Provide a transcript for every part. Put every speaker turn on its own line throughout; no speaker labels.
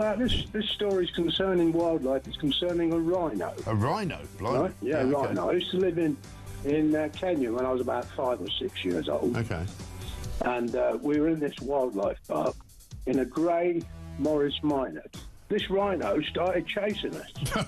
This story is concerning wildlife. It's concerning a rhino.
A rhino?
Right? Yeah,
okay.
rhino. I used to live in Kenya when I was about 5 or 6 years old.
Okay.
And we were in this wildlife park in a grey Morris Minor. This rhino started chasing us.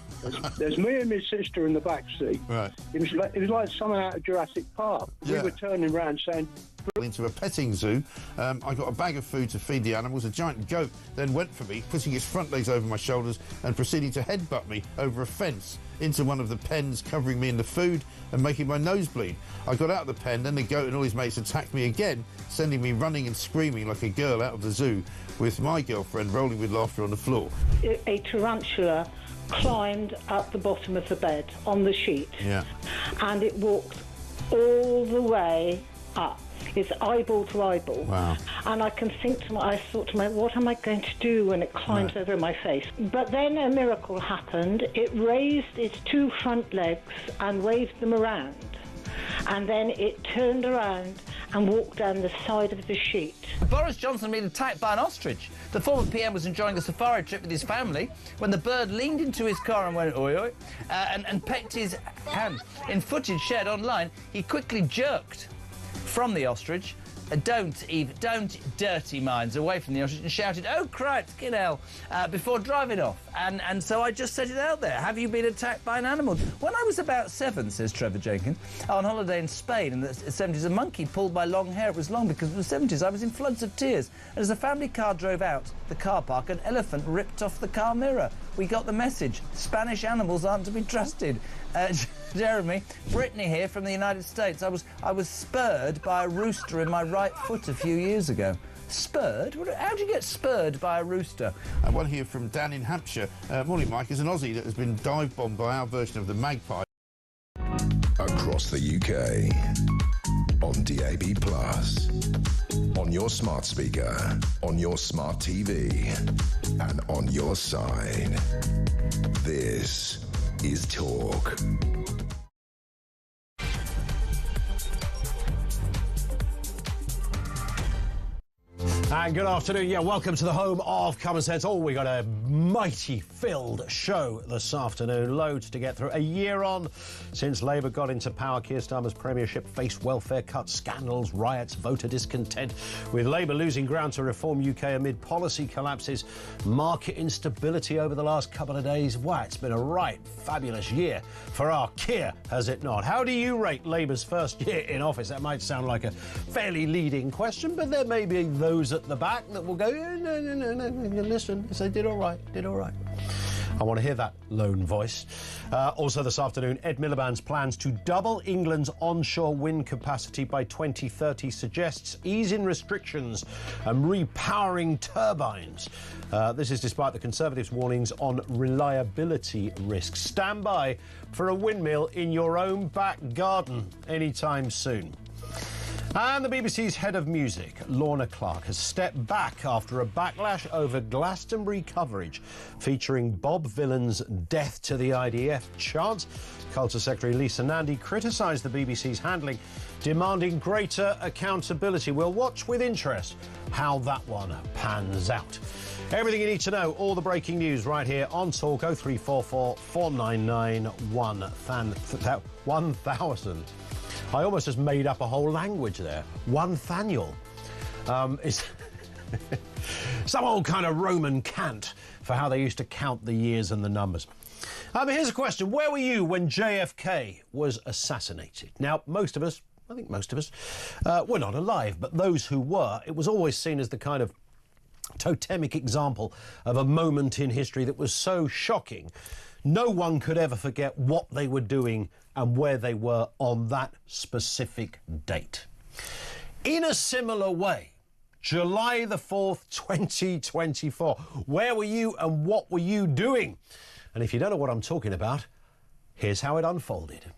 There's me and my sister in the back seat.
Right.
It was like something out of Jurassic Park.
Yeah.
We were turning around saying...
Into a petting zoo. I got a bag of food to feed the animals. A giant goat then went for me, putting its front legs over my shoulders and proceeding to headbutt me over a fence into one of the pens, covering me in the food and making my nose bleed. I got out of the pen, then the goat and all his mates attacked me again, sending me running and screaming like a girl out of the zoo, with my girlfriend rolling with laughter on the floor.
A tarantula climbed up the bottom of the bed on the sheet.
Yeah.
And it walked all the way up. It's eyeball to eyeball.
Wow.
And I thought to myself, what am I going to do when it climbs over my face? But then a miracle happened. It raised its 2 front legs and waved them around. And then it turned around and walked down the side of the sheet.
Boris Johnson been attacked by an ostrich. The former PM was enjoying a safari trip with his family when the bird leaned into his car and went oi oi and pecked his hand. In footage shared online, he quickly jerked from the ostrich, don't dirty minds away from the ostrich, and shouted, "Oh, Christ, get hell," before driving off. And so I just set it out there. Have you been attacked by an animal? When I was about 7, says Trevor Jenkins, on holiday in Spain in the 70s, a monkey pulled my long hair. It was long because it was the 70s. I was in floods of tears. And as a family car drove out the car park, an elephant ripped off the car mirror. We got the message. Spanish animals aren't to be trusted. Jeremy, Brittany here from the United States. I was spurred by a rooster in my right foot a few years ago. Spurred? How do you get spurred by a rooster?
One here from Dan in Hampshire. Morning, Mike. Is an Aussie that has been dive-bombed by our version of the magpie.
Across the UK, on DAB+, on your smart speaker, on your smart TV, and on your side. This is Talk.
And good afternoon. Yeah, welcome to the home of Common Sense. Oh, we got a mighty filled show this afternoon. Loads to get through. A year on since Labour got into power. Keir Starmer's premiership faced welfare cuts, scandals, riots, voter discontent. With Labour losing ground to Reform UK amid policy collapses, market instability over the last couple of days. Wow, it's been a right fabulous year for our Keir, has it not? How do you rate Labour's first year in office? That might sound like a fairly leading question, but there may be those at the back that will go, no, listen, they did all right. I want to hear that lone voice. Also this afternoon, Ed Miliband's plans to double England's onshore wind capacity by 2030 suggests easing restrictions and repowering turbines. This is despite the Conservatives' warnings on reliability risks. Stand by for a windmill in your own back garden anytime soon. And the BBC's head of music, Lorna Clark, has stepped back after a backlash over Glastonbury coverage featuring Bob Vylan's Death to the IDF chant. Culture Secretary Lisa Nandy criticised the BBC's handling, demanding greater accountability. We'll watch with interest how that one pans out. Everything you need to know, all the breaking news right here on Talk. 0344 499 1000. I almost just made up a whole language there. One Thaniel. Is some old kind of Roman cant for how they used to count the years and the numbers. Here's a question. Where were you when JFK was assassinated? Now, most of us, were not alive, but those who were, it was always seen as the kind of totemic example of a moment in history that was so shocking, no one could ever forget what they were doing and where they were on that specific date. In a similar way, July the 4th, 2024, where were you and what were you doing? And if you don't know what I'm talking about, here's how it unfolded.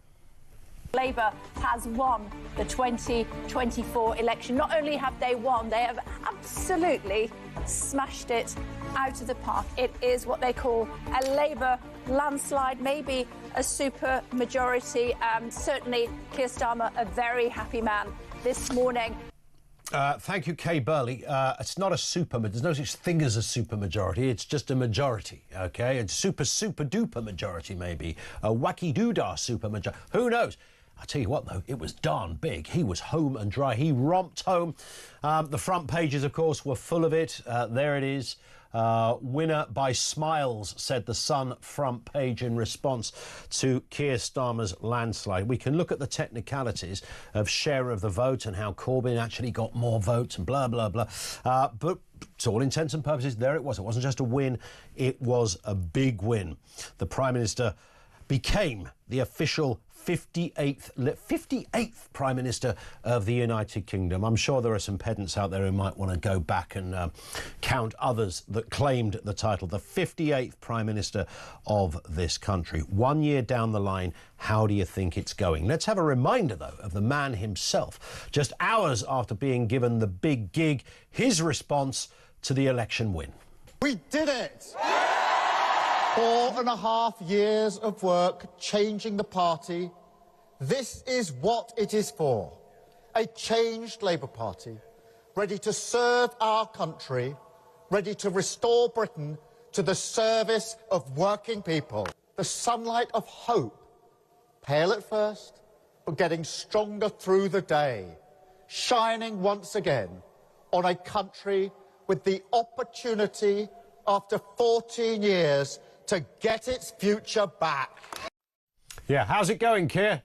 Labour has won the 2024 election. Not only have they won, they have absolutely smashed it out of the park. It is what they call a Labour landslide, maybe a super majority. Certainly, Keir Starmer, a very happy man this morning.
Thank you, Kay Burley. It's not a there's no such thing as a supermajority. It's just a majority, OK? It's super-duper majority, maybe. A wacky-doo-dah supermajority. Who knows? I tell you what, though, it was darn big. He was home and dry. He romped home. The front pages, of course, were full of it. There it is. Winner by smiles, said the Sun front page in response to Keir Starmer's landslide. We can look at the technicalities of share of the vote and how Corbyn actually got more votes and blah, blah, blah. But to all intents and purposes, there it was. It wasn't just a win, it was a big win. The Prime Minister became the official 58th Prime Minister of the United Kingdom. I'm sure there are some pedants out there who might want to go back and count others that claimed the title. The 58th Prime Minister of this country. 1 year down the line, how do you think it's going? Let's have a reminder, though, of the man himself. Just hours after being given the big gig, his response to the election win.
We did it! 4.5 years of work changing the party. This is what it is for. A changed Labour Party, ready to serve our country, ready to restore Britain to the service of working people. The sunlight of hope, pale at first, but getting stronger through the day, shining once again on a country with the opportunity, after 14 years, to get its future back.
Yeah, how's it going, Keir?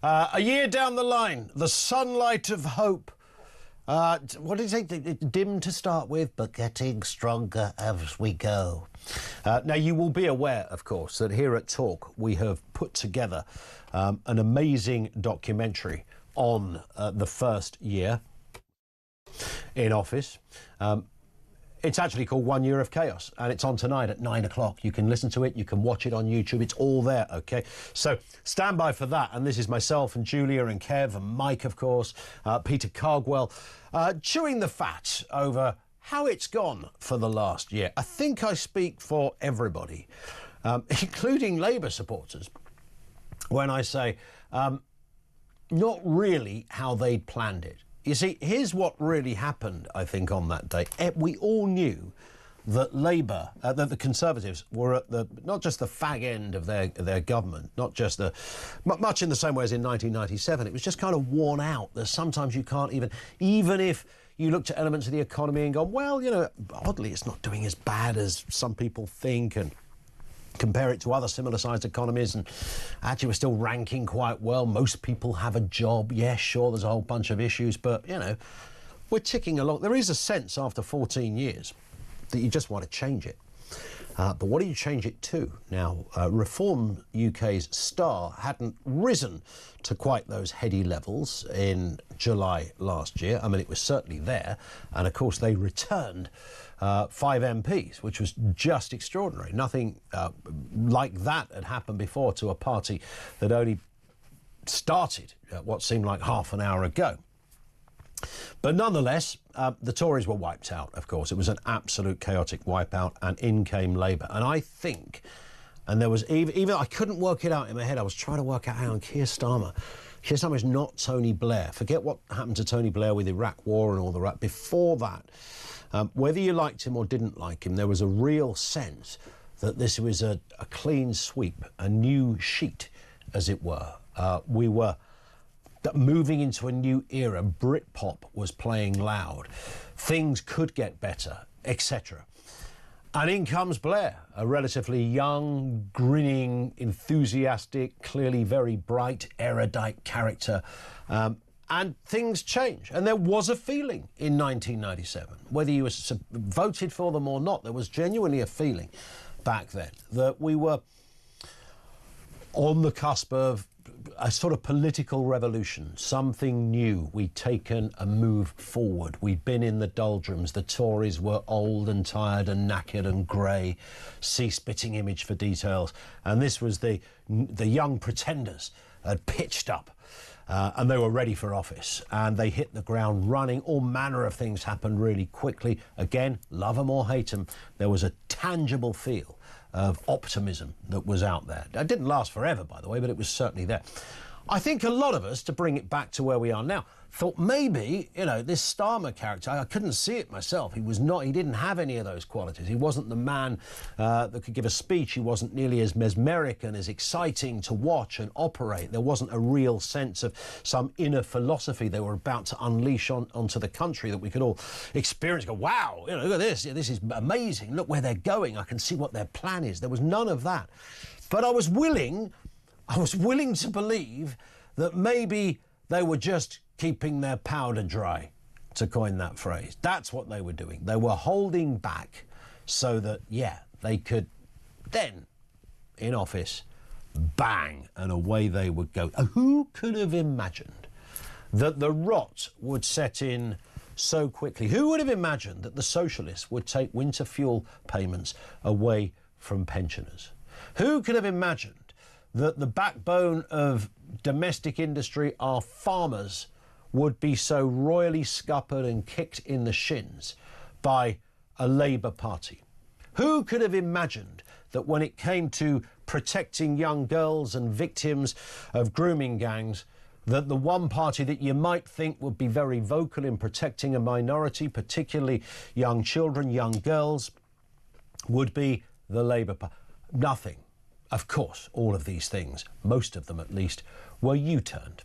A year down the line, the sunlight of hope. What did he say? Dim to start with, but getting stronger as we go. Now, you will be aware, of course, that here at Talk we have put together an amazing documentary on the first year in office. It's actually called 1 Year of Chaos, and it's on tonight at 9 o'clock. You can listen to it, you can watch it on YouTube, it's all there, OK? So stand by for that, and this is myself and Julia and Kev and Mike, of course, Peter Cardwell, chewing the fat over how it's gone for the last year. I think I speak for everybody, including Labour supporters, when I say not really how they'd planned it. You see, here's what really happened, I think, on that day. We all knew that Labour, that the Conservatives were at the, not just the fag end of their government, not just the, much in the same way as in 1997, it was just kind of worn out. There's sometimes you can't even if you looked at elements of the economy and go, well, you know, oddly, it's not doing as bad as some people think, and compare it to other similar-sized economies, and actually we're still ranking quite well. Most people have a job. Yeah, sure, there's a whole bunch of issues, but, you know, we're ticking along. There is a sense after 14 years that you just want to change it. But what do you change it to? Now, Reform UK's star hadn't risen to quite those heady levels in July last year. I mean, it was certainly there. And, of course, they returned 5 MPs, which was just extraordinary. Nothing like that had happened before to a party that only started what seemed like half an hour ago. But nonetheless, the Tories were wiped out, of course. It was an absolute chaotic wipeout, and in came Labour. And I think, and there was even I couldn't work it out in my head. I was trying to work out how Keir Starmer is not Tony Blair. Forget what happened to Tony Blair with the Iraq War and all the rest. Before that, whether you liked him or didn't like him, there was a real sense that this was a clean sweep, a new sheet, as it were. We were moving into a new era. Britpop was playing loud. Things could get better, etc. And in comes Blair, a relatively young, grinning, enthusiastic, clearly very bright, erudite character. And things change. And there was a feeling in 1997, whether you voted for them or not, there was genuinely a feeling back then that we were on the cusp of a sort of political revolution, something new. We'd taken a move forward. We'd been in the doldrums. The Tories were old and tired and knackered and grey, sea-spitting image for details. And this was the young pretenders had pitched up. And they were ready for office, and they hit the ground running. All manner of things happened really quickly. Again, love them or hate them, there was a tangible feel of optimism that was out there. It didn't last forever, by the way, but it was certainly there. I think a lot of us, to bring it back to where we are now, thought maybe, you know, this Starmer character, I couldn't see it myself. He didn't have any of those qualities. He wasn't the man that could give a speech. He wasn't nearly as mesmeric and as exciting to watch and operate. There wasn't a real sense of some inner philosophy they were about to unleash onto the country that we could all experience. Go, wow, you know, look at this. Yeah, this is amazing. Look where they're going. I can see what their plan is. There was none of that. But I was willing to believe that maybe they were just keeping their powder dry, to coin that phrase. That's what they were doing. They were holding back so that, yeah, they could then, in office, bang, and away they would go. Who could have imagined that the rot would set in so quickly? Who would have imagined that the socialists would take winter fuel payments away from pensioners? Who could have imagined that the backbone of domestic industry, our farmers, would be so royally scuppered and kicked in the shins by a Labour Party? Who could have imagined that when it came to protecting young girls and victims of grooming gangs, that the one party that you might think would be very vocal in protecting a minority, particularly young children, young girls, would be the Labour Party? Nothing. Of course, all of these things, most of them at least, were U-turned.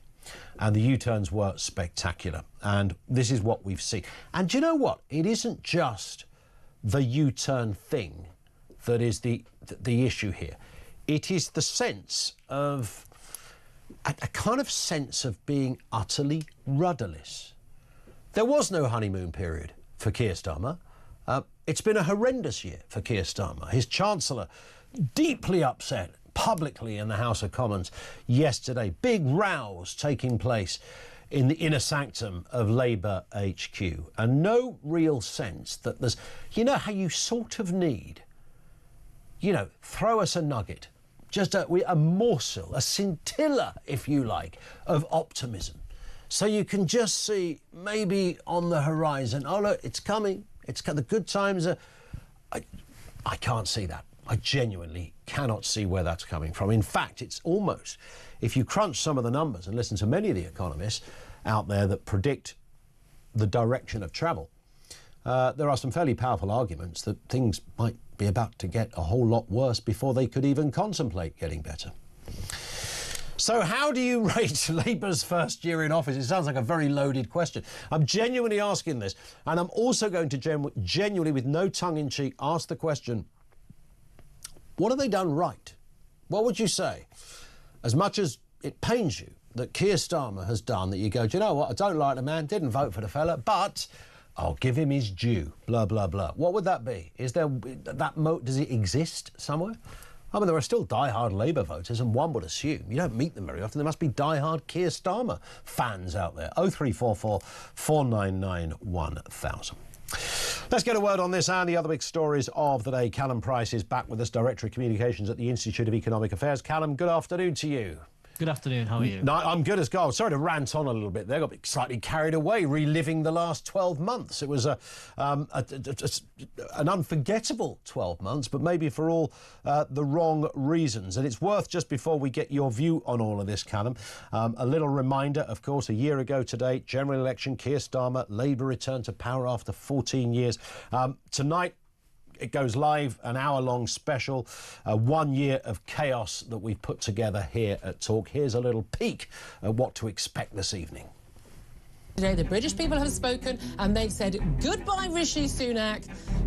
And the U-turns were spectacular. And this is what we've seen. And do you know what? It isn't just the U-turn thing that is the issue here. It is the sense of, a kind of sense of being utterly rudderless. There was no honeymoon period for Keir Starmer. It's been a horrendous year for Keir Starmer. His Chancellor, deeply upset publicly in the House of Commons yesterday. Big rows taking place in the inner sanctum of Labour HQ. And no real sense that there's, you know how you sort of need, you know, throw us a nugget, just a morsel, a scintilla, if you like, of optimism. So you can just see maybe on the horizon, oh look, it's coming, the good times are... I can't see that. I genuinely cannot see where that's coming from. In fact, it's almost, if you crunch some of the numbers and listen to many of the economists out there that predict the direction of travel, there are some fairly powerful arguments that things might be about to get a whole lot worse before they could even contemplate getting better. So how do you rate Labour's first year in office? It sounds like a very loaded question. I'm genuinely asking this, and I'm also going to genuinely, with no tongue-in-cheek, ask the question, what have they done right? What would you say? As much as it pains you that Keir Starmer has done, that you go, do you know what, I don't like the man, didn't vote for the fella, but I'll give him his due, blah, blah, blah. What would that be? Is there does it exist somewhere? I mean, there are still die-hard Labour voters, and one would assume, you don't meet them very often, there must be die-hard Keir Starmer fans out there. 0344 499 1000. Let's get a word on this and the other big stories of the day. Callum Price is back with us, Director of Communications at the Institute of Economic Affairs. Callum, good afternoon to you.
Good afternoon, how are you?
No, I'm good as gold. Sorry to rant on a little bit there. Got slightly carried away, reliving the last 12 months. It was an unforgettable 12 months, but maybe for all the wrong reasons. And it's worth, just before we get your view on all of this, Callum, a little reminder, of course, a year ago today, general election, Keir Starmer, Labour returned to power after 14 years. Tonight, it goes live, an hour-long special, 1 year of chaos that we've put together here at Talk. Here's a little peek at what to expect this evening.
Today, the British people have spoken and they've said goodbye, Rishi Sunak.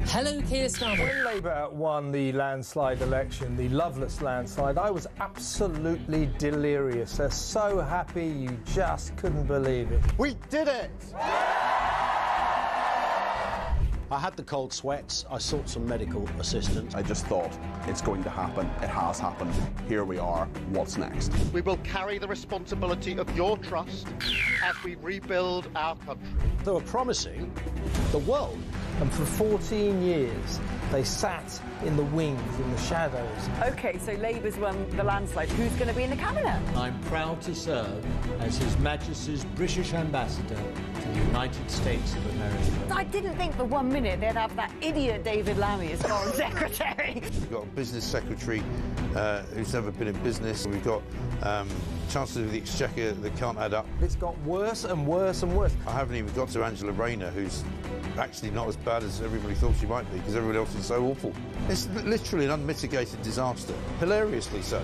Hello, Keir Starmer.
When Labour won the landslide election, the loveless landslide, I was absolutely delirious. They're so happy you just couldn't believe it.
We did it!
I had the cold sweats. I sought some medical assistance.
I just thought, it's going to happen. It has happened. Here we are. What's next?
We will carry the responsibility of your trust as we rebuild our country.
They were promising the world.
And for 14 years, they sat in the wings, in the shadows.
OK, so Labour's won the landslide. Who's going to be in the cabinet?
I'm proud to serve as His Majesty's British Ambassador to the United States of America.
I didn't think for 1 minute they'd have that idiot David Lammy as Foreign Secretary.
We've got a business secretary who's never been in business. We've got Chancellor of the Exchequer that can't add up.
It's got worse and worse and worse.
I haven't even got to Angela Rayner, who's actually not as bad as everybody thought she might be, because everybody else is so awful. It's literally an unmitigated disaster, hilariously so.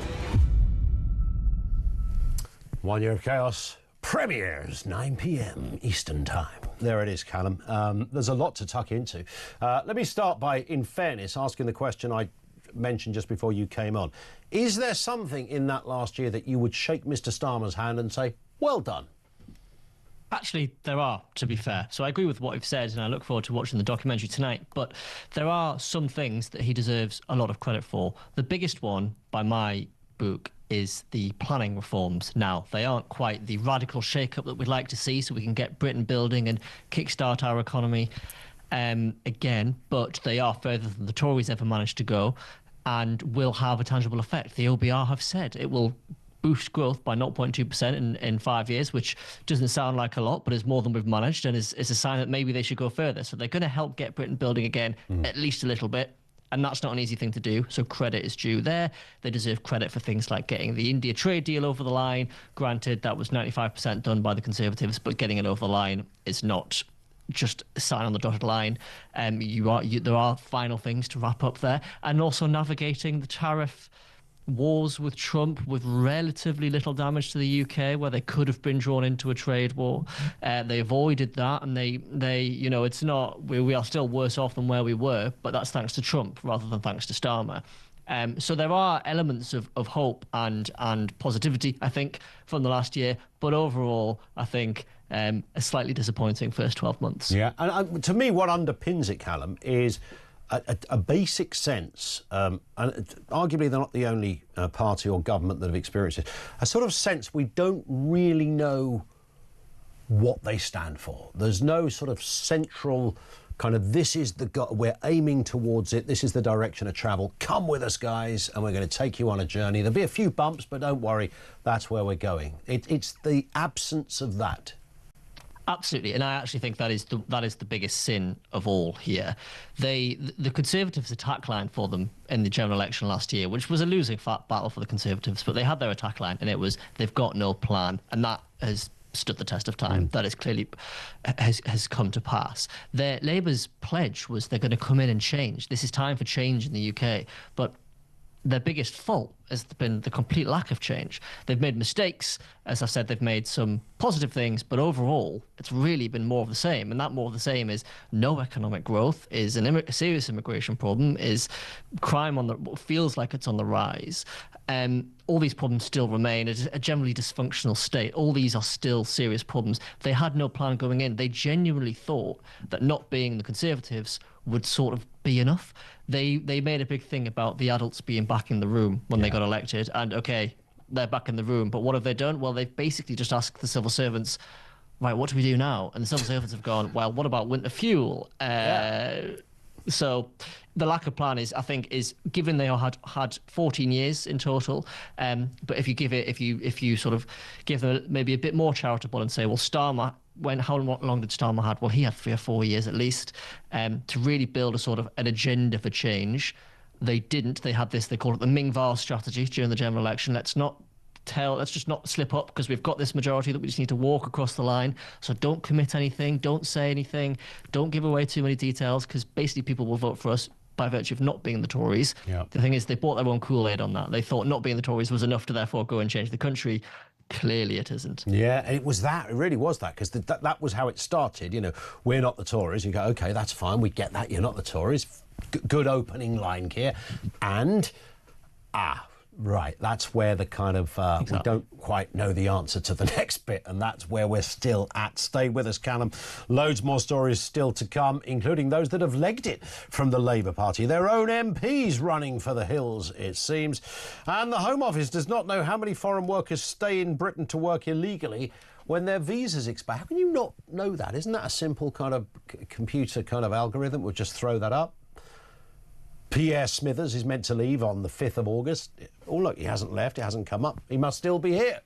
1 Year of Chaos premieres 9 p.m. Eastern Time. There it is, Callum. There's a lot to tuck into. Let me start by, in fairness, asking the question I mentioned just before you came on. Is there something in that last year that you would shake Mr Starmer's hand and say, well done?
Actually, there are, to be fair. So I agree with what you've said, and I look forward to watching the documentary tonight. But there are some things that he deserves a lot of credit for. The biggest one, by my book, is the planning reforms. Now, they aren't quite the radical shake-up that we'd like to see, so we can get Britain building and kickstart our economy again, but they are further than the Tories ever managed to go and will have a tangible effect. The OBR have said it will boost growth by 0.2% in 5 years, which doesn't sound like a lot, but is more than we've managed, and is a sign that maybe they should go further. So they're going to help get Britain building again, at least a little bit. And that's not an easy thing to do, so credit is due there. They deserve credit for things like getting the India trade deal over the line. Granted, that was 95% done by the Conservatives, but getting it over the line is not just a sign on the dotted line. There are final things to wrap up there. And also navigating the tariff wars with Trump with relatively little damage to the UK, where they could have been drawn into a trade war. They avoided that, and they you know, it's not, we are still worse off than where we were, but that's thanks to Trump rather than thanks to Starmer. So there are elements of hope and positivity, I think, from the last year, but overall, I think a slightly disappointing first 12 months.
Yeah, and to me, what underpins it, Callum, is a basic sense, and arguably they're not the only party or government that have experienced it, a sort of sense we don't really know what they stand for. There's no sort of central kind of, this is we're aiming towards it, this is the direction of travel, come with us, guys, and we're going to take you on a journey. There'll be a few bumps, but don't worry, that's where we're going. It's the absence of that.
Absolutely, and I actually think that is the biggest sin of all here. The Conservatives' attack line for them in the general election last year, which was a losing battle for the Conservatives, but they had their attack line, and it was, they've got no plan, and that has stood the test of time. That is clearly has come to pass. Labour's pledge was they're going to come in and change. This is time for change in the UK, but their biggest fault has been the complete lack of change. They've made mistakes. As I've said, they've made some positive things, but overall, it's really been more of the same. And that more of the same is no economic growth, is a serious immigration problem, is crime feels like it's on the rise. All these problems still remain. It's a generally dysfunctional state. All these are still serious problems. They had no plan going in. They genuinely thought that not being the Conservatives would sort of be enough. They made a big thing about the adults being back in the room when they got elected, and okay, they're back in the room, but what have they done? Well, they've basically just asked the civil servants, right, what do we do now? And the civil servants have gone, well, what about winter fuel? So the lack of plan is, I think, is given they had 14 years in total, but if you sort of give them maybe a bit more charitable and say, well, Starmer, how long did Starmer had? Well, he had 3 or 4 years at least to really build a sort of an agenda for change. They didn't. They had this, they called it the Ming-Val strategy during the general election. Let's just not slip up because we've got this majority that we just need to walk across the line. So don't commit anything, don't say anything, don't give away too many details, because basically people will vote for us by virtue of not being the Tories. Yeah. The thing is, they bought their own Kool-Aid on that. They thought not being the Tories was enough to therefore go and change the country. Clearly it isn't. Yeah, and it really was that, because that was how it started. You know, we're not the Tories. You go, OK, that's fine, we get that, you're not the Tories. Good opening line here. And, right, that's where the kind of, exactly. We don't quite know the answer to the next bit, and that's where we're still at. Stay with us, Callum. Loads more stories still to come, including those that have legged it from the Labour Party. Their own MPs running for the hills, it seems. And the Home Office does not know how many foreign workers stay in Britain to work illegally when their visas expire. How can you not know that? Isn't that a simple kind of computer kind of algorithm? We'll just throw that up. Pierre Smithers is meant to leave on the 5th of August. Oh, look, he hasn't left. It hasn't come up. He must still be here,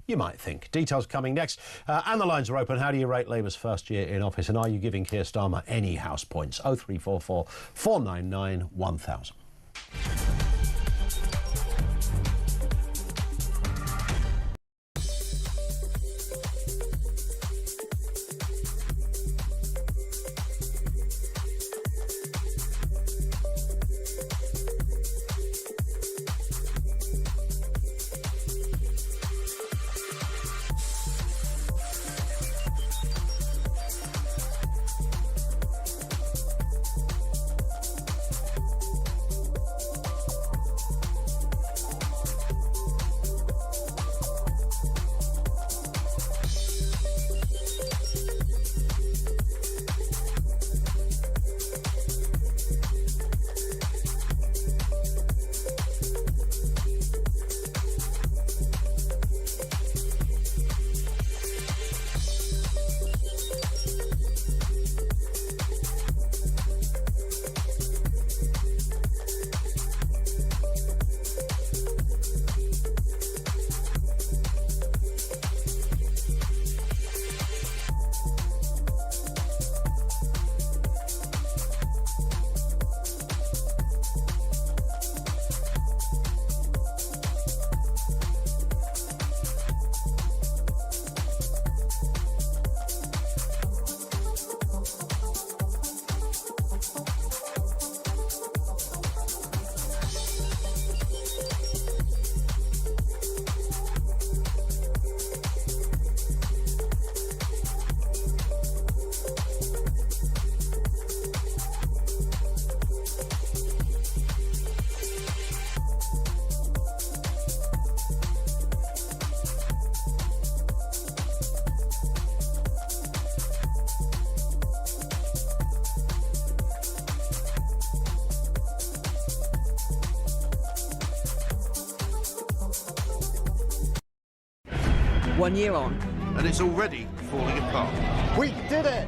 you might think. Details coming next. And the lines are open. How do you rate Labour's first year in office? And are you giving Keir Starmer any house points? 0344 499 1000.
1 year on.
And it's already falling apart.
We did it!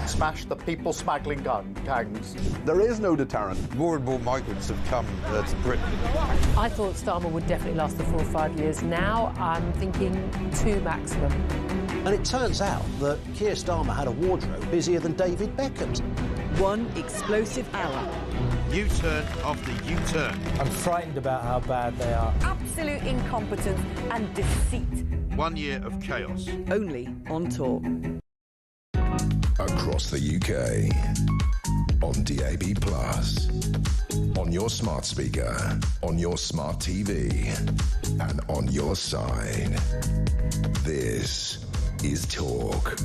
Smash the people smuggling gangs.
There is no deterrent.
More and more migrants have come to Britain.
I thought Starmer would definitely last the 4 or 5 years. Now I'm thinking 2 maximum.
And it turns out that Keir Starmer had a wardrobe busier than David Beckham's.
1 explosive hour.
U-turn after U-turn.
I'm frightened about how bad they are.
Absolute incompetence and deceit.
1 year of chaos.
Only on Talk.
Across the UK. On DAB+. On your smart speaker. On your smart TV. And on your side. This is Talk.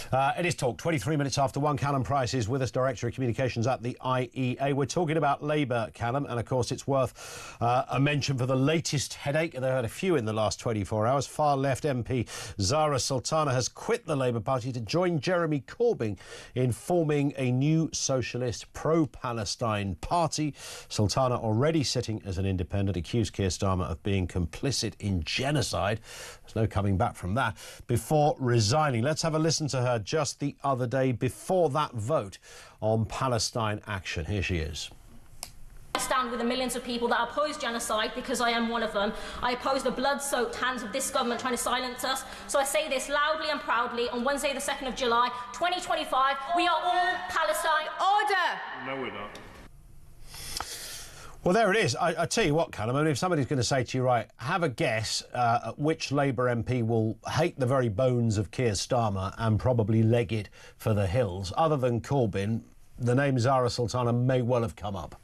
It is Talk, 23 minutes after 1. Callum Price is with us, Director of Communications at the IEA. We're talking about Labour, Callum, and of course it's worth a mention for the latest headache. They've had a few in the last 24 hours. Far-left MP Zara Sultana has quit the Labour Party to join Jeremy Corbyn in forming a new socialist pro-Palestine party. Sultana, already sitting as an independent, accused Keir Starmer of being complicit in genocide. There's no coming back from that. Before resigning, let's have a listen to her just the other day before that vote on Palestine action. Here she is.
I stand with the millions of people that oppose genocide because I am one of them. I oppose the blood-soaked hands of this government trying to silence us. So I say this loudly and proudly on Wednesday the 2nd of July 2025, we are all Palestine. Order!
No, we're not.
Well, there it is. I tell you what, Callum, I mean, if somebody's going to say to you, right, have a guess at which Labour MP will hate the very bones of Keir Starmer and probably leg it for the hills, other than Corbyn, the name Zara Sultana may well have come up.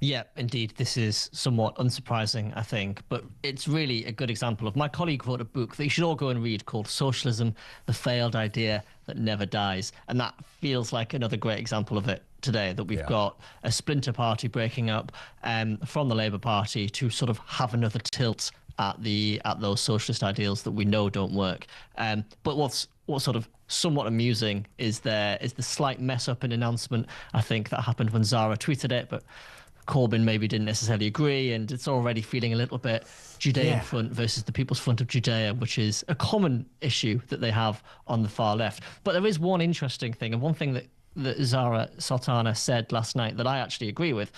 Yeah, indeed. This is somewhat unsurprising, I think, but it's really a good example of... My colleague wrote a book that you should all go and read called Socialism, the Failed Idea That Never Dies, and that feels like another great example of it today, that we've got a splinter party breaking up from the Labour Party to sort of have another tilt at those socialist ideals that we know don't work. But what's sort of somewhat amusing is the slight mess up in announcement, I think, that happened when Zara tweeted it, but Corbyn maybe didn't necessarily agree, and it's already feeling a little bit Judean front versus the People's Front of Judea, which is a common issue that they have on the far left. But there is one interesting thing, and one thing that Zara Sultana said last night that I actually agree with,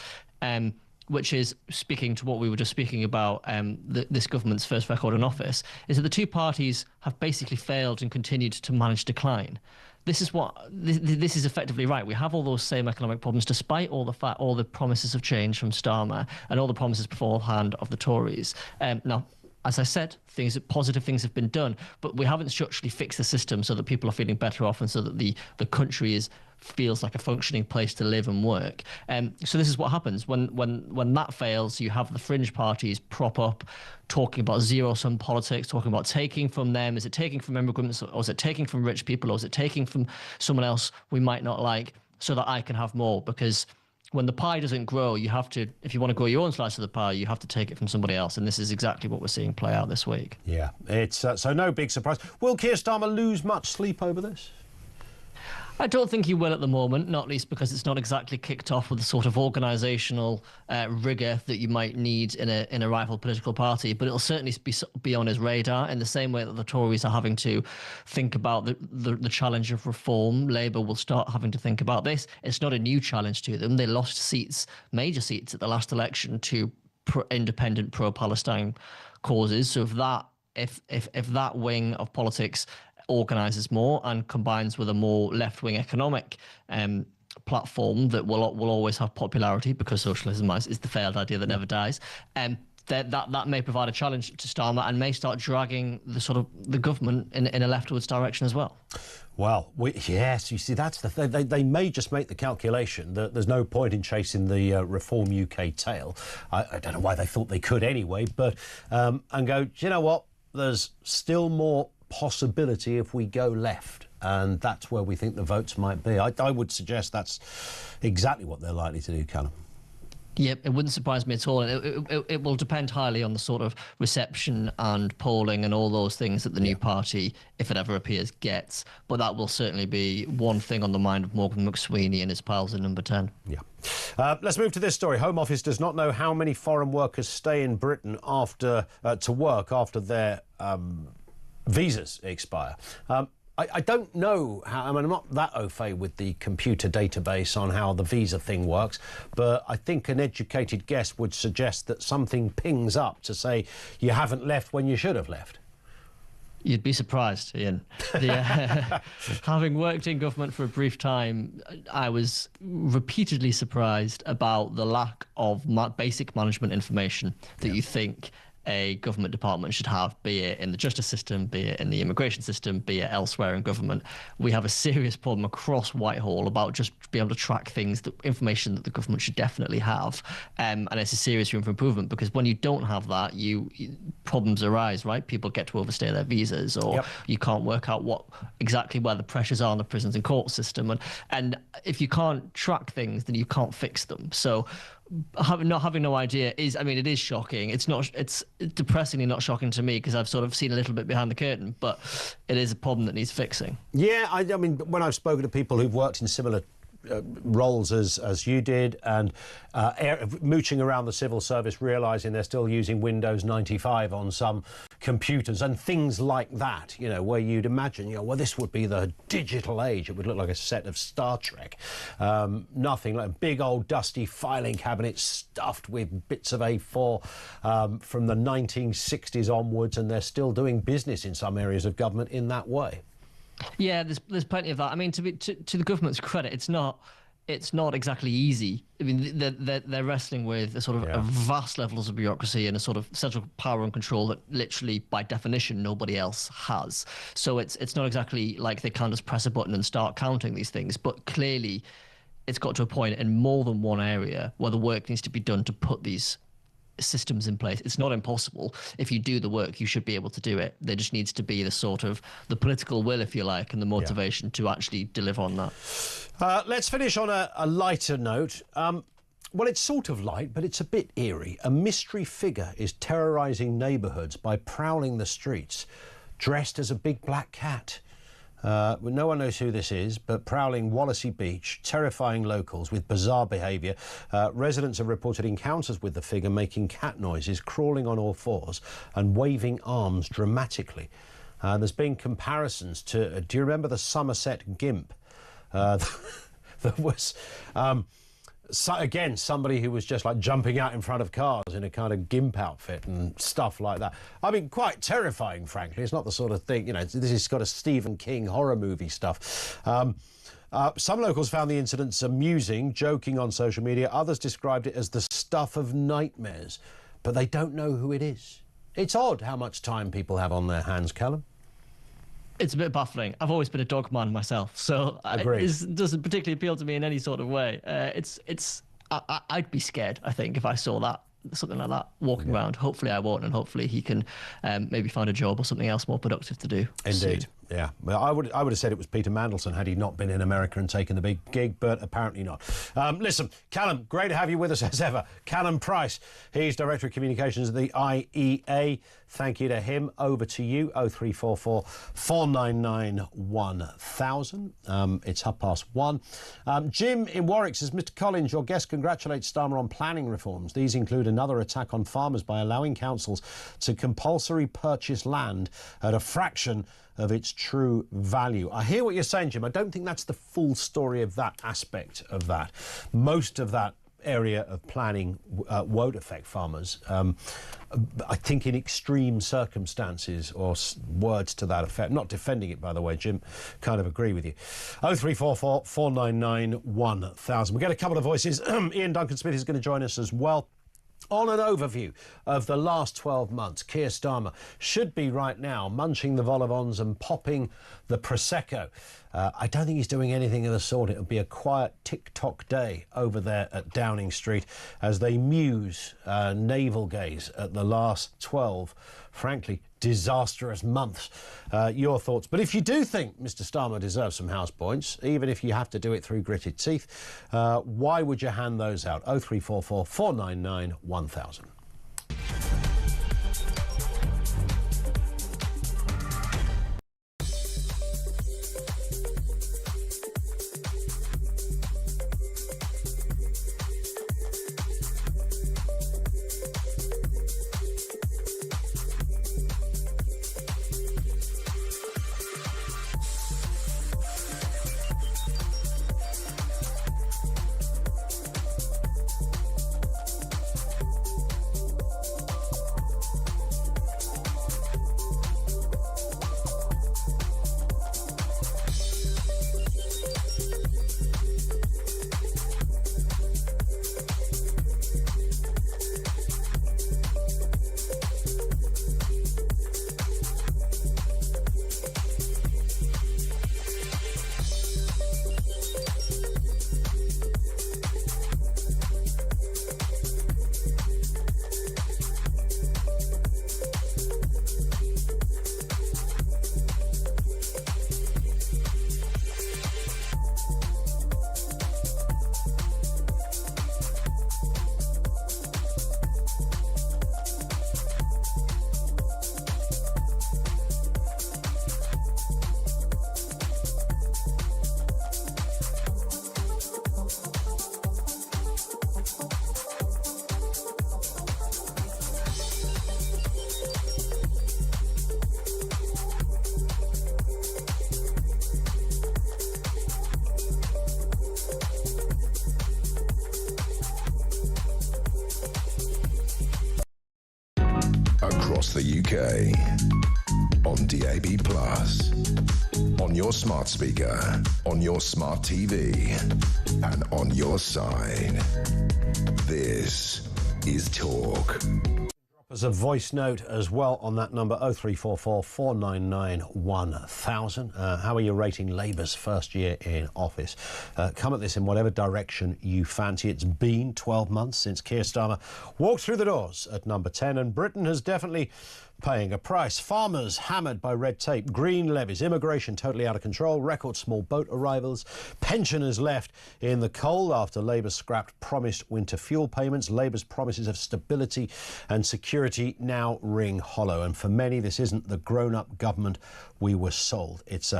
which is speaking to what we were just speaking about, this government's first record in office, is that the two parties have basically failed and continued to manage decline. This is effectively right. We have all those same economic problems, despite all the promises of change from Starmer and all the promises beforehand of the Tories. Now, as I said, positive things have been done, but we haven't structurally fixed the system so that people are feeling better off and so that the country feels like a functioning place to live and work. So this is what happens when that fails. You have the fringe parties prop up, talking about zero-sum politics, talking about taking from them. Is it taking from immigrants, or is it taking from rich people, or is it taking from someone else we might not like so that I can have more? Because when the pie doesn't grow, you have to, if you want to grow your own slice of the pie, you have to take it from somebody else. And this is exactly what we're seeing play out this week. Yeah, it's so no big surprise. Will Keir Starmer lose much sleep over this? I don't think he will at the moment, not least because it's not exactly kicked off with the sort of organisational rigour that you might need in a rival political party. But it'll certainly be on his radar in the same way that the Tories are having to think about the challenge of reform. Labour will start having to think about this. It's not a new challenge to them. They lost seats, major seats, at the last election to independent pro-Palestine causes. So if that wing of politics organises more and combines with a more left-wing economic platform that will always have popularity, because socialism is the failed idea that never dies, that may provide a challenge to Starmer and may start dragging the government in a leftwards direction as well. Well, yes, you see, that's the thing. They may just make the calculation that there's no point in chasing the Reform UK tail. I don't know why they thought they could anyway, but and go, do you know what? There's still more possibility if we go left, and that's where we think the votes might be. I would suggest that's exactly what they're likely to do, Callum. Yep, it wouldn't surprise me at all. It will depend highly on the sort of reception and polling and all those things that the new party, if it ever appears, gets. But that will certainly be one thing on the mind of Morgan McSweeney and his pals in Number 10.
Yeah. Let's move to this story. Home Office does not know how many foreign workers stay in Britain after to work after their visas expire. I don't know how, I mean, I'm not that au fait with the computer database on how the visa thing works, but I think an educated guess would suggest that something pings up to say you haven't left when you should have left.
You'd be surprised, Ian. Having worked in government for a brief time, I was repeatedly surprised about the lack of basic management information that you think a government department should have, be it in the justice system, be it in the immigration system, be it elsewhere in government. We have a serious problem across Whitehall about just being able to track things, information that the government should definitely have. And it's a serious room for improvement, because when you don't have that, problems arise, right? People get to overstay their visas, or you can't work out exactly where the pressures are in the prisons and court system. And if you can't track things, then you can't fix them. So not having no idea it is shocking. It's depressingly not shocking to me, because I've sort of seen a little bit behind the curtain, but it is a problem that needs fixing.
Yeah, I mean, when I've spoken to people who've worked in similar roles as you did, and mooching around the civil service, realising they're still using Windows 95 on some computers and things like that, you know, where you'd imagine, well, this would be the digital age. It would look like a set of Star Trek. Nothing, like a big old dusty filing cabinet stuffed with bits of A4 from the 1960s onwards, and they're still doing business in some areas of government in that way.
Yeah, there's plenty of that. I mean, to the government's credit, it's not exactly easy. I mean, they're wrestling with a sort of a vast levels of bureaucracy and a sort of central power and control that literally, by definition, nobody else has. So it's not exactly like they can't just press a button and start counting these things. But clearly, it's got to a point in more than one area where the work needs to be done to put these systems in place. It's not impossible. If you do the work, you should be able to do it. There just needs to be the political will, if you like, and the motivation to actually deliver on that.
Let's finish on a lighter note. Well, it's sort of light, but it's a bit eerie. A mystery figure is terrorising neighbourhoods by prowling the streets, dressed as a big black cat. No one knows who this is, but prowling Wallasey Beach, terrifying locals with bizarre behaviour. Residents have reported encounters with the figure making cat noises, crawling on all fours and waving arms dramatically. There's been comparisons to, do you remember the Somerset Gimp? There was... again, somebody who was just like jumping out in front of cars in a kind of gimp outfit and stuff like that. I mean, quite terrifying, frankly. It's not the sort of thing, this is got a Stephen King horror movie stuff. Some locals found the incidents amusing, joking on social media. Others described it as the stuff of nightmares, but they don't know who it is. It's odd how much time people have on their hands, Callum.
It's a bit baffling. I've always been a dog man myself, so it doesn't particularly appeal to me in any sort of way. I'd be scared, I think, if I saw something like that walking around. Hopefully I won't, and hopefully he can maybe find a job or something else more productive to do.
Indeed.
Soon.
Yeah, well, I would have said it was Peter Mandelson had he not been in America and taken the big gig, but apparently not. Listen, Callum, great to have you with us as ever. Callum Price, he's Director of Communications at the IEA. Thank you to him. Over to you, 0344 499 1000. It's 1:30. Jim in Warwick says, Mr Collins, your guest congratulates Starmer on planning reforms. These include another attack on farmers by allowing councils to compulsory purchase land at a fraction of its true value. I hear what you're saying, Jim. I don't think that's the full story of that aspect of that. Most of that area of planning won't affect farmers. I think in extreme circumstances, or words to that effect. Not defending it, by the way, Jim. Kind of agree with you. 0344 499 1000. We'll get a couple of voices. Ian Duncan Smith is going to join us as well. On an overview of the last 12 months, Keir Starmer should be right now munching the vol-au-vents and popping the Prosecco. I don't think he's doing anything of the sort. It'll be a quiet TikTok day over there at Downing Street as they muse navel gaze at the last 12, frankly, disastrous months. Your thoughts? But if you do think Mr Starmer deserves some house points, even if you have to do it through gritted teeth, why would you hand those out? 0344 499 1000.
Across the UK, on DAB+, on your smart speaker, on your smart TV, and on your side. This is Talk.
As a voice note as well on that number, 0344 499 1000. How are you rating Labour's first year in office? Come at this in whatever direction you fancy. It's been 12 months since Keir Starmer walked through the doors at number 10, and Britain has definitely paying a price. Farmers hammered by red tape, green levies, immigration totally out of control, record small boat arrivals, pensioners left in the cold after Labour scrapped promised winter fuel payments. Labour's promises of stability and security now ring hollow, and for many this isn't the grown-up government we were sold. It's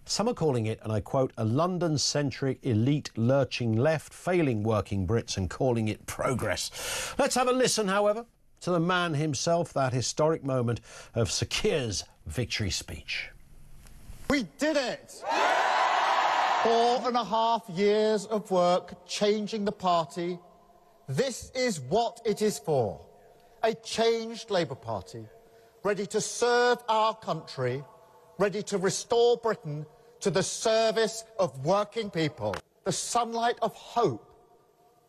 some are calling it, and I quote, a London-centric elite lurching left, failing working Brits and calling it progress. Let's have a listen, however, to the man himself, that historic moment of Sir Keir's victory speech.
We did it! 4.5 years of work changing the party. This is what it is for. A changed Labour Party, ready to serve our country, ready to restore Britain to the service of working people. The sunlight of hope,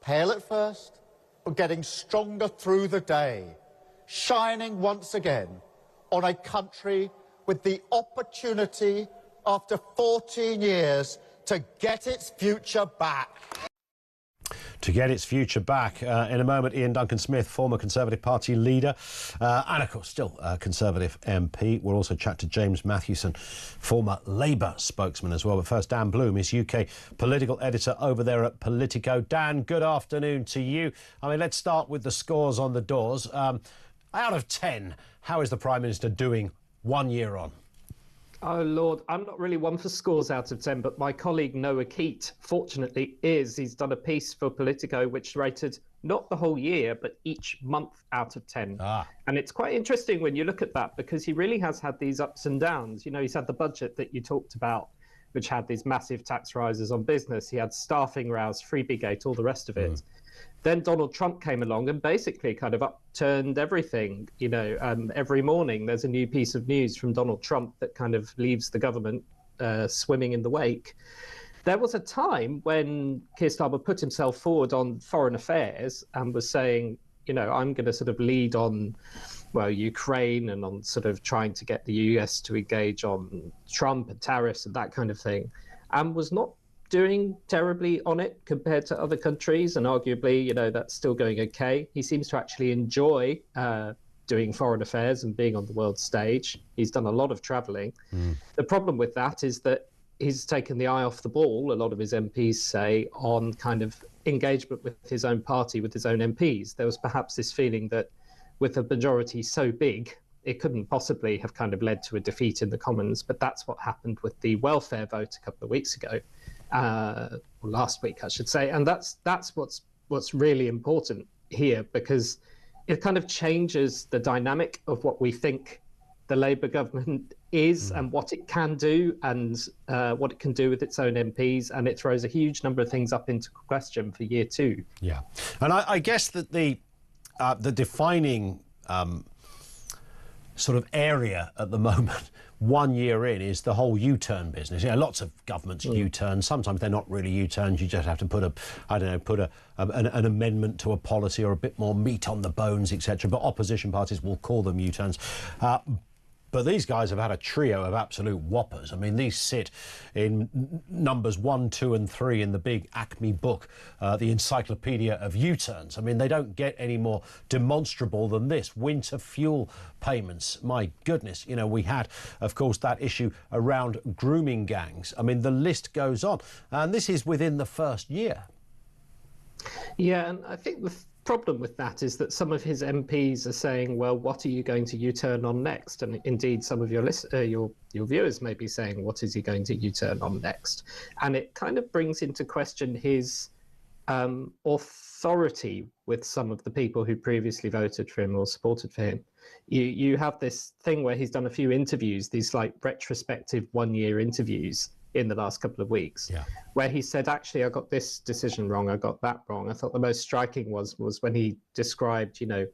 pale at first, but getting stronger through the day, shining once again on a country with the opportunity after 14 years to get its future back.
To get its future back. In a moment, Ian Duncan-Smith, former Conservative Party leader, and of course still a Conservative MP. We'll also chat to James Matthewson, former Labour spokesman as well. But first, Dan Bloom is UK political editor over there at Politico. Dan, good afternoon to you. I mean, let's start with the scores on the doors. Out of 10, how is the Prime Minister doing 1 year on?
Oh, Lord, I'm not really one for scores out of 10, but my colleague Noah Keat, fortunately, is. He's done a piece for Politico which rated not the whole year, but each month out of 10. And it's quite interesting when you look at that, because he really has had these ups and downs. You know, he's had the budget that you talked about, which had these massive tax rises on business. He had staffing rows, Freebiegate, all the rest of it. Then Donald Trump came along and basically kind of upturned everything. You know, every morning there's a new piece of news from Donald Trump that kind of leaves the government swimming in the wake. There was a time when Keir Starmer put himself forward on foreign affairs and was saying, you know, I'm going to sort of lead on, well, Ukraine and on sort of trying to get the US to engage on Trump and tariffs and that kind of thing. and was not doing terribly on it compared to other countries, and arguably, you know, that's still going okay. He seems to actually enjoy doing foreign affairs and being on the world stage. He's done a lot of travelling. The problem with that is that he's taken the eye off the ball, a lot of his MPs say, on kind of engagement with his own party, with his own MPs. There was perhaps this feeling that with a majority so big, it couldn't possibly have kind of led to a defeat in the Commons, but that's what happened with the welfare vote a couple of weeks ago, or last week, I should say. And that's what's really important here, because it kind of changes the dynamic of what we think the Labour government is and what it can do, and what it can do with its own MPs, and it throws a huge number of things up into question for year two.
Yeah, and I guess that the defining sort of area at the moment, 1 year in, is the whole U-turn business. You know, lots of governments U-turn. Sometimes they're not really U-turns. You just have to put an amendment to a policy or a bit more meat on the bones, etc. But opposition parties will call them U-turns. But these guys have had a trio of absolute whoppers. I mean, these sit in numbers 1, 2 and 3 in the big Acme book, the Encyclopedia of U-turns. I mean, they don't get any more demonstrable than this. Winter fuel payments, my goodness. You know, we had, of course, that issue around grooming gangs. I mean, the list goes on. And this is within the first year.
Yeah, and I think the problem with that is that some of his MPs are saying, well, what are you going to U-turn on next? And indeed, some of your viewers may be saying, what is he going to U-turn on next? And it kind of brings into question his authority with some of the people who previously voted for him or supported for him. You have this thing where he's done a few interviews, these like retrospective 1 year interviews in the last couple of weeks, where he said, actually, I got this decision wrong, I got that wrong. I thought the most striking was when he described, you know,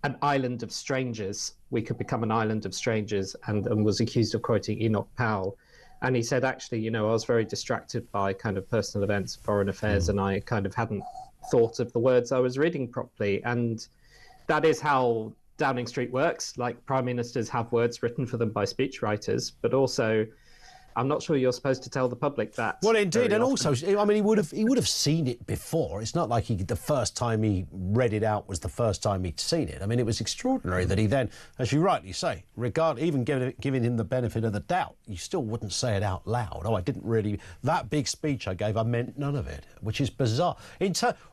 an island of strangers. We could become an island of strangers, and was accused of quoting Enoch Powell. And he said, actually, you know, I was very distracted by kind of personal events, foreign affairs, and I kind of hadn't thought of the words I was reading properly. And that is how Downing Street works. Like, prime ministers have words written for them by speechwriters, but also I'm not sure you're supposed to tell the public that. Well, indeed, and also, I mean, he would have seen it before. It's not like the first time he read it out was the first time he'd seen it. I mean, it was extraordinary that he then, as you rightly say, even giving him the benefit of the doubt, you still wouldn't say it out loud. Oh, I didn't really. That big speech I gave, I meant none of it, which is bizarre.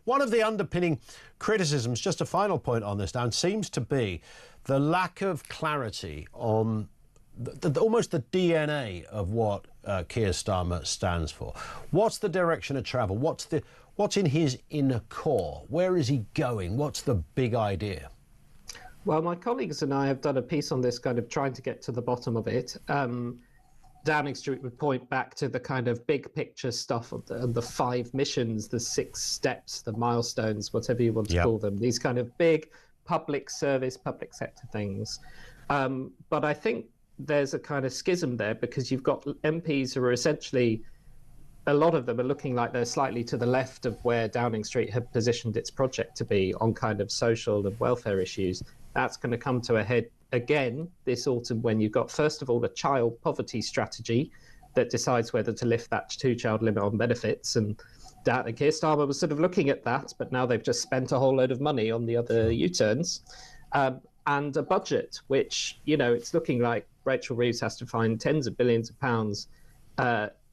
One of the underpinning criticisms, just a final point on this, Dan, seems to be the lack of clarity on almost the DNA of what Keir Starmer stands for. What's the direction of travel? What's in his inner core? Where is he going? What's the big idea? Well, my colleagues and I have done a piece on this, kind of trying to get to the bottom of it. Downing Street would point back to the kind of big picture stuff of the 5 missions, the 6 steps, the milestones, whatever you want to call them. These kind of big public service, public sector things. But I think there's a kind of schism there, because you've got MPs who are essentially, a lot of them are looking like they're slightly to the left of where Downing Street had positioned its project to be on kind of social and welfare issues. That's going to come to a head again this autumn when you've got, first of all, a child poverty strategy that decides whether to lift that 2-child limit on benefits. And Keir Starmer was sort of looking at that, but now they've just spent a whole load of money on the other U-turns. And a budget, which, you know, it's looking like Rachel Reeves has to find tens of billions of pounds,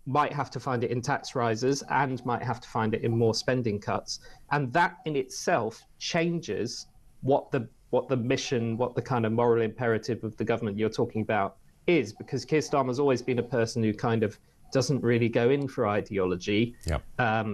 might have to find it in tax rises and might have to find it in more spending cuts. And that in itself changes what the mission, what the kind of moral imperative of the government you're talking about is, because Keir Starmer's always been a person who kind of doesn't really go in for ideology.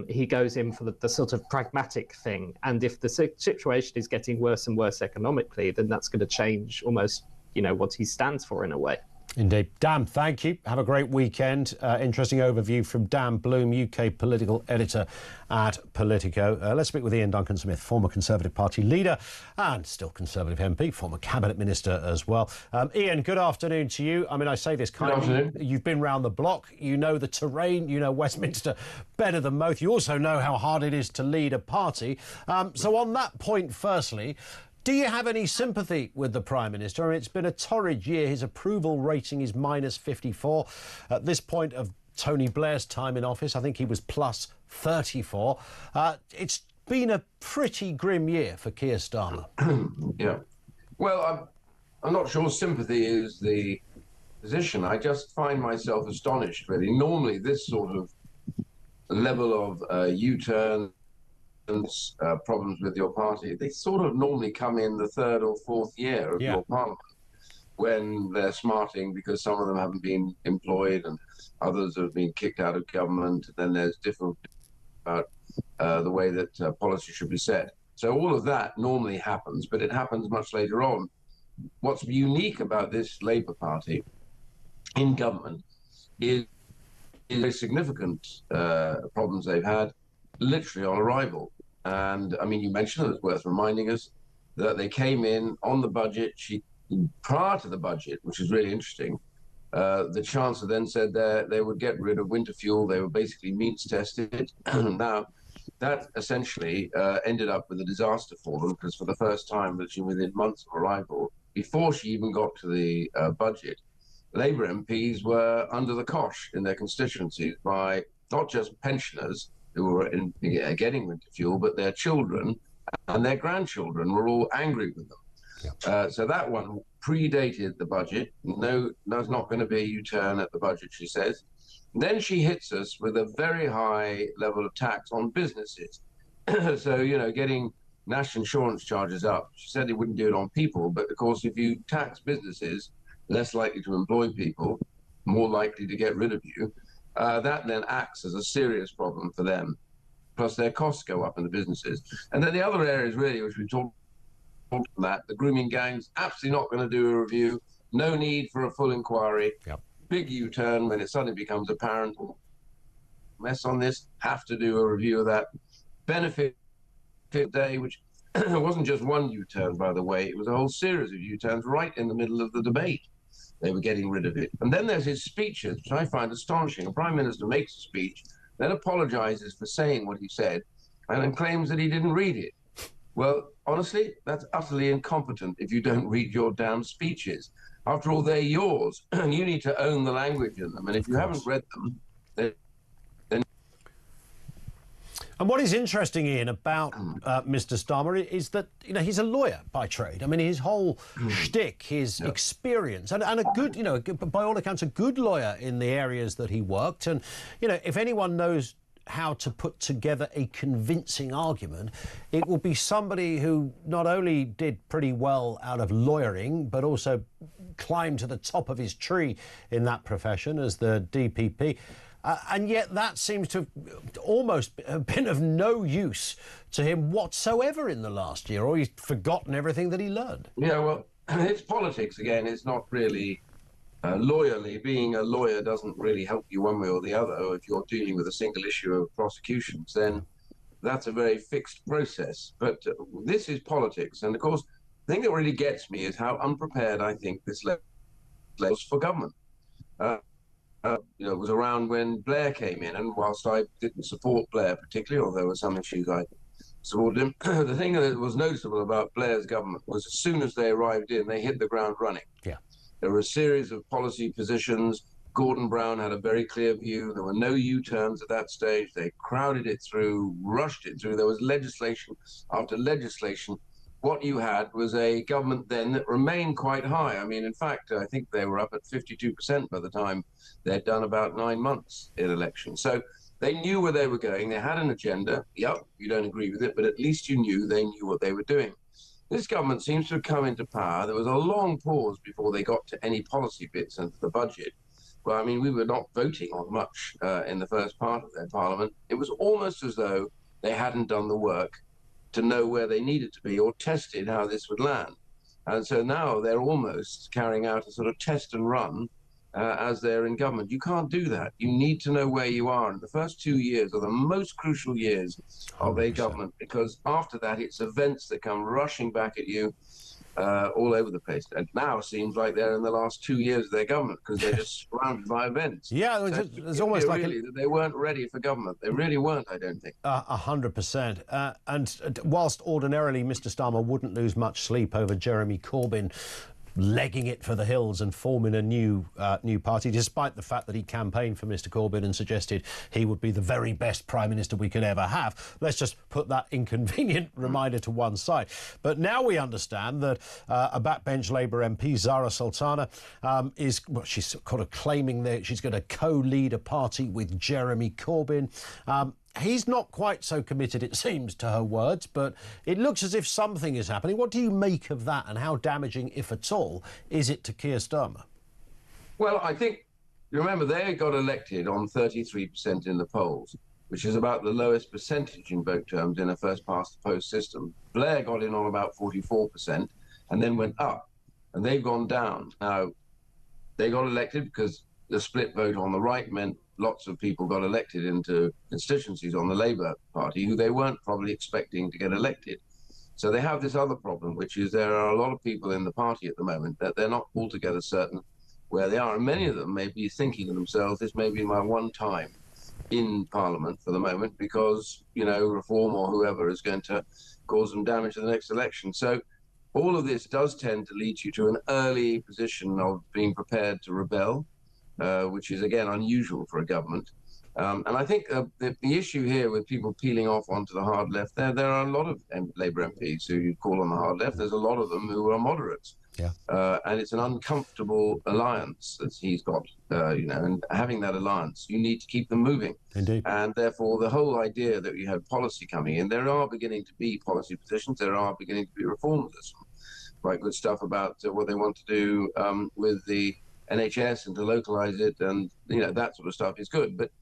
He goes in for the sort of pragmatic thing. And if the situation is getting worse and worse economically, then that's going to change almost, you know, what he stands for in a way.
Indeed. Dan, thank you. Have a great weekend. Interesting overview from Dan Bloom, UK political editor at Politico. Let's speak with Ian Duncan-Smith, former Conservative Party leader and still Conservative MP, former Cabinet Minister as well. Ian, good afternoon to you. I mean, I say this kind of... You've been round the block. You know the terrain. You know Westminster better than most. You also know how hard it is to lead a party. So on that point, firstly, do you have any sympathy with the Prime Minister? I mean, it's been a torrid year. His approval rating is -54. At this point of Tony Blair's time in office. I think he was plus 34. It's been a pretty grim year for Keir Starmer.
Yeah. Well, I'm not sure sympathy is the position. I just find myself astonished, really. Normally, this sort of level of U-turn problems with your party, they sort of normally come in the third or fourth year of your parliament, when they're smarting because some of them haven't been employed and others have been kicked out of government. Then there's different about the way that policy should be set. So all of that normally happens, but it happens much later on. What's unique about this Labour Party in government is very significant problems they've had literally on arrival. And I mean, you mentioned it, it's worth reminding us that they came in on the budget. Prior to the budget, which is really interesting, the Chancellor then said that they would get rid of winter fuel. They were basically means tested. Now, that essentially ended up with a disaster for them, because for the first time, literally within months of arrival, before she even got to the budget, Labour MPs were under the cosh in their constituencies by not just pensioners who were getting winter fuel, but their children and their grandchildren were all angry with them. So that one predated the budget. No, there's not going to be a U-turn at the budget, she says. And then she hits us with a very high level of tax on businesses. So, you know, getting national insurance charges up. She said they wouldn't do it on people, but of course, if you tax businesses, less likely to employ people, more likely to get rid of you, that then acts as a serious problem for them. Plus, their costs go up in the businesses. And then the other areas, really, which we talked about, that the grooming gangs, absolutely not going to do a review. No need for a full inquiry. Big U-turn when it suddenly becomes apparent. Mess on this, have to do a review of that. Benefit day, which wasn't just one U-turn, by the way. It was a whole series of U-turns right in the middle of the debate. They were getting rid of it. And then there's his speeches, which I find astonishing. A prime minister makes a speech, then apologizes for saying what he said, and then claims that he didn't read it. Well, honestly, that's utterly incompetent if you don't read your damn speeches. After all, they're yours. You need to own the language in them. And if you haven't read them, then...
And what is interesting, Ian, about Mr. Starmer is that, you know, he's a lawyer by trade. I mean, his whole shtick, his experience, and a good, you know, by all accounts, a good lawyer in the areas that he worked. And, you know, if anyone knows how to put together a convincing argument, it will be somebody who not only did pretty well out of lawyering, but also climbed to the top of his tree in that profession as the DPP. And yet that seems to have almost been of no use to him whatsoever in the last year, or he's forgotten everything that he learned.
Yeah, well, it's politics again. It's not really lawyerly. Being a lawyer doesn't really help you one way or the other. If you're dealing with a single issue of prosecutions, then that's a very fixed process. But this is politics. And of course, the thing that really gets me is how unprepared I think this was for government. You know, it was around when Blair came in, and whilst I didn't support Blair particularly, although there were some issues I supported him, the thing that was noticeable about Blair's government was as soon as they arrived in, they hit the ground running.
Yeah.
There were a series of policy positions. Gordon Brown had a very clear view. There were no U-turns at that stage. They crowded it through, rushed it through. There was legislation after legislation. What you had was a government then that remained quite high. I mean, in fact, I think they were up at 52% by the time they'd done about 9 months in election. So they knew where they were going. They had an agenda. Yep, you don't agree with it, but at least you knew they knew what they were doing. This government seems to have come into power. There was a long pause before they got to any policy bits into the budget. Well, I mean, we were not voting on much in the first part of their parliament. It was almost as though they hadn't done the work to know where they needed to be or tested how this would land. And so now they're almost carrying out a sort of test and run as they're in government. You can't do that. You need to know where you are. And the first 2 years are the most crucial years of a government, because after that, it's events that come rushing back at you all over the place. And now it seems like they're in the last 2 years of their government, because they're just surrounded by events.
Yeah,
so
it's almost like
that they weren't ready for government. They really weren't, I don't think.
100%. And whilst ordinarily Mr. Starmer wouldn't lose much sleep over Jeremy Corbyn legging it for the hills and forming a new party, despite the fact that he campaigned for Mr Corbyn and suggested he would be the very best Prime Minister we could ever have. Let's just put that inconvenient reminder to one side. But now we understand that a backbench Labour MP, Zara Sultana, she's kind of claiming that she's going to co-lead a party with Jeremy Corbyn. He's not quite so committed, it seems, to her words, but it looks as if something is happening. What do you make of that, and how damaging, if at all, is it to Keir Starmer?
Well, I think, you remember, they got elected on 33% in the polls, which is about the lowest percentage in vote terms in a first-past-the-post system. Blair got in on about 44% and then went up, and they've gone down. Now, they got elected because the split vote on the right meant lots of people got elected into constituencies on the Labour Party who they weren't probably expecting to get elected. So they have this other problem, which is there are a lot of people in the party at the moment that they're not altogether certain where they are. And many of them may be thinking to themselves, this may be my one time in Parliament for the moment because, you know, Reform or whoever is going to cause them damage in the next election. So all of this does tend to lead you to an early position of being prepared to rebel. Which is, again, unusual for a government. And I think the issue here with people peeling off onto the hard left, there are a lot of Labour MPs who you call on the hard left. There's a lot of them who are moderates.
Yeah.
And it's an uncomfortable alliance that he's got, you know, and having that alliance, you need to keep them moving.
Indeed.
And therefore, the whole idea that you have policy coming in, there are beginning to be policy positions, there are beginning to be reforms. There's some quite good stuff about what they want to do with the NHS and to localise it, and you know, that sort of stuff is good. But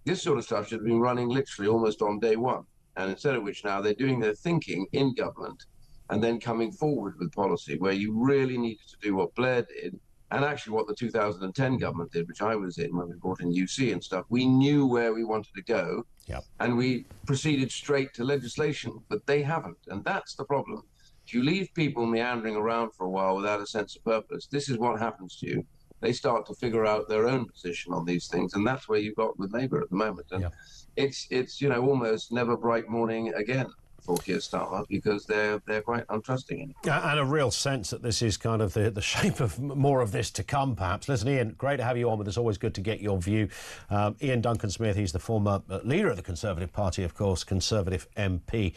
this sort of stuff should have been running literally almost on day one. And instead of which now they're doing their thinking in government and then coming forward with policy where you really needed to do what Blair did and actually what the 2010 government did, which I was in when we brought in UC and stuff. We knew where we wanted to go.
Yep.
And we proceeded straight to legislation, but they haven't. And that's the problem. If you leave people meandering around for a while without a sense of purpose, this is what happens to you. They start to figure out their own position on these things, and that's where you've got with Labour at the moment. And it's you know, almost never bright morning again for Keir Starmer because they're quite untrusting in it.
And a real sense that this is kind of the shape of more of this to come, perhaps. Listen, Ian, great to have you on, but it's always good to get your view. Ian Duncan-Smith, he's the former leader of the Conservative Party, of course, Conservative MP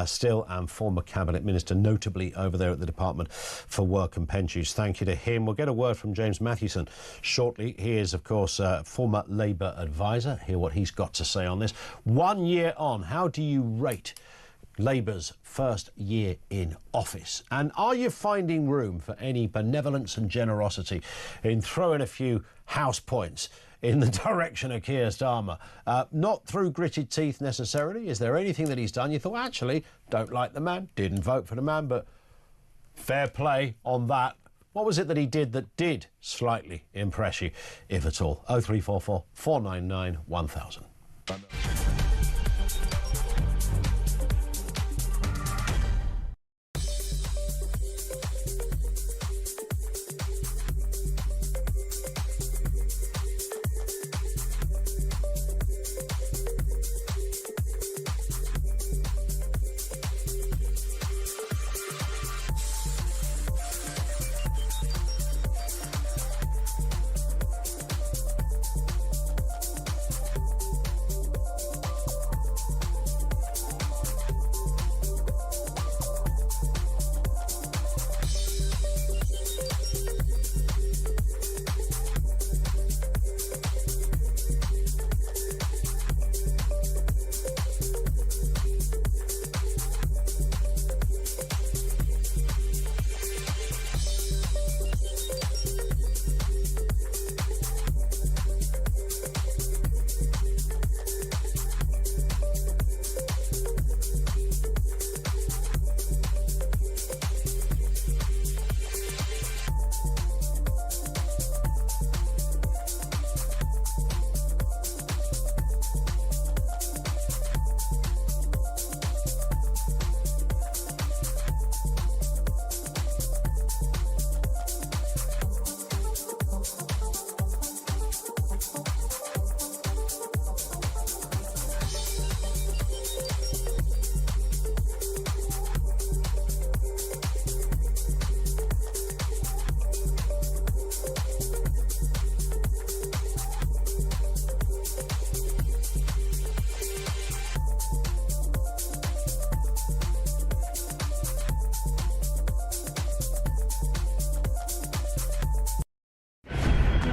still, and former Cabinet Minister, notably over there at the Department for Work and Pensions. Thank you to him. We'll get a word from James Mathewson shortly. He is, of course, former Labour advisor. Hear what he's got to say on this. 1 year on, how do you rate Labour's first year in office? And are you finding room for any benevolence and generosity in throwing a few house points in the direction of Keir Starmer? Not through gritted teeth necessarily. Is there anything that he's done you thought, actually, don't like the man, didn't vote for the man, but fair play on that? What was it that he did that did slightly impress you, if at all? 0344 499 1000.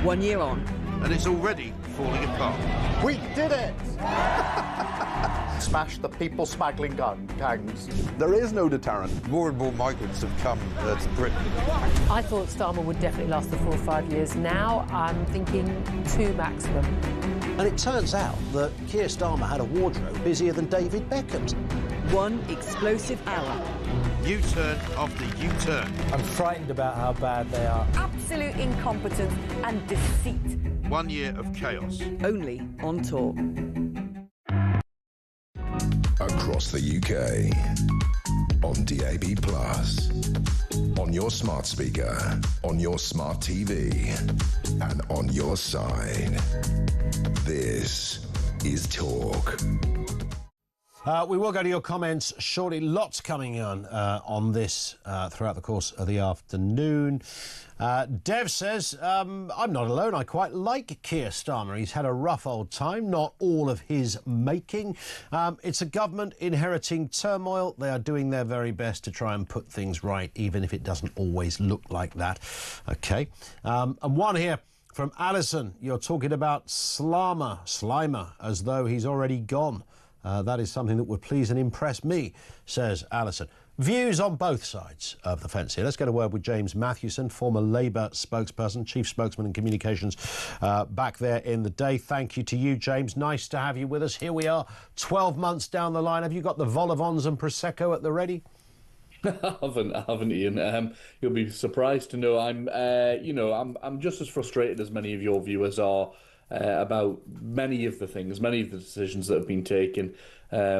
1 year on.
And it's already falling apart.
We did it! Smash the people smuggling gangs.
There is no deterrent.
More and more migrants have come to Britain.
I thought Starmer would definitely last the 4 or 5 years. Now I'm thinking 2 maximum.
And it turns out that Keir Starmer had a wardrobe busier than David Beckham's.
One explosive hour.
U-turn after U-turn.
I'm frightened about how bad they are.
Absolute incompetence and deceit.
1 year of chaos.
Only on Talk.
Across the UK, on DAB+, on your smart speaker, on your smart TV, and on your side. This is Talk.
We will go to your comments shortly. Lots coming on this throughout the course of the afternoon. Dev says, I'm not alone. I quite like Keir Starmer. He's had a rough old time, not all of his making. It's a government inheriting turmoil. They are doing their very best to try and put things right, even if it doesn't always look like that. OK. And one here from Alison. You're talking about Slimer, as though he's already gone. That is something that would please and impress me, says Alison. Views on both sides of the fence here. Let's get a word with James Mathewson, former Labour spokesperson, chief spokesman in communications back there in the day. Thank you to you, James. Nice to have you with us. Here we are, 12 months down the line. Have you got the vol-au-vents and Prosecco at the ready?
I haven't, Ian. You'll be surprised to know I'm just as frustrated as many of your viewers are about many of the decisions that have been taken,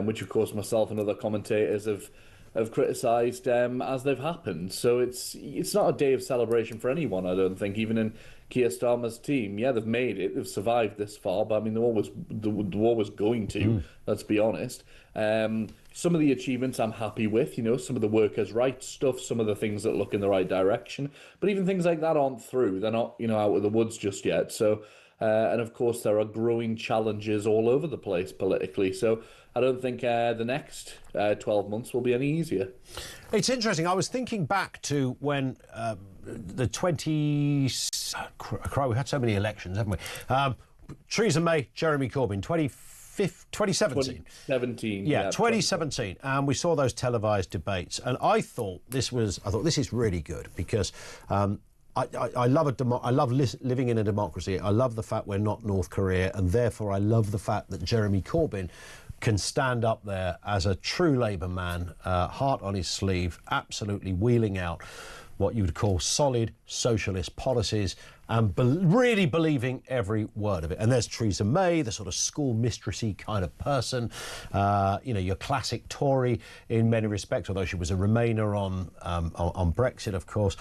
which of course myself and other commentators have criticised as they've happened. So it's not a day of celebration for anyone, I don't think, even in Keir Starmer's team. Yeah, they've made it, they've survived this far, but I mean, they're always going to, let's be honest. Some of the achievements I'm happy with, some of the workers' rights stuff, some of the things that look in the right direction, but even things like that aren't through. They're not, out of the woods just yet. So, and of course, there are growing challenges all over the place politically. So I don't think the next 12 months will be any easier.
It's interesting. I was thinking back to when we had so many elections, haven't we? Theresa May, Jeremy Corbyn, 2017.
2017.
Yeah, 2017. And we saw those televised debates. And I thought this is really good because I love living in a democracy. I love the fact we're not North Korea, and therefore I love the fact that Jeremy Corbyn can stand up there as a true Labour man, heart on his sleeve, absolutely wheeling out what you would call solid socialist policies and really believing every word of it. And there's Theresa May, the sort of school mistressy kind of person, your classic Tory in many respects, although she was a Remainer on Brexit, of course.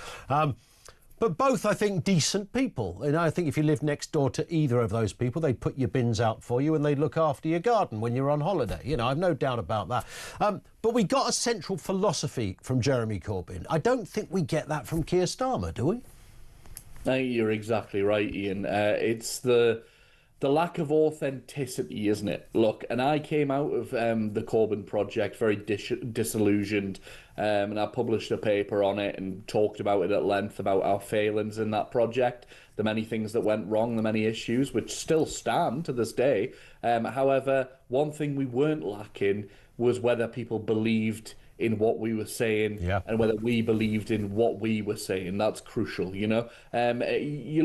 But both, I think, decent people. And I think if you lived next door to either of those people, they'd put your bins out for you and they'd look after your garden when you're on holiday. I've no doubt about that. But we got a central philosophy from Jeremy Corbyn. I don't think we get that from Keir Starmer, do we?
I think you're exactly right, Ian. It's the lack of authenticity, isn't it? Look, and I came out of the Corbyn project very disillusioned, and I published a paper on it and talked about it at length about our failings in that project, the many things that went wrong, the many issues which still stand to this day. However, one thing we weren't lacking was whether people believed in what we were saying, and whether we believed in what we were saying. That's crucial, You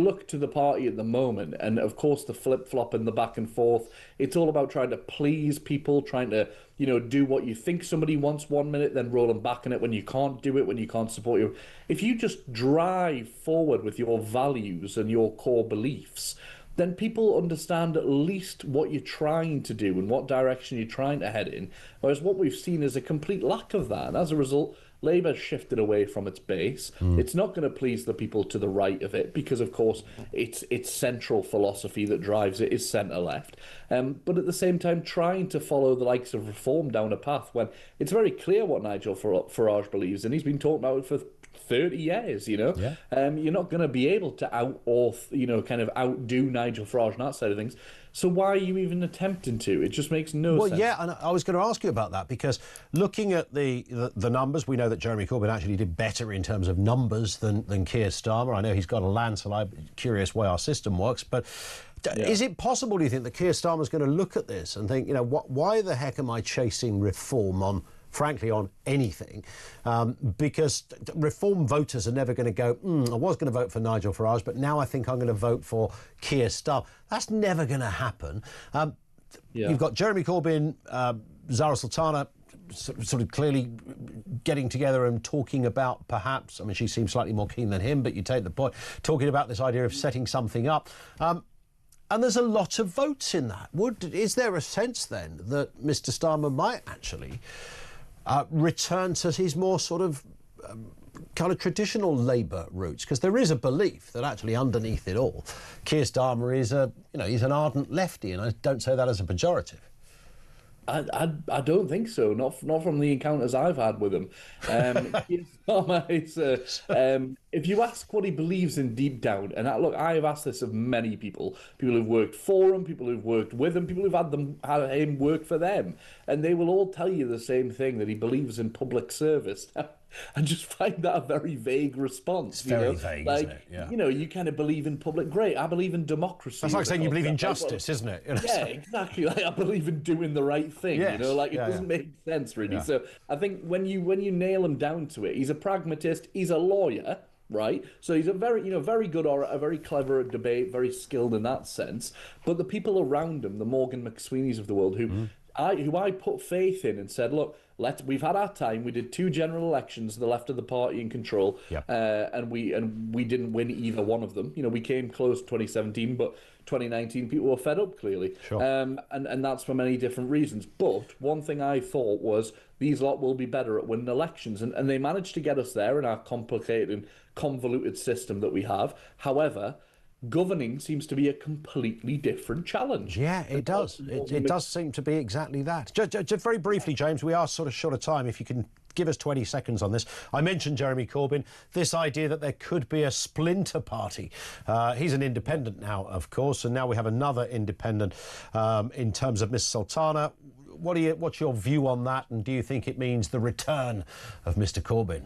look to the party at the moment, and of course the flip-flop and the back and forth, it's all about trying to please people, trying to, do what you think somebody wants 1 minute, then rolling back on it when you can't do it, when you can't support you. If you just drive forward with your values and your core beliefs, then people understand at least what you're trying to do and what direction you're trying to head in. Whereas what we've seen is a complete lack of that. And as a result, Labour's shifted away from its base. It's not going to please the people to the right of it because, of course, its central philosophy that drives it is centre-left. But at the same time, trying to follow the likes of Reform down a path when it's very clear what Nigel Farage believes, and he's been talking about it for 30 years, you're not going to be able to outdo Nigel Farage on that side of things. So why are you even attempting to? It just makes no sense.
Well, yeah, and I was going to ask you about that, because looking at the numbers, we know that Jeremy Corbyn actually did better in terms of numbers than Keir Starmer. I know he's got a landslide, curious way our system works, but is it possible, do you think, that Keir Starmer's going to look at this and think, why the heck am I chasing reform frankly, on anything, because reform voters are never going to go, I was going to vote for Nigel Farage, but now I think I'm going to vote for Keir Starmer. That's never going to happen. You've got Jeremy Corbyn, Zara Sultana, sort of clearly getting together and talking about perhaps, I mean, she seems slightly more keen than him, but you take the point, talking about this idea of setting something up. And there's a lot of votes in that. Is there a sense then that Mr Starmer might actually return to his more sort of kind of traditional Labour roots? Because there is a belief that actually underneath it all, Keir Starmer is he's an ardent lefty, and I don't say that as a pejorative.
I don't think so. Not from the encounters I've had with him. Keir Starmer is, if you ask what he believes in deep down, and I have asked this of many people who've worked for him, people who've worked with him, people who've had him work for them, and they will all tell you the same thing, that he believes in public service. I just find that a very vague response.
It's very vague, isn't it? Yeah.
You kind of believe in public. Great, I believe in democracy.
That's like saying you believe in justice, isn't it?
Yeah, exactly. I believe in doing the right thing.
Yes.
It doesn't make sense really. Yeah. So I think when you nail him down to it, he's a pragmatist. He's a lawyer. Right, so he's a very good orator, very clever at debate, very skilled in that sense. But the people around him, the Morgan McSweeneys of the world, who I put faith in and said, look, we've had our time. We did 2 general elections, the left of the party in control, and we didn't win either one of them. We came close 2017, but 2019 people were fed up, clearly.
Sure.
And that's for many different reasons. But one thing I thought was these lot will be better at winning elections, and they managed to get us there in our complicated and convoluted system that we have. However, governing seems to be a completely different challenge.
Yeah, it does. It does seem to be exactly that. Just very briefly, James, we are sort of short of time. If you can give us 20 seconds on this. I mentioned Jeremy Corbyn, this idea that there could be a splinter party. He's an independent now, of course, and now we have another independent in terms of Miss Sultana. What's your view on that, and do you think it means the return of Mr Corbyn?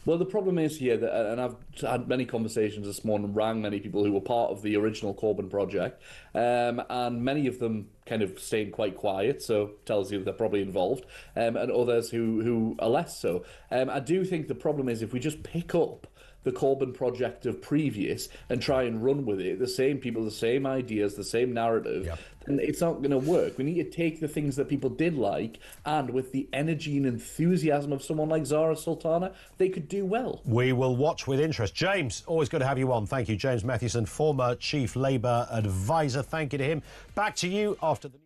Well, the problem is here, and I've had many conversations this morning, rang many people who were part of the original Corbyn project, and many of them kind of staying quite quiet, so tells you they're probably involved, and others who are less so. I do think the problem is if we just pick up the Corbyn project of previous and try and run with it, the same people, the same ideas, the same narrative, then it's not going to work. We need to take the things that people did like, and with the energy and enthusiasm of someone like Zara Sultana, they could do well.
We will watch with interest. James, always good to have you on. Thank you, James Mathewson, former Chief Labour Advisor. Thank you to him. Back to you after the...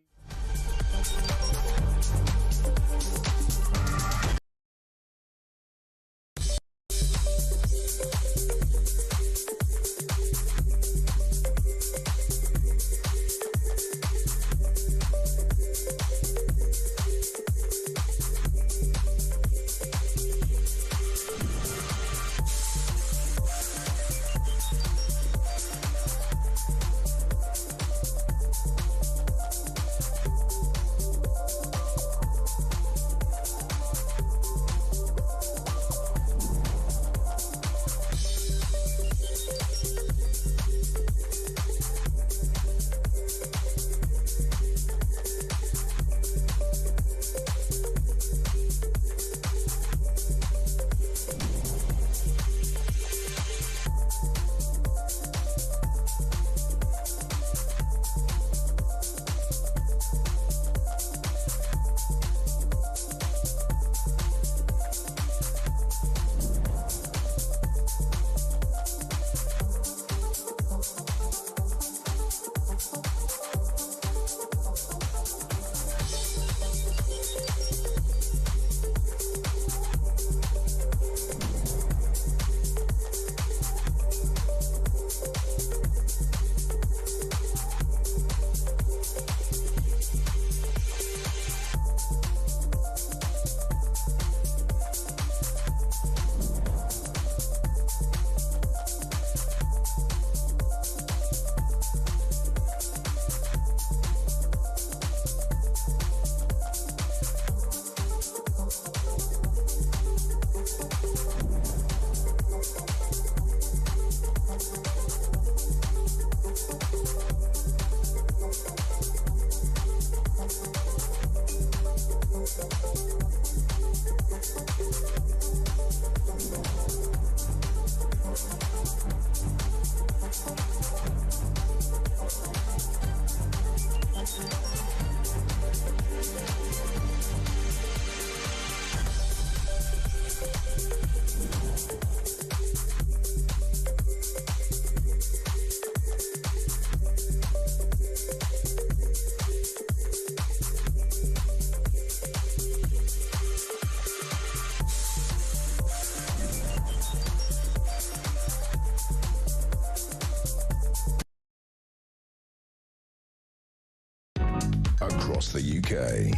across the UK.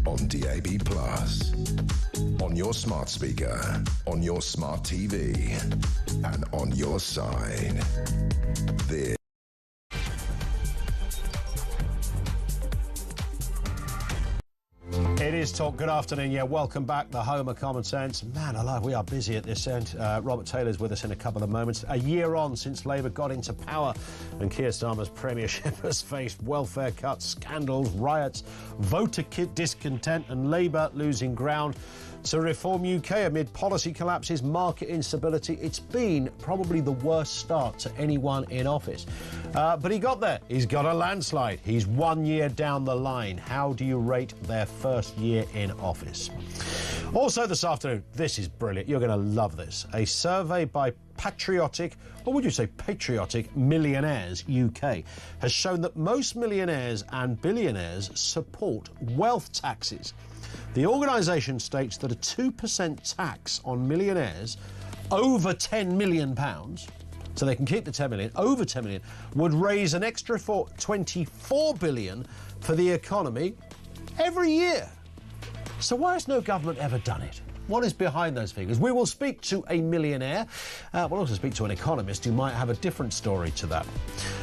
On DAB+, on your smart speaker, on your smart TV, and on your side. This
It is Talk. Good afternoon. Yeah, welcome back. The home of common sense. Man alive, we are busy at this end. Robert Taylor's with us in a couple of moments. A year on since Labour got into power and Keir Starmer's premiership has faced welfare cuts, scandals, riots, voter discontent and Labour losing ground to Reform UK amid policy collapses, market instability. It's been probably the worst start to anyone in office. But he got there. He's got a landslide. He's 1 year down the line. How do you rate their first year in office? Also this afternoon, this is brilliant. You're going to love this. A survey by patriotic Millionaires UK has shown that most millionaires and billionaires support wealth taxes. The organisation states that a 2% tax on millionaires over £10 million, so they can keep the 10 million, over 10 million, would raise an extra 24 billion for the economy every year. So why has no government ever done it? What is behind those figures? We will speak to a millionaire. We'll also speak to an economist who might have a different story to that.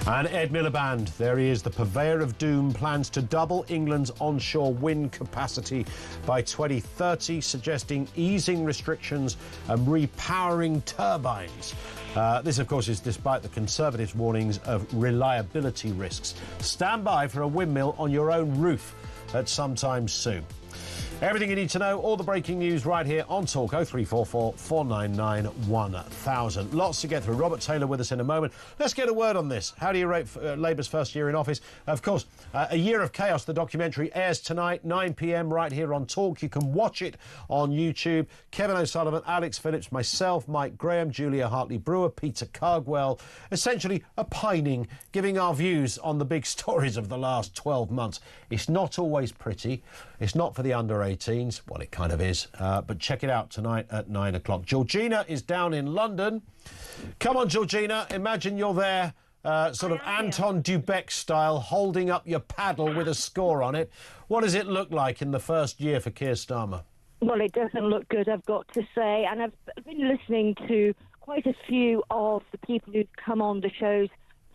And Ed Miliband, there he is, the purveyor of doom, plans to double England's onshore wind capacity by 2030, suggesting easing restrictions and repowering turbines. This, of course, is despite the Conservatives' warnings of reliability risks. Stand by for a windmill on your own roof at some time soon. Everything you need to know, all the breaking news right here on Talk 0344 499 1000. Lots to get through. Robert Taylor with us in a moment. Let's get a word on this. How do you rate Labour's first year in office? Of course, A Year of Chaos, the documentary, airs tonight, 9 p.m. right here on Talk. You can watch it on YouTube. Kevin O'Sullivan, Alex Phillips, myself, Mike Graham, Julia Hartley-Brewer, Peter Cardwell, essentially opining, giving our views on the big stories of the last 12 months. It's not always pretty. It's not for the under 18s. Well, it kind of is. But check it out tonight at 9 o'clock. Georgina is down in London. Come on, Georgina. Imagine you're there, sort of Anton Dubek style, holding up your paddle with a score on it. What does it look like in the first year for Keir Starmer?
Well, it doesn't look good, I've got to say. And I've been listening to quite a few of the people who've come on the shows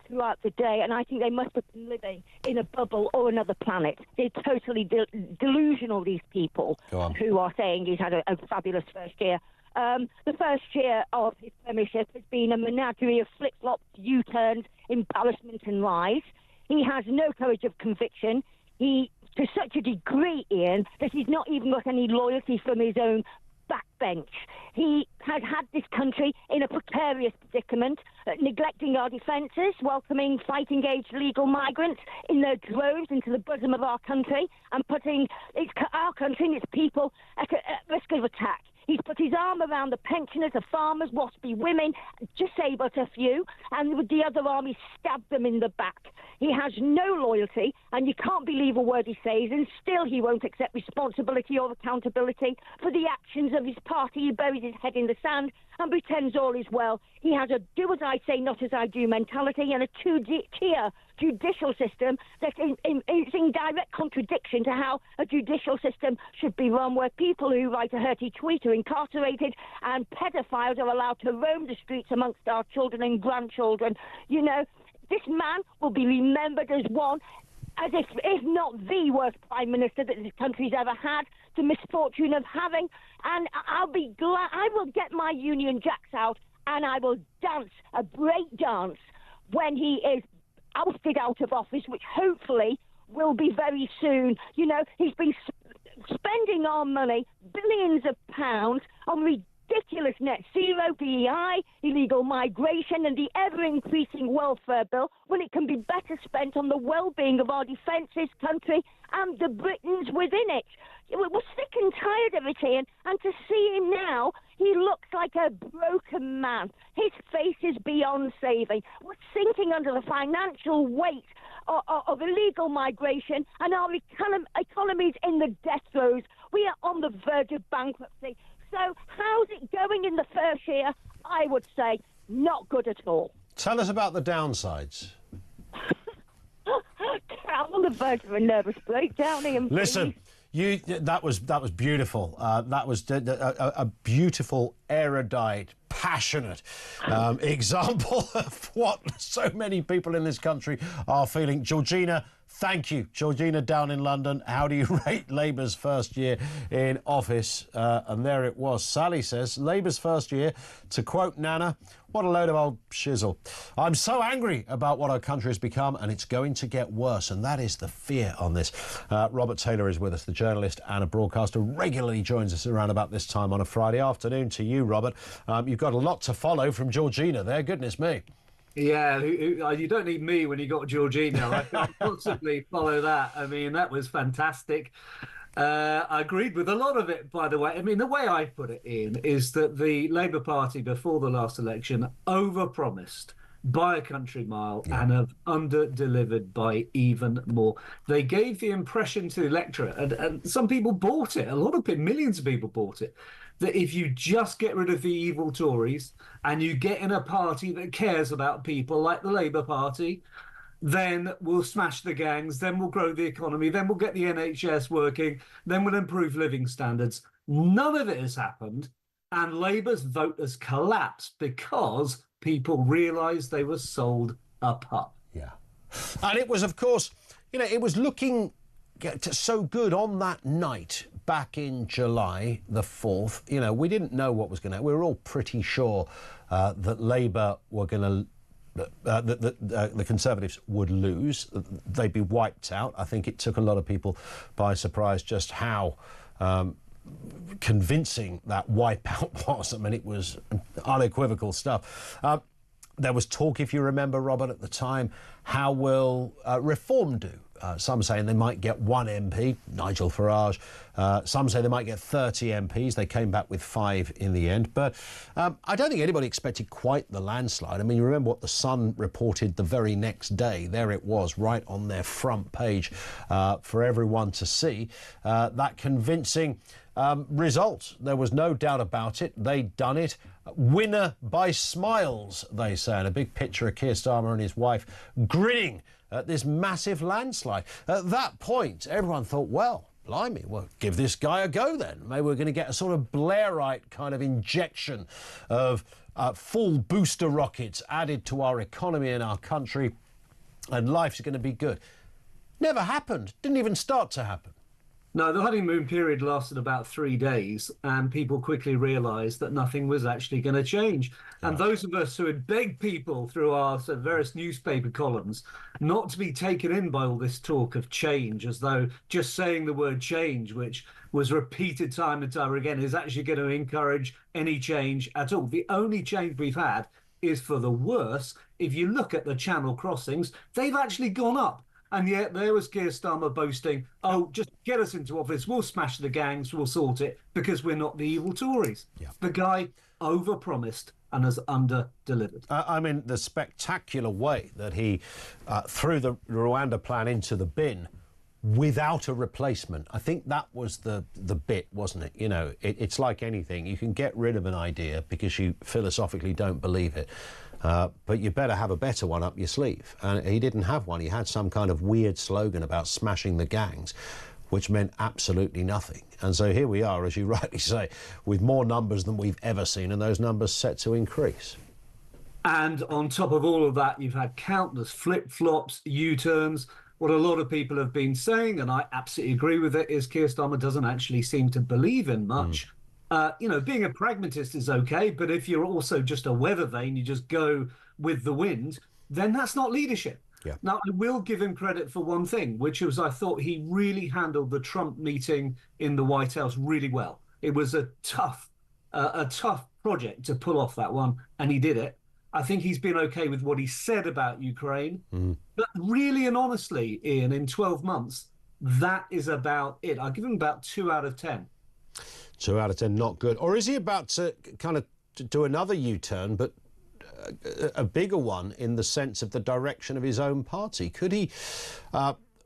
throughout the day, and I think they must have been living in a bubble or another planet. They're totally delusional, these people who are saying he's had a fabulous first year. The first year of his premiership has been a menagerie of flip-flops, U-turns, embarrassment and lies. He has no courage of conviction. He, to such a degree, Ian, that he's not even got any loyalty from his own backbench. He has had this country in a precarious predicament, neglecting our defences, welcoming fighting-age legal migrants in their droves into the bosom of our country and putting our country and its people at risk of attack. He's put his arm around the pensioners, the farmers, waspy women, just say but a few, and with the other arm he stabbed them in the back. He has no loyalty, and you can't believe a word he says, and still he won't accept responsibility or accountability for the actions of his party. He buries his head in the sand and pretends all is well. He has a do as I say, not as I do mentality, and a two-tier judicial system that is in direct contradiction to how a judicial system should be run, where people who write a hurty tweet are incarcerated and pedophiles are allowed to roam the streets amongst our children and grandchildren. You know, this man will be remembered as one, as if not the worst Prime Minister that this country's ever had, the misfortune of having. And I'll be glad, I will get my Union Jacks out and I will dance a break dance when he is ousted out of office, which hopefully will be very soon. You know, he's been spending our money, billions of pounds, on ridiculous net zero, PEI, illegal migration and the ever-increasing welfare bill, when it can be better spent on the well-being of our defences, country and the Britons within it. We're sick and tired of it, Ian, and to see him now, he looks like a broken man. His face is beyond saving. We're sinking under the financial weight of illegal migration, and our economy's in the death throes. We are on the verge of bankruptcy. So how's it going in the first year? I would say not good at all.
Tell us about the downsides.
I'm on the verge of a nervous breakdown, Ian.
Listen, that was beautiful. That was a beautiful, erudite, passionate example of what so many people in this country are feeling. Georgina, thank you. Georgina down in London. How do you rate Labour's first year in office? And there it was. Sally says, Labour's first year, to quote Nana, what a load of old shizzle. I'm so angry about what our country has become, and it's going to get worse, and that is the fear on this. Robert Taylor is with us, the journalist and a broadcaster, regularly joins us around about this time on a Friday afternoon. To you, Robert. You've got a lot to follow from Georgina there, goodness me.
Yeah, you don't need me when you got Georgina. I can't possibly follow that. I mean, that was fantastic. I agreed with a lot of it, by the way. I mean, the way I put it in is that the Labour Party before the last election overpromised by a country mile and have under-delivered by even more. They gave the impression to the electorate, and some people bought it, a lot of people, millions of people bought it, that if you just get rid of the evil Tories and you get in a party that cares about people like the Labour Party, then we'll smash the gangs, then we'll grow the economy, then we'll get the NHS working, then we'll improve living standards. None of it has happened, and Labour's vote has collapsed because people realised they were sold a pup.
Yeah. And it was, of course, it was looking so good on that night back in July the 4th. We didn't know what was going to happen. We were all pretty sure that Labour were going to the Conservatives would lose. They'd be wiped out. I think it took a lot of people by surprise just how convincing that wipeout was. I mean, it was unequivocal stuff. There was talk, if you remember, Robert, at the time, how will Reform do? Some saying they might get one MP, Nigel Farage. Some say they might get 30 MPs. They came back with 5 in the end. But I don't think anybody expected quite the landslide. I mean, you remember what The Sun reported the very next day. There it was, right on their front page for everyone to see. That convincing result. There was no doubt about it. They'd done it. Winner by smiles, they say. And a big picture of Keir Starmer and his wife grinning at this massive landslide. At that point, everyone thought, well, blimey, well, give this guy a go then. Maybe we're going to get a sort of Blairite kind of injection of full booster rockets added to our economy and our country, and life's going to be good. Never happened. Didn't even start to happen.
No, the honeymoon period lasted about 3 days, and people quickly realised that nothing was actually going to change. Yeah. And those of us who had begged people through our various newspaper columns not to be taken in by all this talk of change, as though just saying the word change, which was repeated time and time again, is actually going to encourage any change at all. The only change we've had is for the worse. If you look at the Channel crossings, they've actually gone up. And yet there was Keir Starmer boasting, oh, just get us into office, we'll smash the gangs, we'll sort it, because we're not the evil Tories. Yeah. The guy overpromised and has under-delivered.
I mean, the spectacular way that he threw the Rwanda plan into the bin without a replacement. I think that was the bit, wasn't it? It's like anything. You can get rid of an idea because you philosophically don't believe it. But you better have a better one up your sleeve. And he didn't have one. He had some kind of weird slogan about smashing the gangs, which meant absolutely nothing. And so here we are, as you rightly say, with more numbers than we've ever seen, and those numbers set to increase.
And on top of all of that, you've had countless flip-flops, U-turns. What a lot of people have been saying, and I absolutely agree with it, is Keir Starmer doesn't actually seem to believe in much. Being a pragmatist is okay, but if you're also just a weather vane, you just go with the wind, then that's not leadership. Yeah. Now, I will give him credit for one thing, which was I thought he really handled the Trump meeting in the White House really well. It was a tough project to pull off that one, and he did it. I think he's been okay with what he said about Ukraine. But really and honestly, Ian, in 12 months, that is about it. I'll give him about 2 out of 10.
2 out of 10, not good. Or is he about to kind of do another U-turn, but a bigger one in the sense of the direction of his own party? Could he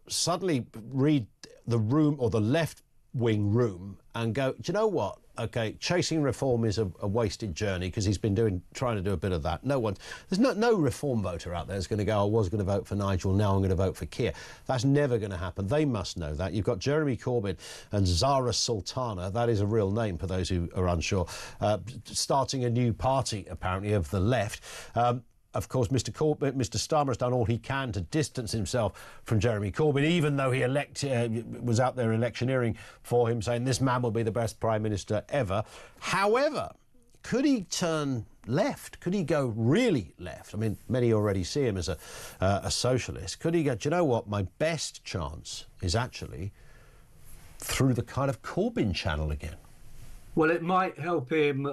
suddenly read the room or the left-wing room and go, do you know what? OK, chasing reform is a wasted journey because he's been trying to do a bit of that. There's no reform voter out there that's going to go, I was going to vote for Nigel, now I'm going to vote for Keir. That's never going to happen. They must know that. You've got Jeremy Corbyn and Zara Sultana, that is a real name for those who are unsure, starting a new party, apparently, of the left. Of course, Mr. Starmer has done all he can to distance himself from Jeremy Corbyn, even though he was out there electioneering for him, saying this man will be the best Prime Minister ever. However, could he turn left? Could he go really left? I mean, many already see him as a socialist. Could he go, do you know what, my best chance is actually through the kind of Corbyn channel again?
Well, it might help him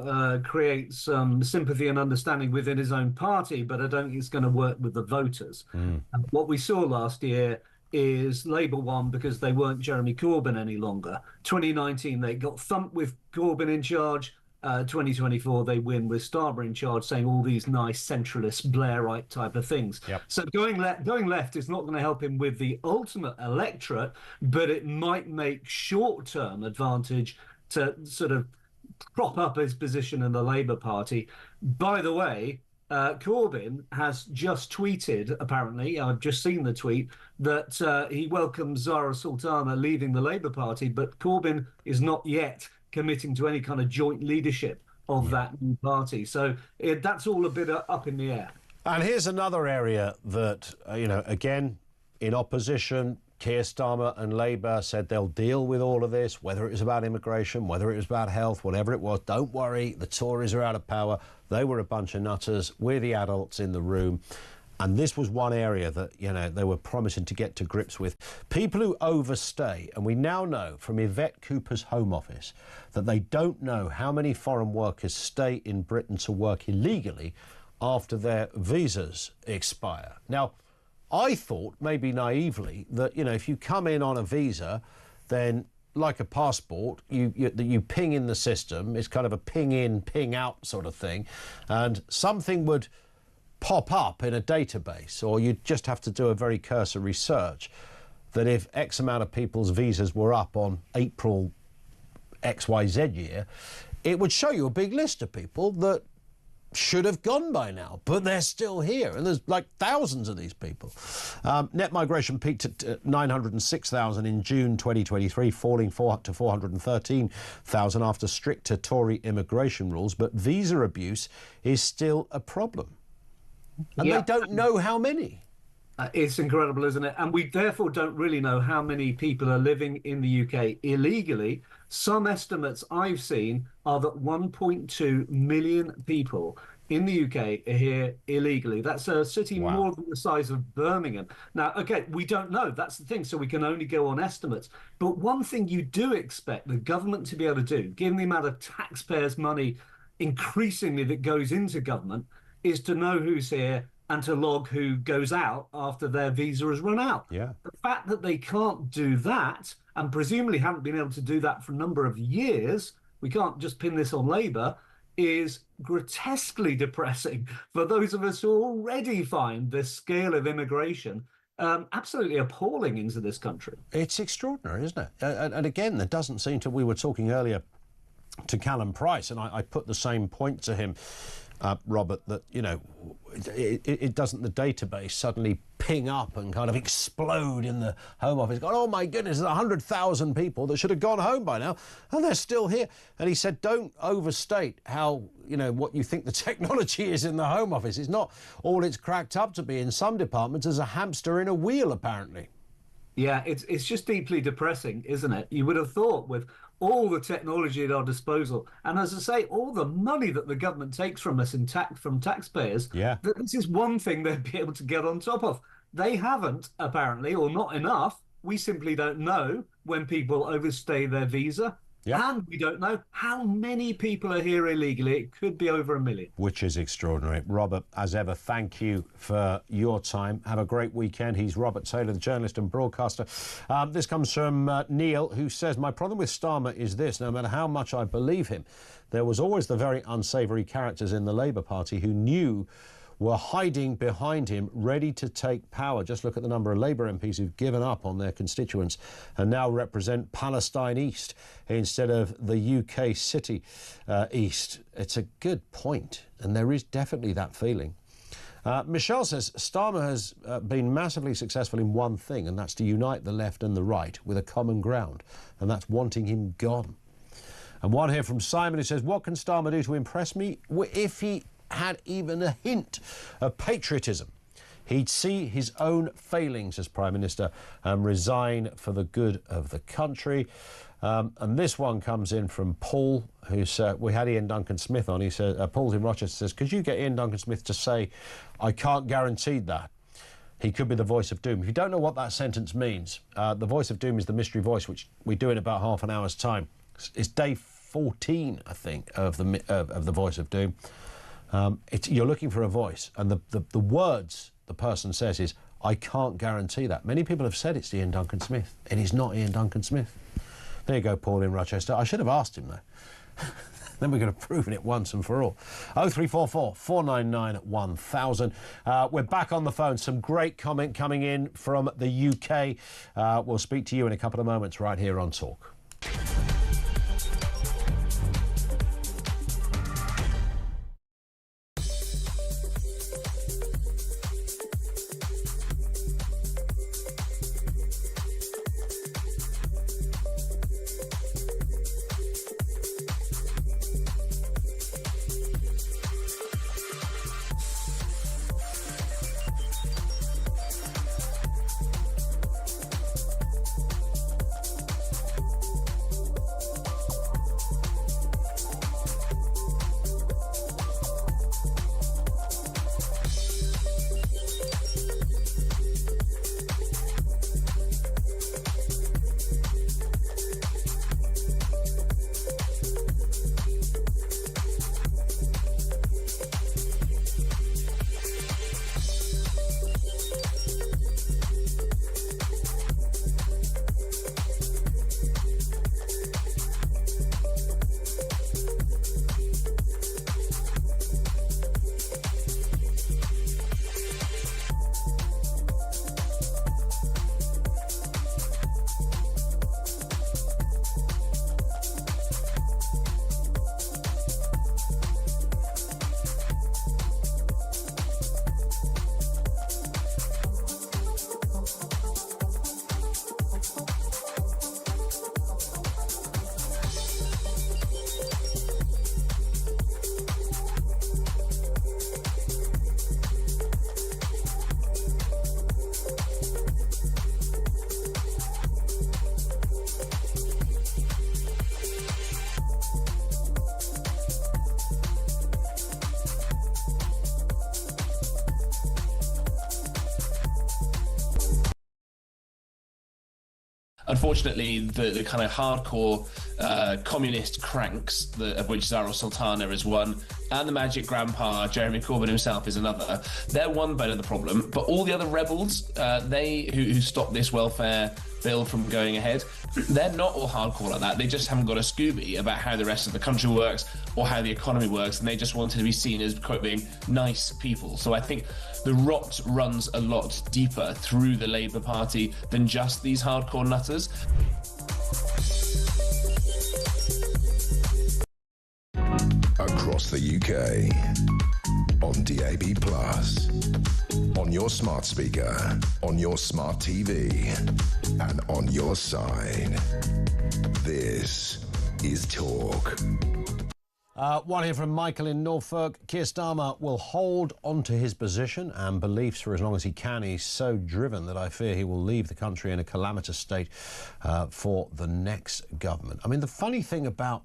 create some sympathy and understanding within his own party, but I don't think it's going to work with the voters. And what we saw last year is Labour won because they weren't Jeremy Corbyn any longer. 2019, they got thumped with Corbyn in charge. 2024, they win with Starmer in charge, saying all these nice centralist Blairite type of things.
Yep.
So going left is not going to help him with the ultimate electorate, but it might make short-term advantage to sort of prop up his position in the Labour Party. By the way, Corbyn has just tweeted, apparently, I've just seen the tweet, that he welcomes Zara Sultana leaving the Labour Party, but Corbyn is not yet committing to any kind of joint leadership of that new party. So that's all a bit up in the air.
And here's another area that, again, in opposition, Keir Starmer and Labour said they'll deal with all of this, whether it was about immigration, whether it was about health, whatever it was. Don't worry, the Tories are out of power. They were a bunch of nutters. We're the adults in the room. And this was one area that, they were promising to get to grips with. People who overstay, and we now know from Yvette Cooper's Home Office that they don't know how many foreign workers stay in Britain to work illegally after their visas expire. Now, I thought, maybe naively, that, if you come in on a visa, then like a passport, you ping in the system. It's kind of a ping in, ping out sort of thing. And something would pop up in a database, or you'd just have to do a very cursory search, that if X amount of people's visas were up on April XYZ year, it would show you a big list of people that should have gone by now, but they're still here, and there's like thousands of these people. Net migration peaked at 906,000 in June 2023, falling to 413,000 after stricter Tory immigration rules, but visa abuse is still a problem. And they don't know how many.
It's incredible, isn't it? And we therefore don't really know how many people are living in the UK illegally. Some estimates I've seen are that 1.2 million people in the UK are here illegally. That's a city more than the size of Birmingham. Now, okay, we don't know. That's the thing. So we can only go on estimates. But one thing you do expect the government to be able to do, given the amount of taxpayers' money increasingly that goes into government, is to know who's here and to log who goes out after their visa has run out.
Yeah.
The fact that they can't do that, and presumably haven't been able to do that for a number of years, we can't just pin this on Labour, is grotesquely depressing for those of us who already find this scale of immigration absolutely appalling into this country.
It's extraordinary, isn't it? And again, there doesn't seem to... We were talking earlier to Callum Price, and I put the same point to him, Robert, that, it doesn't the database suddenly ping up and kind of explode in the Home Office, going, oh my goodness, there's 100,000 people that should have gone home by now, and they're still here. And he said, don't overstate how, what you think the technology is in the Home Office. It's not all it's cracked up to be. In some departments, there's a hamster in a wheel, apparently.
Yeah, it's just deeply depressing, isn't it? You would have thought with all the technology at our disposal, and as I say, all the money that the government takes from us from taxpayers, that this is one thing they'd be able to get on top of. They haven't, apparently, or not enough. We simply don't know when people overstay their visa. And we don't know how many people are here illegally. It could be over 1 million.
Which is extraordinary. Robert, as ever, thank you for your time. Have a great weekend. He's Robert Taylor, the journalist and broadcaster. This comes from Neil, who says, my problem with Starmer is this: no matter how much I believe him, there was always the very unsavoury characters in the Labour Party who knew were hiding behind him, ready to take power. Just look at the number of Labour MPs who've given up on their constituents and now represent Palestine East instead of the UK city East. It's a good point, and there is definitely that feeling. Michelle says Starmer has been massively successful in one thing, and that's to unite the left and the right with a common ground, and that's wanting him gone. And one here from Simon who says, what can Starmer do to impress me? If he had even a hint of patriotism, he'd see his own failings as Prime Minister and resign for the good of the country. And this one comes in from Paul, who's we had Ian Duncan Smith on. He says, Paul's in Rochester, says, could you get Ian Duncan Smith to say, I can't guarantee that. He could be the voice of doom. If you don't know what that sentence means, the voice of doom is the mystery voice, which we do in about half an hour's time. It's day 14, I think, of the voice of doom. You're looking for a voice, and the words the person says is, I can't guarantee that. Many people have said it's Ian Duncan Smith. It is not Ian Duncan Smith. There you go, Paul in Rochester. I should have asked him, though. Then we could have proven it once and for all. 0344 499 1000. We're back on the phone. Some great comment coming in from the UK. We'll speak to you in a couple of moments right here on Talk.
Unfortunately, the kind of hardcore communist cranks, of which Zara Sultana is one, and the Magic Grandpa, Jeremy Corbyn himself, is another. They're one bit of the problem, but all the other rebels, who stopped this welfare bill from going ahead, they're not all hardcore like that. They just haven't got a Scooby about how the rest of the country works or how the economy works, and they just wanted to be seen as, quote, being nice people. So I think the rot runs a lot deeper through the Labour Party than just these hardcore nutters.
Across the UK, on DAB+, on your smart speaker, on your smart TV, and on your side. This is Talk.
One here from Michael in Norfolk. Keir Starmer will hold on to his position and beliefs for as long as he can. He's so driven that I fear he will leave the country in a calamitous state for the next government. I mean, the funny thing about,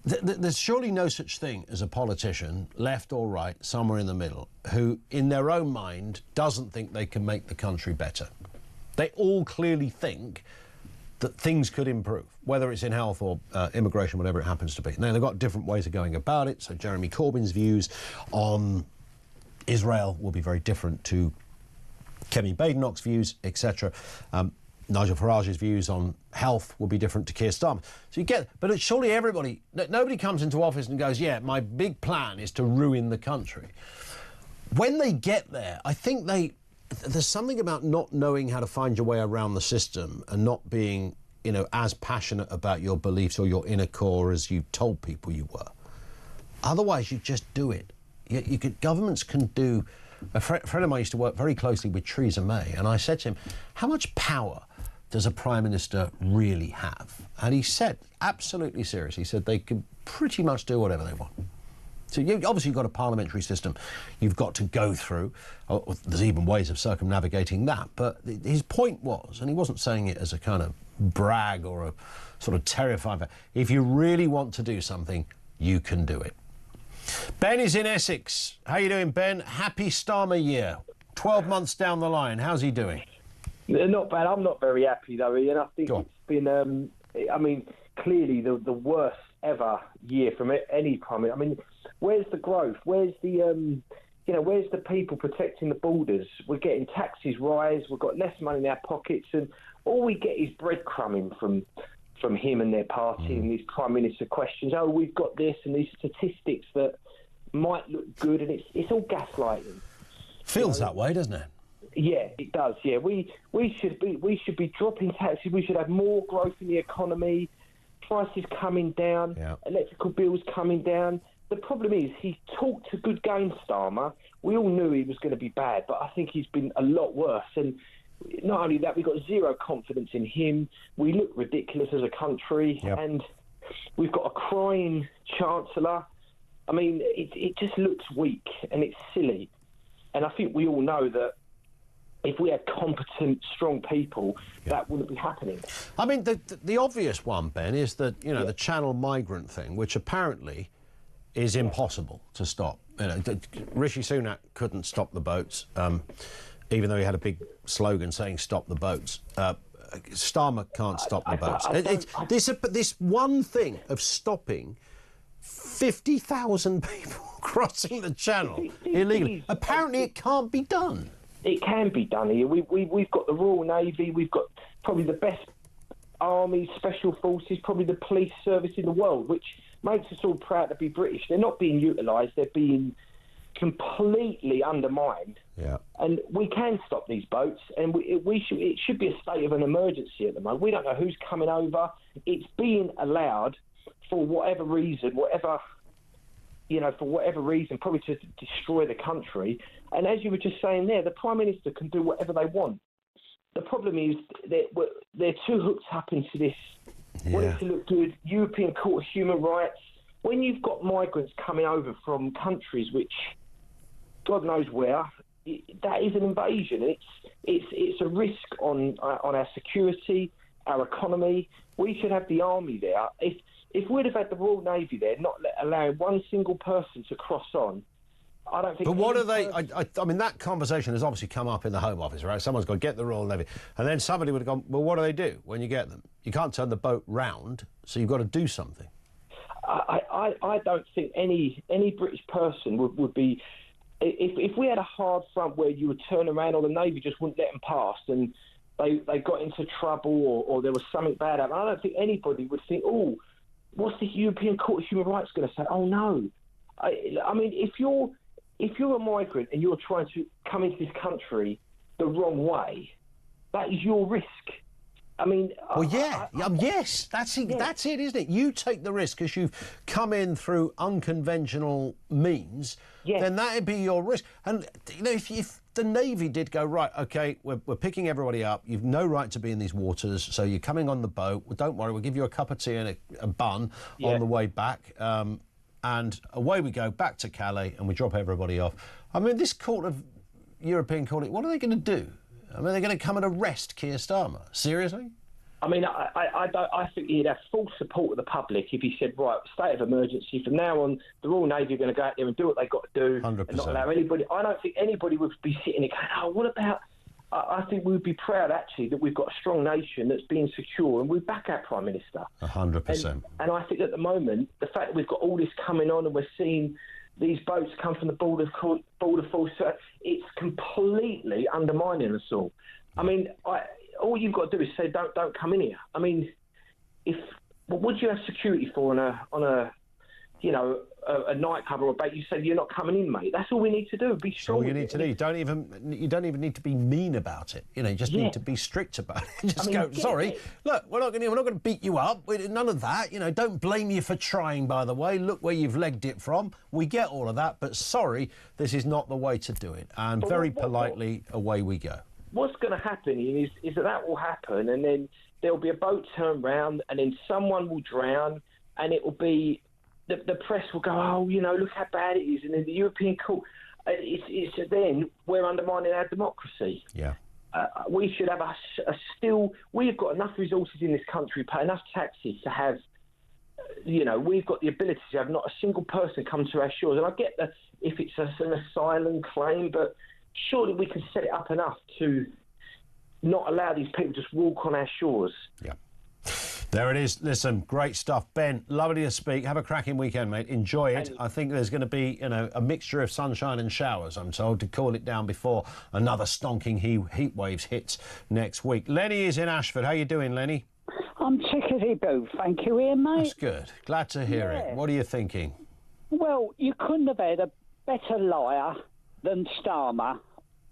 there's surely no such thing as a politician, left or right, somewhere in the middle, who, in their own mind, doesn't think they can make the country better. They all clearly think that things could improve, whether it's in health or immigration, whatever it happens to be. Now, they've got different ways of going about it. So Jeremy Corbyn's views on Israel will be very different to Kemi Badenoch's views, etc. Nigel Farage's views on health will be different to Keir Starmer. So you get, but surely nobody comes into office and goes, yeah, my big plan is to ruin the country. When they get there, I think there's something about not knowing how to find your way around the system and not being, as passionate about your beliefs or your inner core as you told people you were. Otherwise, you just do it. Governments can do. A friend of mine used to work very closely with Theresa May, and I said to him, how much power does a Prime Minister really have? And he said, absolutely serious, he said they can pretty much do whatever they want. So obviously you've got a parliamentary system you've got to go through. There's even ways of circumnavigating that. But his point was, and he wasn't saying it as a kind of brag or a sort of terrifying, if you really want to do something, you can do it. Ben is in Essex. How you doing, Ben? Happy Starmer year. 12 months down the line. How's he doing?
Not bad. I'm not very happy, though, Ian. I think it's been, clearly the worst ever year from any Prime Minister. I mean, where's the growth? Where's the, where's the people protecting the borders? We're getting taxes rise. We've got less money in our pockets. And all we get is breadcrumbing from him and their party and these Prime Minister questions. Oh, we've got this and these statistics that might look good, and it's all gaslighting.
Feels that way, doesn't it?
Yeah, it does. Yeah, we should be dropping taxes. We should have more growth in the economy. Prices coming down. Yeah. Electrical bills coming down. The problem is he talked a good game, Starmer. We all knew he was going to be bad, but I think he's been a lot worse. And not only that, we've got zero confidence in him. We look ridiculous as a country, and we've got a crying Chancellor. I mean, it just looks weak and it's silly. And I think we all know that if we had competent, strong people, that wouldn't be happening.
I mean, the obvious one, Ben, is that, the Channel migrant thing, which apparently is impossible to stop. Rishi Sunak couldn't stop the boats. Even though he had a big slogan saying "Stop the boats," Starmer can't stop the boats. This one thing of stopping 50,000 people crossing the Channel illegally. Apparently, it can't be done.
It can be done here. We've got the Royal Navy. We've got probably the best army, special forces, probably the police service in the world, which makes us all proud to be British. They're not being utilised. They're being completely undermined.
Yeah.
And we can stop these boats, and it should be a state of an emergency at the moment. We don't know who's coming over. It's being allowed for whatever reason, probably to destroy the country. And as you were just saying there, the Prime Minister can do whatever they want. The problem is they're too hooked up into this, wanting to look good, European Court of Human Rights. When you've got migrants coming over from countries which, God knows where, that is an invasion. It's a risk on our security, our economy. We should have the army there. If we'd have had the Royal Navy there, not allowing one single person to cross on, I don't think...
But what are they... I mean, that conversation has obviously come up in the Home Office, right? Someone's got to get the Royal Navy. And then somebody would have gone, well, what do they do when you get them? You can't turn the boat round, so you've got to do something.
I don't think any British person would be... If we had a hard front where you would turn around or the Navy just wouldn't let them past and they got into trouble or there was something bad happening, I don't think anybody would think, oh, what's the European Court of Human Rights going to say? Oh, no. I mean, if you're a migrant and you're trying to come into this country the wrong way, that is your risk. I mean...
Well, yes, that's it, isn't it? You take the risk because you've come in through unconventional means, then that'd be your risk. And, if the Navy did go, right, OK, we're picking everybody up, you've no right to be in these waters, so you're coming on the boat, well, don't worry, we'll give you a cup of tea and a bun on the way back, and away we go, back to Calais, and we drop everybody off. I mean, this European Court, what are they going to do? I mean, they're going to come and arrest Keir Starmer. Seriously?
I mean, I think he'd have full support of the public if he said, right, state of emergency. From now on, the Royal Navy are going to go out there and do what they've got to do
100%.
and not allow anybody. I don't think anybody would be sitting there going, oh, what about... I think we'd be proud, actually, that we've got a strong nation that's being secure and we back our Prime Minister.
100%.
And I think at the moment, the fact that we've got all this coming on and we're seeing these boats come from the border force, it's completely undermining us all. I mean, all you've got to do is say, don't come in here. I mean, what would you have security for on a nightclub or a bait? You say you're not coming in, mate. That's all we need to do. Be strong.
All you need to do. You don't even need to be mean about it. You just need to be strict about it. Just go. Sorry, look, we're not going to beat you up. None of that. Don't blame you for trying. By the way, look where you've legged it from. We get all of that, but sorry, this is not the way to do it. And but very politely, away we go.
What's going to happen is that will happen, and then there'll be a boat turned round, and then someone will drown, and it will be. The press will go, oh, look how bad it is, and then the European Court, it's then we're undermining our democracy.
Yeah.
We should have we've got enough resources in this country, pay enough taxes to have, we've got the ability to have not a single person come to our shores. And I get that if it's an asylum claim, but surely we can set it up enough to not allow these people to just walk on our shores.
Yeah. There it is. Listen, great stuff. Ben, lovely to speak. Have a cracking weekend, mate. Enjoy it. I think there's going to be, a mixture of sunshine and showers, I'm told, to cool it down before another stonking heat waves hits next week. Lenny is in Ashford. How you doing, Lenny?
I'm tickety-boo, thank you, Ian, mate.
That's good. Glad to hear it. What are you thinking?
Well, you couldn't have had a better liar than Starmer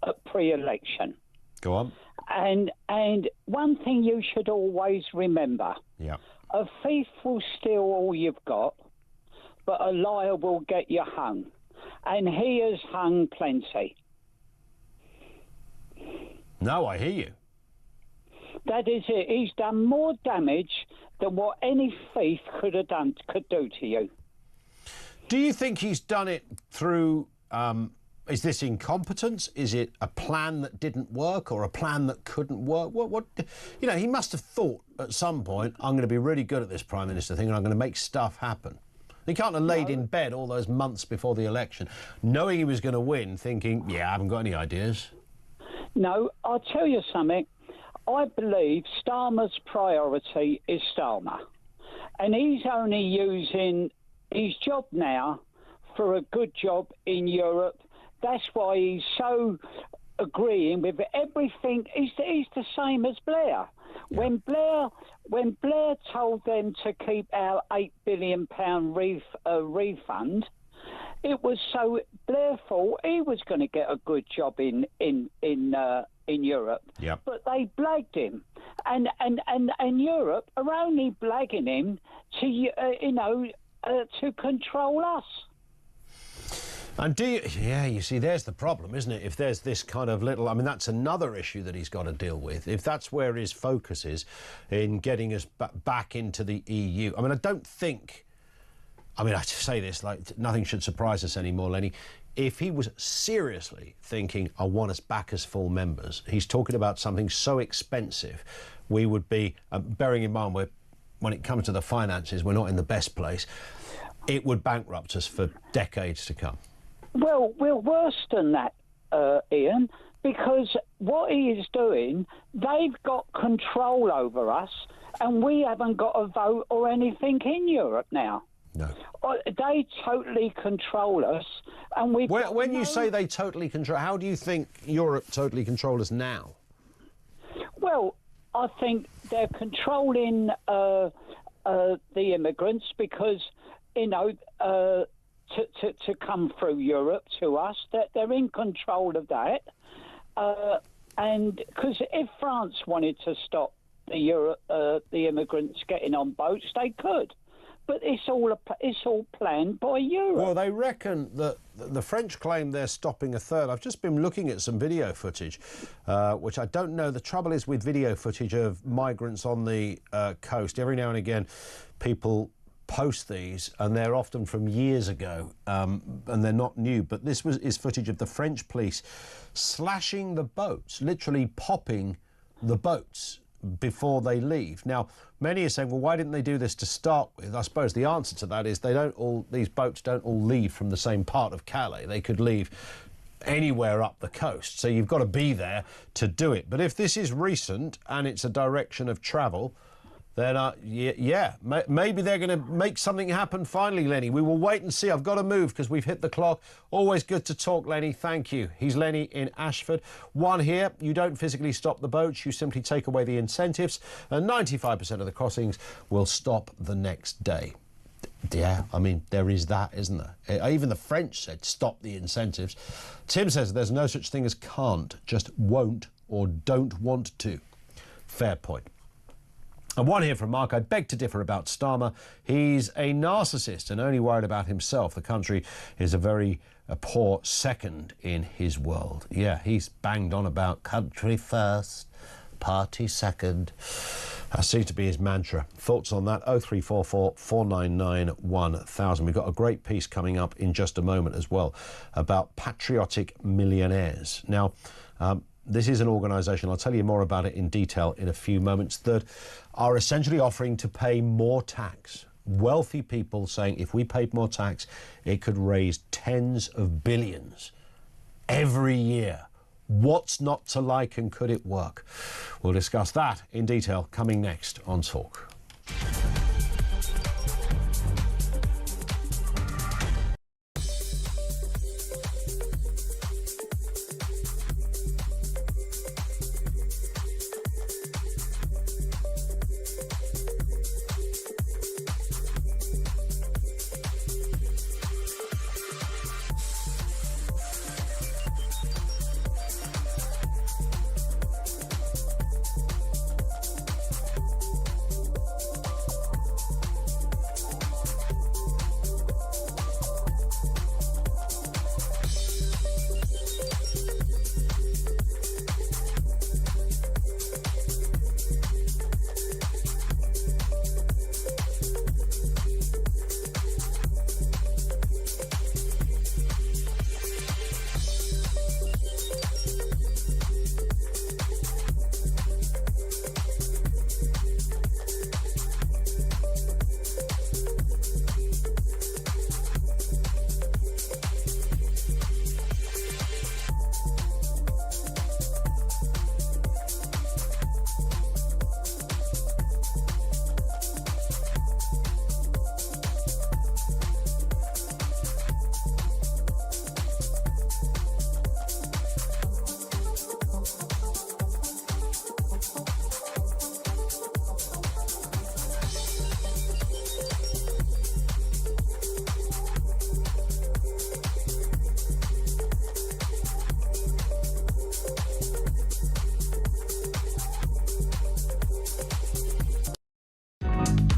at pre-election.
Go on.
And one thing you should always remember, a thief will steal all you've got, but a liar will get you hung. And he has hung plenty.
No, I hear you.
That is it. He's done more damage than what any thief could do to you.
Do you think he's done it through... is this incompetence? Is it a plan that didn't work or a plan that couldn't work? What? He must have thought at some point, I'm going to be really good at this Prime Minister thing and I'm going to make stuff happen. He can't have laid in bed all those months before the election, knowing he was going to win, thinking, I haven't got any ideas.
No, I'll tell you something. I believe Starmer's priority is Starmer. And he's only using his job now for a good job in Europe. That's why he's so agreeing with everything. He's the same as Blair. Yeah. When Blair told them to keep our £8 billion refund, it was so Blair thought he was going to get a good job in Europe.
Yep.
But they blagged him, and Europe are only blagging him to control us.
And you see, there's the problem, isn't it? If there's this kind of that's another issue that he's got to deal with. If that's where his focus is in getting us back into the EU. I don't think, I say this, nothing should surprise us anymore, Lenny. If he was seriously thinking, I want us back as full members, he's talking about something so expensive, we would be, bearing in mind, when it comes to the finances, we're not in the best place, it would bankrupt us for decades to come.
Well, we're worse than that, Ian, because what he is doing, they've got control over us, and we haven't got a vote or anything in Europe now.
No.
They totally control us, and we.
When you say they totally control, how do you think Europe totally control us now?
Well, I think they're controlling the immigrants because, to come through Europe to us, that they're in control of that. And because if France wanted to stop the immigrants getting on boats, they could. But it's all planned by Europe.
Well, they reckon that the French claim they're stopping a third. I've just been looking at some video footage, which I don't know. The trouble is with video footage of migrants on the coast. Every now and again, people post these, and they're often from years ago, and they're not new. But this is footage of the French police slashing the boats, literally popping the boats before they leave. Now, many are saying, well, why didn't they do this to start with? I suppose the answer to that is these boats don't all leave from the same part of Calais. They could leave anywhere up the coast, so you've got to be there to do it. But if this is recent and it's a direction of travel, then maybe they're going to make something happen finally, Lenny. We will wait and see. I've got to move because we've hit the clock. Always good to talk, Lenny. Thank you. He's Lenny in Ashford. One here, you don't physically stop the boats, you simply take away the incentives, and 95% of the crossings will stop the next day. Yeah, I mean, there is that, isn't there? Even the French said stop the incentives. Tim says there's no such thing as can't, just won't or don't want to. Fair point. And one here from Mark. I beg to differ about Starmer. He's a narcissist and only worried about himself. The country is a poor second in his world. Yeah, he's banged on about country first, party second. That seems to be his mantra. Thoughts on that? 0344 499 1000. We've got a great piece coming up in just a moment as well about patriotic millionaires. Now, this is an organisation, I'll tell you more about it in detail in a few moments, that are essentially offering to pay more tax. Wealthy people saying if we paid more tax, it could raise tens of billions every year. What's not to like, and could it work? We'll discuss that in detail coming next on Talk.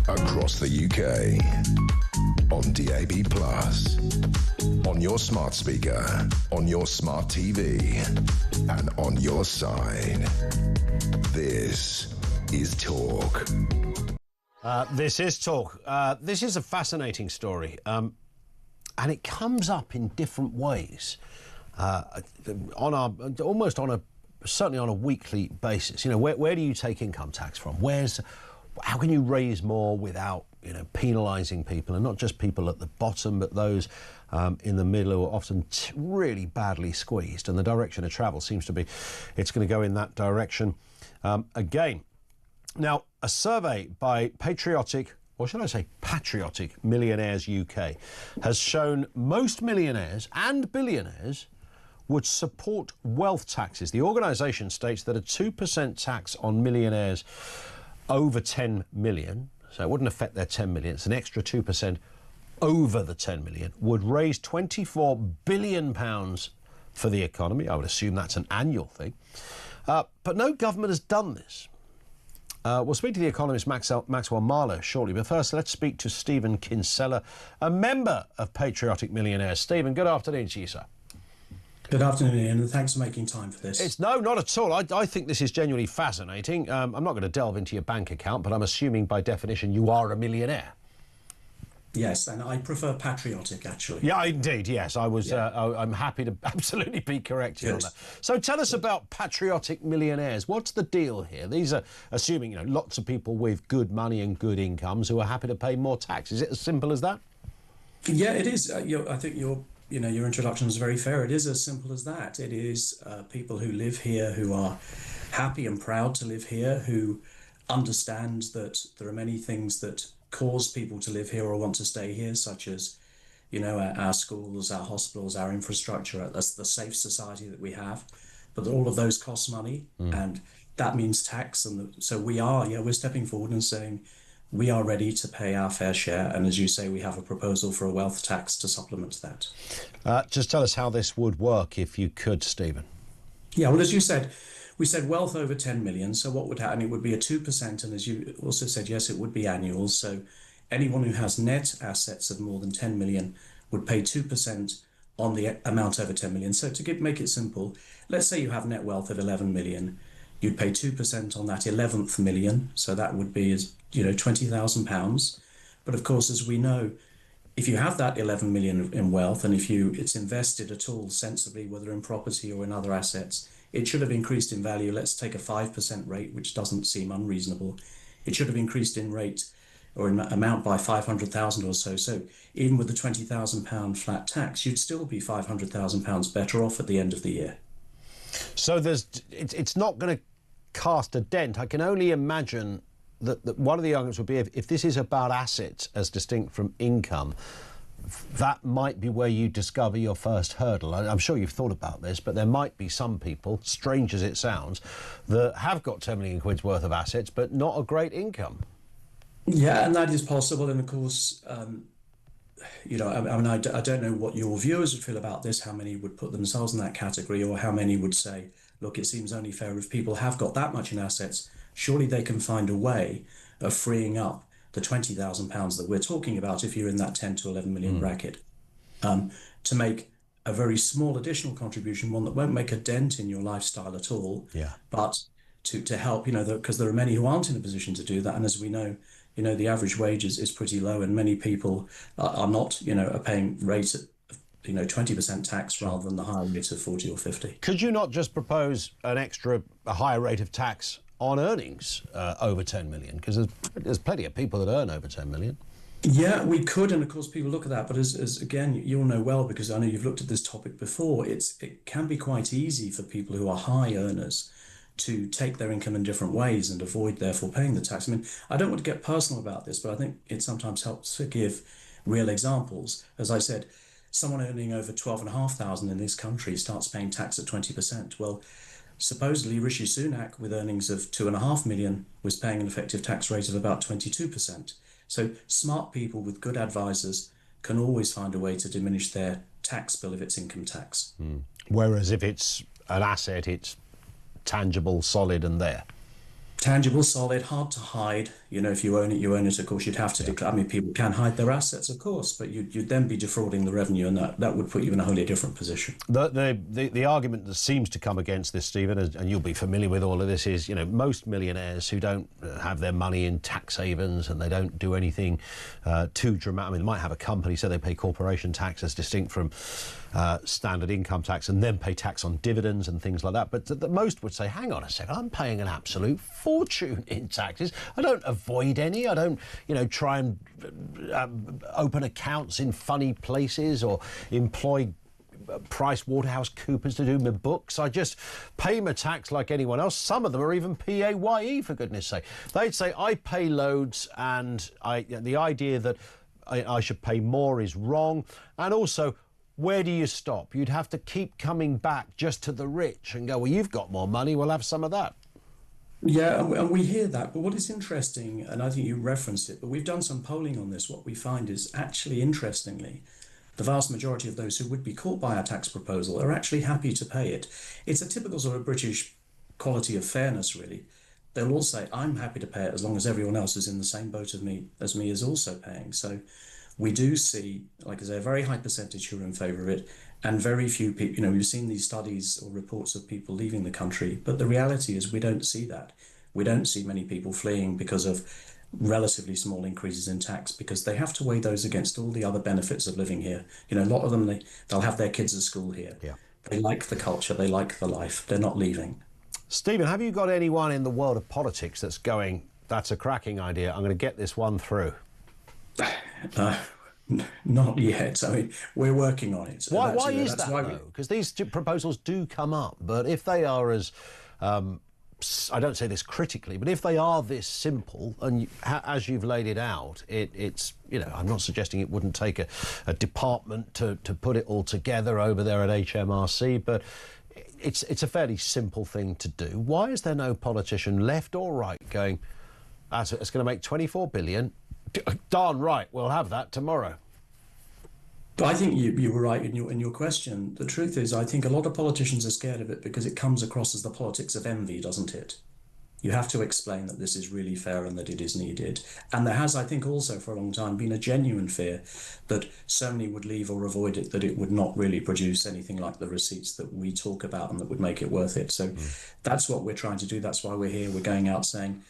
Across the UK, on DAB+, on your smart speaker, on your smart TV, and on your side. This is Talk.
This is Talk. This is a fascinating story, and it comes up in different ways, certainly on a weekly basis. You know, where do you take income tax from? How can you raise more without, penalising people, and not just people at the bottom, but those in the middle who are often really badly squeezed? And the direction of travel seems to be it's going to go in that direction again. Now, a survey by Patriotic Millionaires UK has shown most millionaires and billionaires would support wealth taxes. The organisation states that a 2% tax on millionaires over 10 million, so it wouldn't affect their 10 million, it's an extra 2% over the 10 million, would raise £24 billion for the economy. I would assume that's an annual thing. But no government has done this. We'll speak to the economist Maxwell Marlowe shortly, but first let's speak to Stephen Kinsella, a member of Patriotic Millionaires. Stephen, good afternoon to you, sir.
Good afternoon, Ian, and thanks for making time for this.
No, not at all. I think this is genuinely fascinating. I'm not going to delve into your bank account, but I'm assuming by definition you are a millionaire.
Yes, and I prefer patriotic, actually.
Yeah, indeed, yes. I'm happy to absolutely be corrected on that. So tell us about patriotic millionaires. What's the deal here? These are assuming, lots of people with good money and good incomes who are happy to pay more tax. Is it as simple as that?
Yeah, it is. I think your introduction was very fair. It is as simple as that. It is people who live here, who are happy and proud to live here, who understand that there are many things that cause people to live here or want to stay here, such as, you know, our schools, our hospitals, our infrastructure, that's the safe society that we have. But all of those cost money, and that means tax. And so we're stepping forward and saying we are ready to pay our fair share. And as you say, we have a proposal for a wealth tax to supplement that.
Just tell us how this would work, if you could, Stephen.
Yeah, well, as you said, we said wealth over 10 million. So what would happen? It would be a 2%. And as you also said, yes, it would be annual. So anyone who has net assets of more than 10 million would pay 2% on the amount over 10 million. So to make it simple, let's say you have net wealth of 11 million. You'd pay 2% on that 11th million. So that would be, £20,000. But of course, as we know, if you have that 11 million in wealth, and if it's invested at all sensibly, whether in property or in other assets, it should have increased in value. Let's take a 5% rate, which doesn't seem unreasonable. It should have increased in rate or in amount by 500,000 or so. So even with the £20,000 flat tax, you'd still be £500,000 better off at the end of the year.
So it's not going to cast a dent. I can only imagine that one of the arguments would be if this is about assets as distinct from income, that might be where you discover your first hurdle. I'm sure you've thought about this, but there might be some people, strange as it sounds, that have got 10 million quid's worth of assets, but not a great income.
Yeah, and that is possible. And of course, I don't know what your viewers would feel about this, how many would put themselves in that category, or how many would say, look, it seems only fair if people have got that much in assets, surely they can find a way of freeing up the £20,000 that we're talking about if you're in that 10 to 11 million bracket, to make a very small additional contribution, one that won't make a dent in your lifestyle at all, but to help, because there are many who aren't in a position to do that. And as we know, the average wage is pretty low, and many people are not, are paying rate at 20% tax rather than the higher rate of 40 or 50.
Could you not just propose a higher rate of tax on earnings over 10 million? Because there's plenty of people that earn over 10 million.
Yeah, we could, and of course people look at that, but as again, you'll know well, because I know you've looked at this topic before, it can be quite easy for people who are high earners to take their income in different ways and avoid therefore paying the tax. I mean, I don't want to get personal about this, but I think it sometimes helps to give real examples. As I said, someone earning over 12,500 in this country starts paying tax at 20%. Well, supposedly Rishi Sunak, with earnings of 2.5 million, was paying an effective tax rate of about 22%. So smart people with good advisors can always find a way to diminish their tax bill if it's income tax.
Whereas if it's an asset, it's tangible, solid, and there.
Tangible, solid, hard to hide. If you own it, you own it. Of course, you'd have to declare. I mean, people can hide their assets, of course, but you'd then be defrauding the revenue, and that would put you in a wholly different position.
The argument that seems to come against this, Stephen, and you'll be familiar with all of this, is most millionaires who don't have their money in tax havens and they don't do anything too dramatic. I mean, they might have a company, so they pay corporation tax as distinct from standard income tax, and then pay tax on dividends and things like that. But most would say, hang on a second, I'm paying an absolute fortune in taxes. I don't avoid any. I don't, try and open accounts in funny places or employ PricewaterhouseCoopers to do my books. I just pay my tax like anyone else. Some of them are even PAYE, for goodness sake. They'd say, I pay loads, and the idea that I should pay more is wrong. And also, where do you stop? You'd have to keep coming back just to the rich and go, well, you've got more money, we'll have some of that.
Yeah, and we hear that. But what is interesting, and I think you referenced it, but we've done some polling on this, what we find is actually, interestingly, the vast majority of those who would be caught by our tax proposal are actually happy to pay it. It's a typical sort of British quality of fairness, really. They'll all say, I'm happy to pay it as long as everyone else is in the same boat as me is also paying. So we do see, like I say, a very high percentage who are in favour of it, and very few people, we've seen these studies or reports of people leaving the country, but the reality is we don't see that. We don't see many people fleeing because of relatively small increases in tax, because they have to weigh those against all the other benefits of living here. A lot of them, they'll have their kids at school here.
Yeah.
They like the culture, they like the life, they're not leaving.
Stephen, have you got anyone in the world of politics that's going, that's a cracking idea, I'm going to get this one through?
Not yet. I mean, we're working on it.
Why is that, though? Because these proposals do come up, but if they are as I don't say this critically, but if they are this simple, and as you've laid it out, it's, you know, I'm not suggesting it wouldn't take a department to put it all together over there at HMRC, but it's a fairly simple thing to do. Why is there no politician, left or right, going, it's going to make 24 billion, darn right, we'll have that tomorrow?
But I think you were right in your question. The truth is, I think a lot of politicians are scared of it because it comes across as the politics of envy, doesn't it? You have to explain that this is really fair and that it is needed. And there has, I think, also for a long time been a genuine fear that so many would leave or avoid it that it would not really produce anything like the receipts that we talk about and that would make it worth it. So that's what we're trying to do. That's why we're here. We're going out saying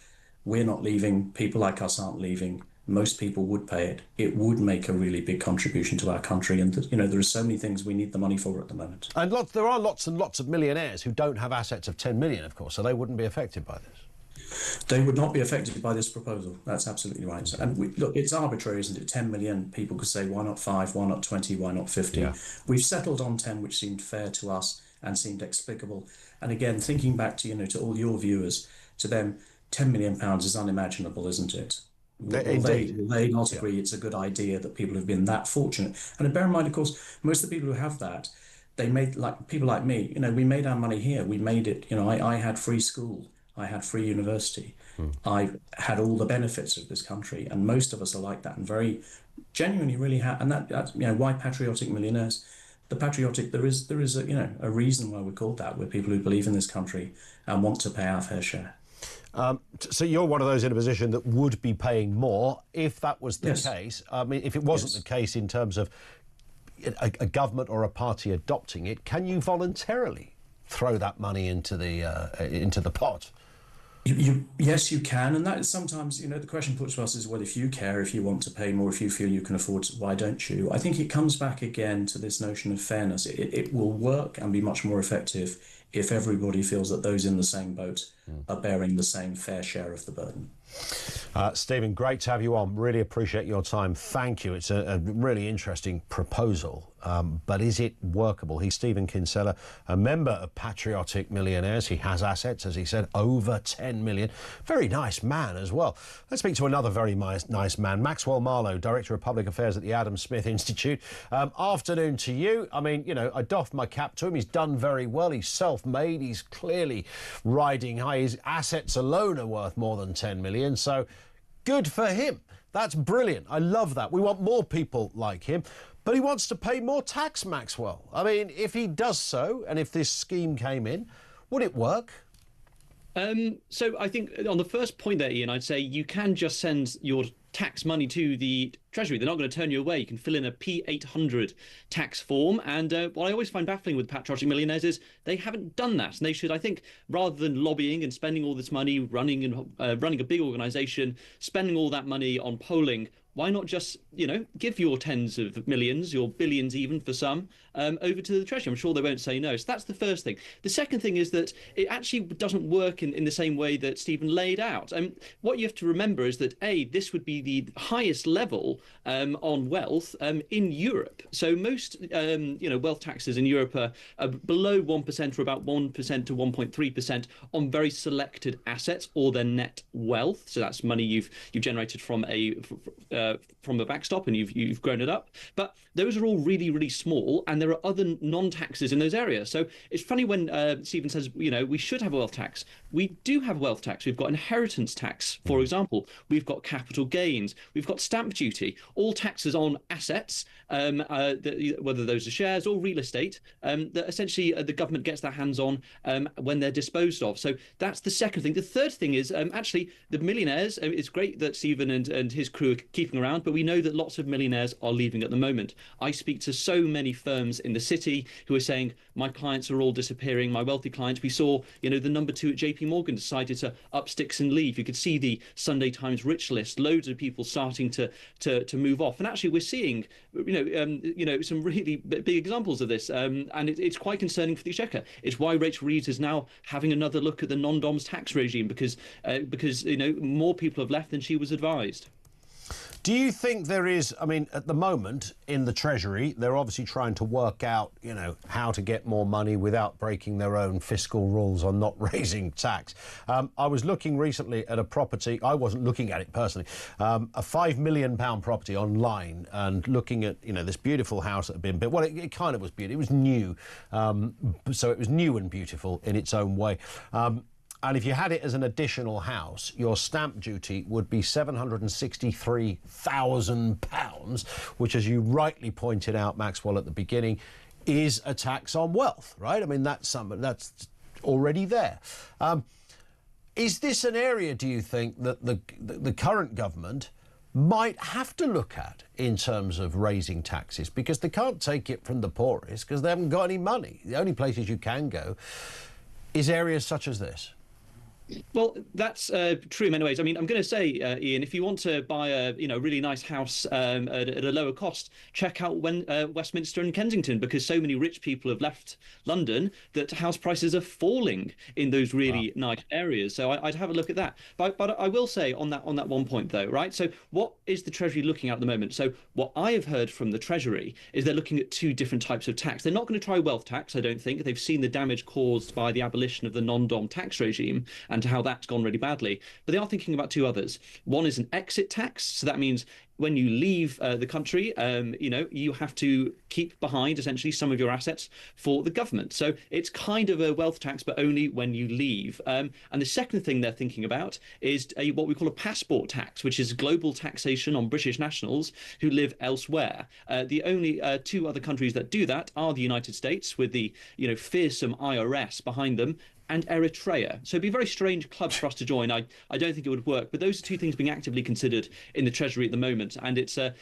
we're not leaving. People like us aren't leaving. Most people would pay it. It would make a really big contribution to our country. And, you know, there are so many things we need the money for at the moment.
And there are lots and lots of millionaires who don't have assets of 10 million, of course, so they wouldn't be affected by this.
They would not be affected by this proposal. That's absolutely right. And look, it's arbitrary, isn't it? 10 million, people could say, why not 5, why not 20, why not 50? Yeah. We've settled on 10, which seemed fair to us and seemed explicable. And again, thinking back to, you know, to all your viewers, to them, £10 million is unimaginable, isn't it? Will they not agree it's a good idea that people have been that fortunate? And bear in mind, of course, most of the people who have that, they made, like people like me, you know, we made our money here. We made it, you know, I had free school. I had free university. I had all the benefits of this country. And most of us are like that and very genuinely really have. And that's, you know, why patriotic millionaires? The patriotic, there is a, you know, a reason why we're called that. We're people who believe in this country and want to pay our fair share.
So you're one of those in a position that would be paying more if that was the case. I mean, if it wasn't the case in terms of a government or a party adopting it, can you voluntarily throw that money into the pot?
Yes, you can, and that is sometimes, you know, the question put to us is, well, if you care, if you want to pay more, if you feel you can afford it, why don't you? I think it comes back again to this notion of fairness. It will work and be much more effective if everybody feels that those in the same boat are bearing the same fair share of the burden.
Stephen, great to have you on. Really appreciate your time. Thank you. It's a really interesting proposal, but is it workable? He's Stephen Kinsella, a member of Patriotic Millionaires. He has assets, as he said, over 10 million. Very nice man as well. Let's speak to another very nice man, Maxwell Marlowe, Director of Public Affairs at the Adam Smith Institute. Afternoon to you. I mean, you know, I doff my cap to him. He's done very well. He's self-made. He's clearly riding high. His assets alone are worth more than 10 million. So good for him. That's brilliant. I love that. We want more people like him. But he wants to pay more tax, Maxwell. I mean, if he does so, and if this scheme came in, would it work?
So I think on the first point there, Ian, I'd say you can just send your tax money to the Treasury. They're not going to turn you away. You can fill in a P800 tax form. And what I always find baffling with patriotic millionaires is they haven't done that. And they should, I think, rather than lobbying and spending all this money, running a big organisation, spending all that money on polling, why not just, you know, give your tens of millions, your billions even for some, over to the Treasury? I'm sure they won't say no. So that's the first thing. The second thing is that it actually doesn't work in the same way that Stephen laid out. What you have to remember is that, A, this would be the highest level on wealth in Europe. So most, you know, wealth taxes in Europe are below 1% or about 1% to 1.3% on very selected assets or their net wealth. So that's money you've generated from a backstop and you've grown it up. But those are all really, really small, and there are other non-taxes in those areas. So it's funny when Stephen says, you know, we should have a wealth tax. We do have wealth tax. We've got inheritance tax, for example. We've got capital gains. We've got stamp duty, all taxes on assets, whether those are shares or real estate, that essentially the government gets their hands on when they're disposed of. So that's the second thing. The third thing is actually the millionaires. It's great that Stephen and his crew are keeping around, but we know that lots of millionaires are leaving at the moment. I speak to so many firms in the city who are saying, my clients are all disappearing, my wealthy clients. We saw, you know, the number 2 at JP Morgan decided to up sticks and leave. You could see the Sunday Times rich list, loads of people starting to move off. And actually we're seeing, you know, some really big examples of this. And it's quite concerning for the Exchequer. It's why Rachel Reeves is now having another look at the non-doms tax regime because you know, more people have left than she was advised.
Do you think there is, I mean, at the moment in the Treasury, they're obviously trying to work out, you know, how to get more money without breaking their own fiscal rules on not raising tax. I was looking recently at a property, I wasn't looking at it personally, a £5 million property online, and looking at, you know, this beautiful house that had been built. Well, it kind of was beautiful. It was new. So it was new and beautiful in its own way. And if you had it as an additional house, your stamp duty would be £763,000, which, as you rightly pointed out, Maxwell, at the beginning, is a tax on wealth, right? I mean, that's already there. Is this an area, do you think, that the current government might have to look at in terms of raising taxes? Because they can't take it from the poorest because they haven't got any money. The only places you can go is areas such as this.
Well, that's true in many ways. I mean, I'm going to say, Ian, if you want to buy a really nice house at a lower cost, check out Westminster and Kensington, because so many rich people have left London that house prices are falling in those really nice areas. So I'd have a look at that. But I will say on that one point though, right? So what is the Treasury looking at the moment? So what I have heard from the Treasury is they're looking at two different types of tax. They're not going to try wealth tax, I don't think. They've seen the damage caused by the abolition of the non-dom tax regime and how that's gone really badly. But they are thinking about two others. One is an exit tax. So that means when you leave the country, you have to keep behind essentially some of your assets for the government. So it's kind of a wealth tax, but only when you leave. And the second thing they're thinking about is what we call a passport tax, which is global taxation on British nationals who live elsewhere. The only two other countries that do that are the United States, with the fearsome IRS behind them, and Eritrea. So it'd be a very strange club for us to join. I don't think it would work. But those are two things being actively considered in the Treasury at the moment. And it's I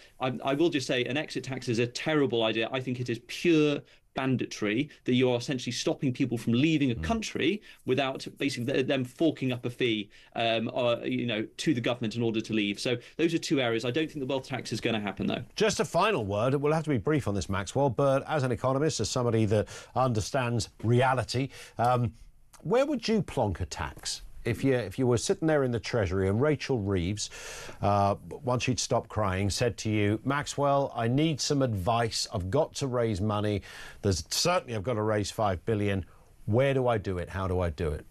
will just say an exit tax is a terrible idea. I think it is pure banditry, that you are essentially stopping people from leaving a country without basically them forking up a fee to the government in order to leave. So those are two areas. I don't think the wealth tax is going to happen, though.
Just a final word. We'll have to be brief on this, Maxwell, but as an economist, as somebody that understands reality, where would you plonk a tax? If you were sitting there in the Treasury and Rachel Reeves, once she'd stopped crying, said to you, Maxwell, I need some advice. I've got to raise money. I've got to raise $5 billion. Where do I do it? How do I do it?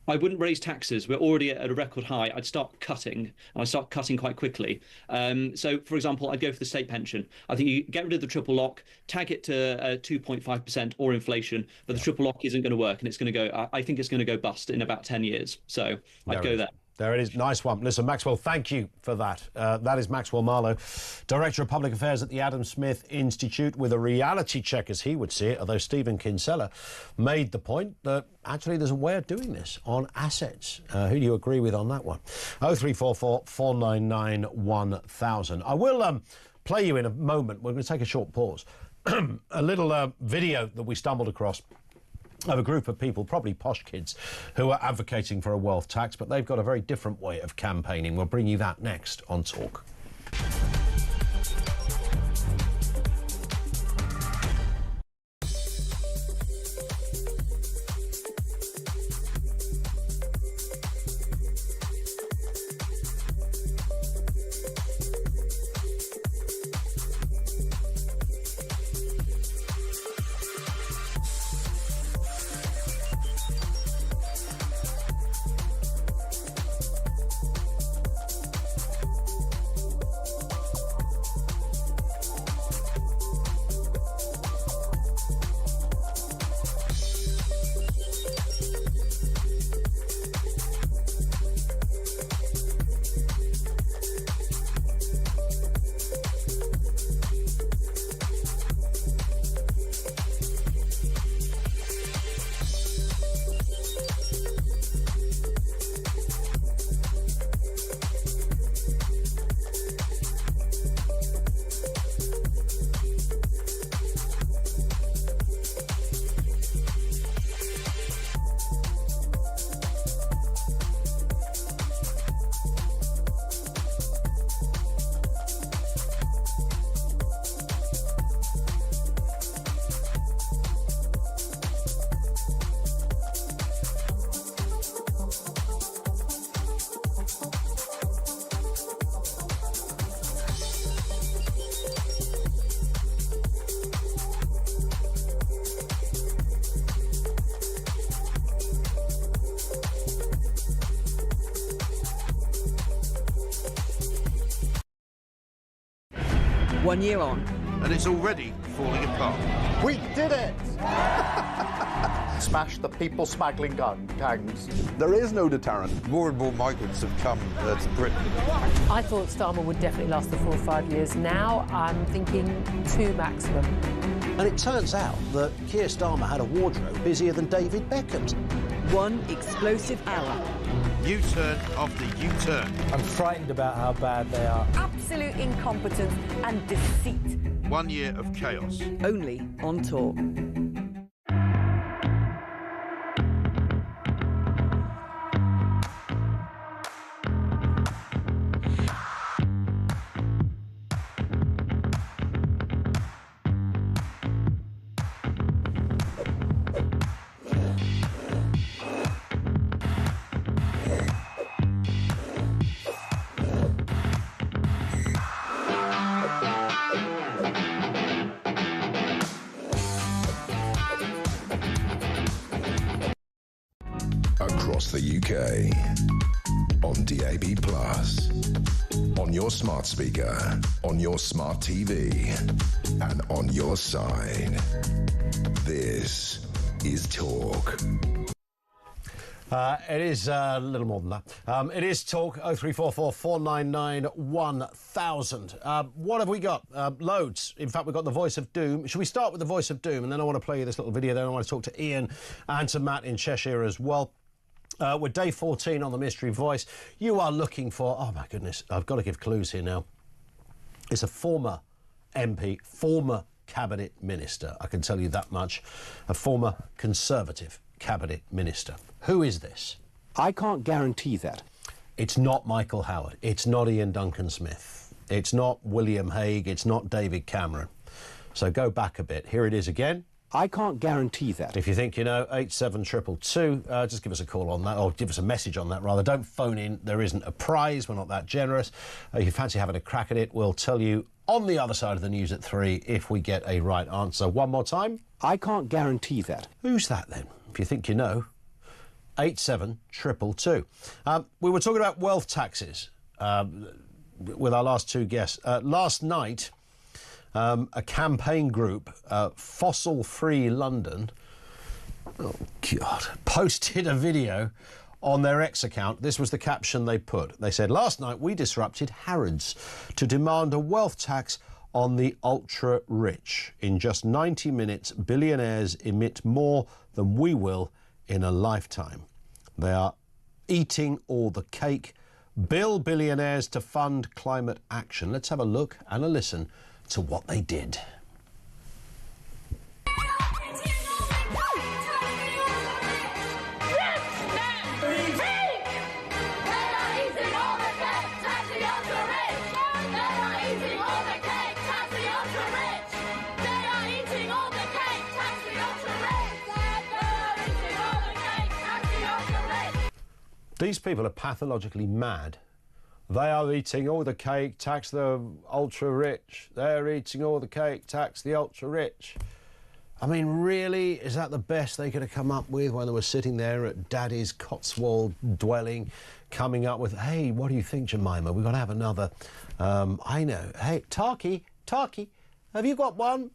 I wouldn't raise taxes. We're already at a record high. I'd start cutting, and I'd start cutting quite quickly. So, for example, I'd go for the state pension. I think you get rid of the triple lock, tag it to 2.5% or inflation, but the triple lock isn't going to work, and it's going to go. I think it's going to go bust in about 10 years. So I'd go there.
There it is. Nice one. Listen, Maxwell, thank you for that. That is Maxwell Marlowe, Director of Public Affairs at the Adam Smith Institute, with a reality check, as he would see it, although Stephen Kinsella made the point that actually there's a way of doing this on assets. Who do you agree with on that one? 0344 499 1000. I will play you in a moment. We're going to take a short pause. A little video that we stumbled across of a group of people, probably posh kids, who are advocating for a wealth tax, but they've got a very different way of campaigning. We'll bring you that next on Talk.
1 year on.
And it's already falling apart.
We did it! Smash the people smuggling gangs.
There is no deterrent.
More and more migrants have come to Britain.
I thought Starmer would definitely last the 4 or 5 years. Now I'm thinking 2 maximum.
And it turns out that Keir Starmer had a wardrobe busier than David Beckham's.
One explosive hour.
U-turn after U-turn.
I'm frightened about how bad they are.
Absolute incompetence and deceit.
1 year of chaos.
Only on Talk.
Across the UK, on DAB+, on your smart speaker, on your smart TV, and on your side. This is Talk.
It is a little more than that. It is Talk, 0344 499 1000. What have we got? Loads. In fact, we've got the Voice of Doom. Should we start with the Voice of Doom? And then I want to play you this little video. Then I want to talk to Ian and to Matt in Cheshire as well. We're day 14 on the Mystery Voice. You are looking for... Oh, my goodness. I've got to give clues here now. It's a former MP, former Cabinet Minister. I can tell you that much. A former Conservative Cabinet Minister. Who is this?
I can't guarantee that.
It's not Michael Howard. It's not Ian Duncan Smith. It's not William Hague. It's not David Cameron. So go back a bit. Here it is again.
I can't guarantee that.
If you think you know, 87222, just give us a call on that, or give us a message on that, rather. Don't phone in. There isn't a prize. We're not that generous. If you fancy having a crack at it, we'll tell you on the other side of the news at 3 if we get a right answer. One more time.
I can't guarantee that.
Who's that, then? If you think you know, 87222. We were talking about wealth taxes with our last 2 guests. Last night... a campaign group, Fossil Free London, oh God, posted a video on their X account. This was the caption they put. They said, last night we disrupted Harrods to demand a wealth tax on the ultra-rich. In just 90 minutes, billionaires emit more than we will in a lifetime. They are eating all the cake. Bill billionaires to fund climate action. Let's have a look and a listen to what they did. These people are pathologically mad. They are eating all the cake, tax the ultra-rich. They're eating all the cake, tax the ultra-rich. I mean, really? Is that the best they could have come up with when they were sitting there at Daddy's Cotswold dwelling, coming up with, hey, what do you think, Jemima? We've got to have another, I know. Hey, Tarky, have you got one?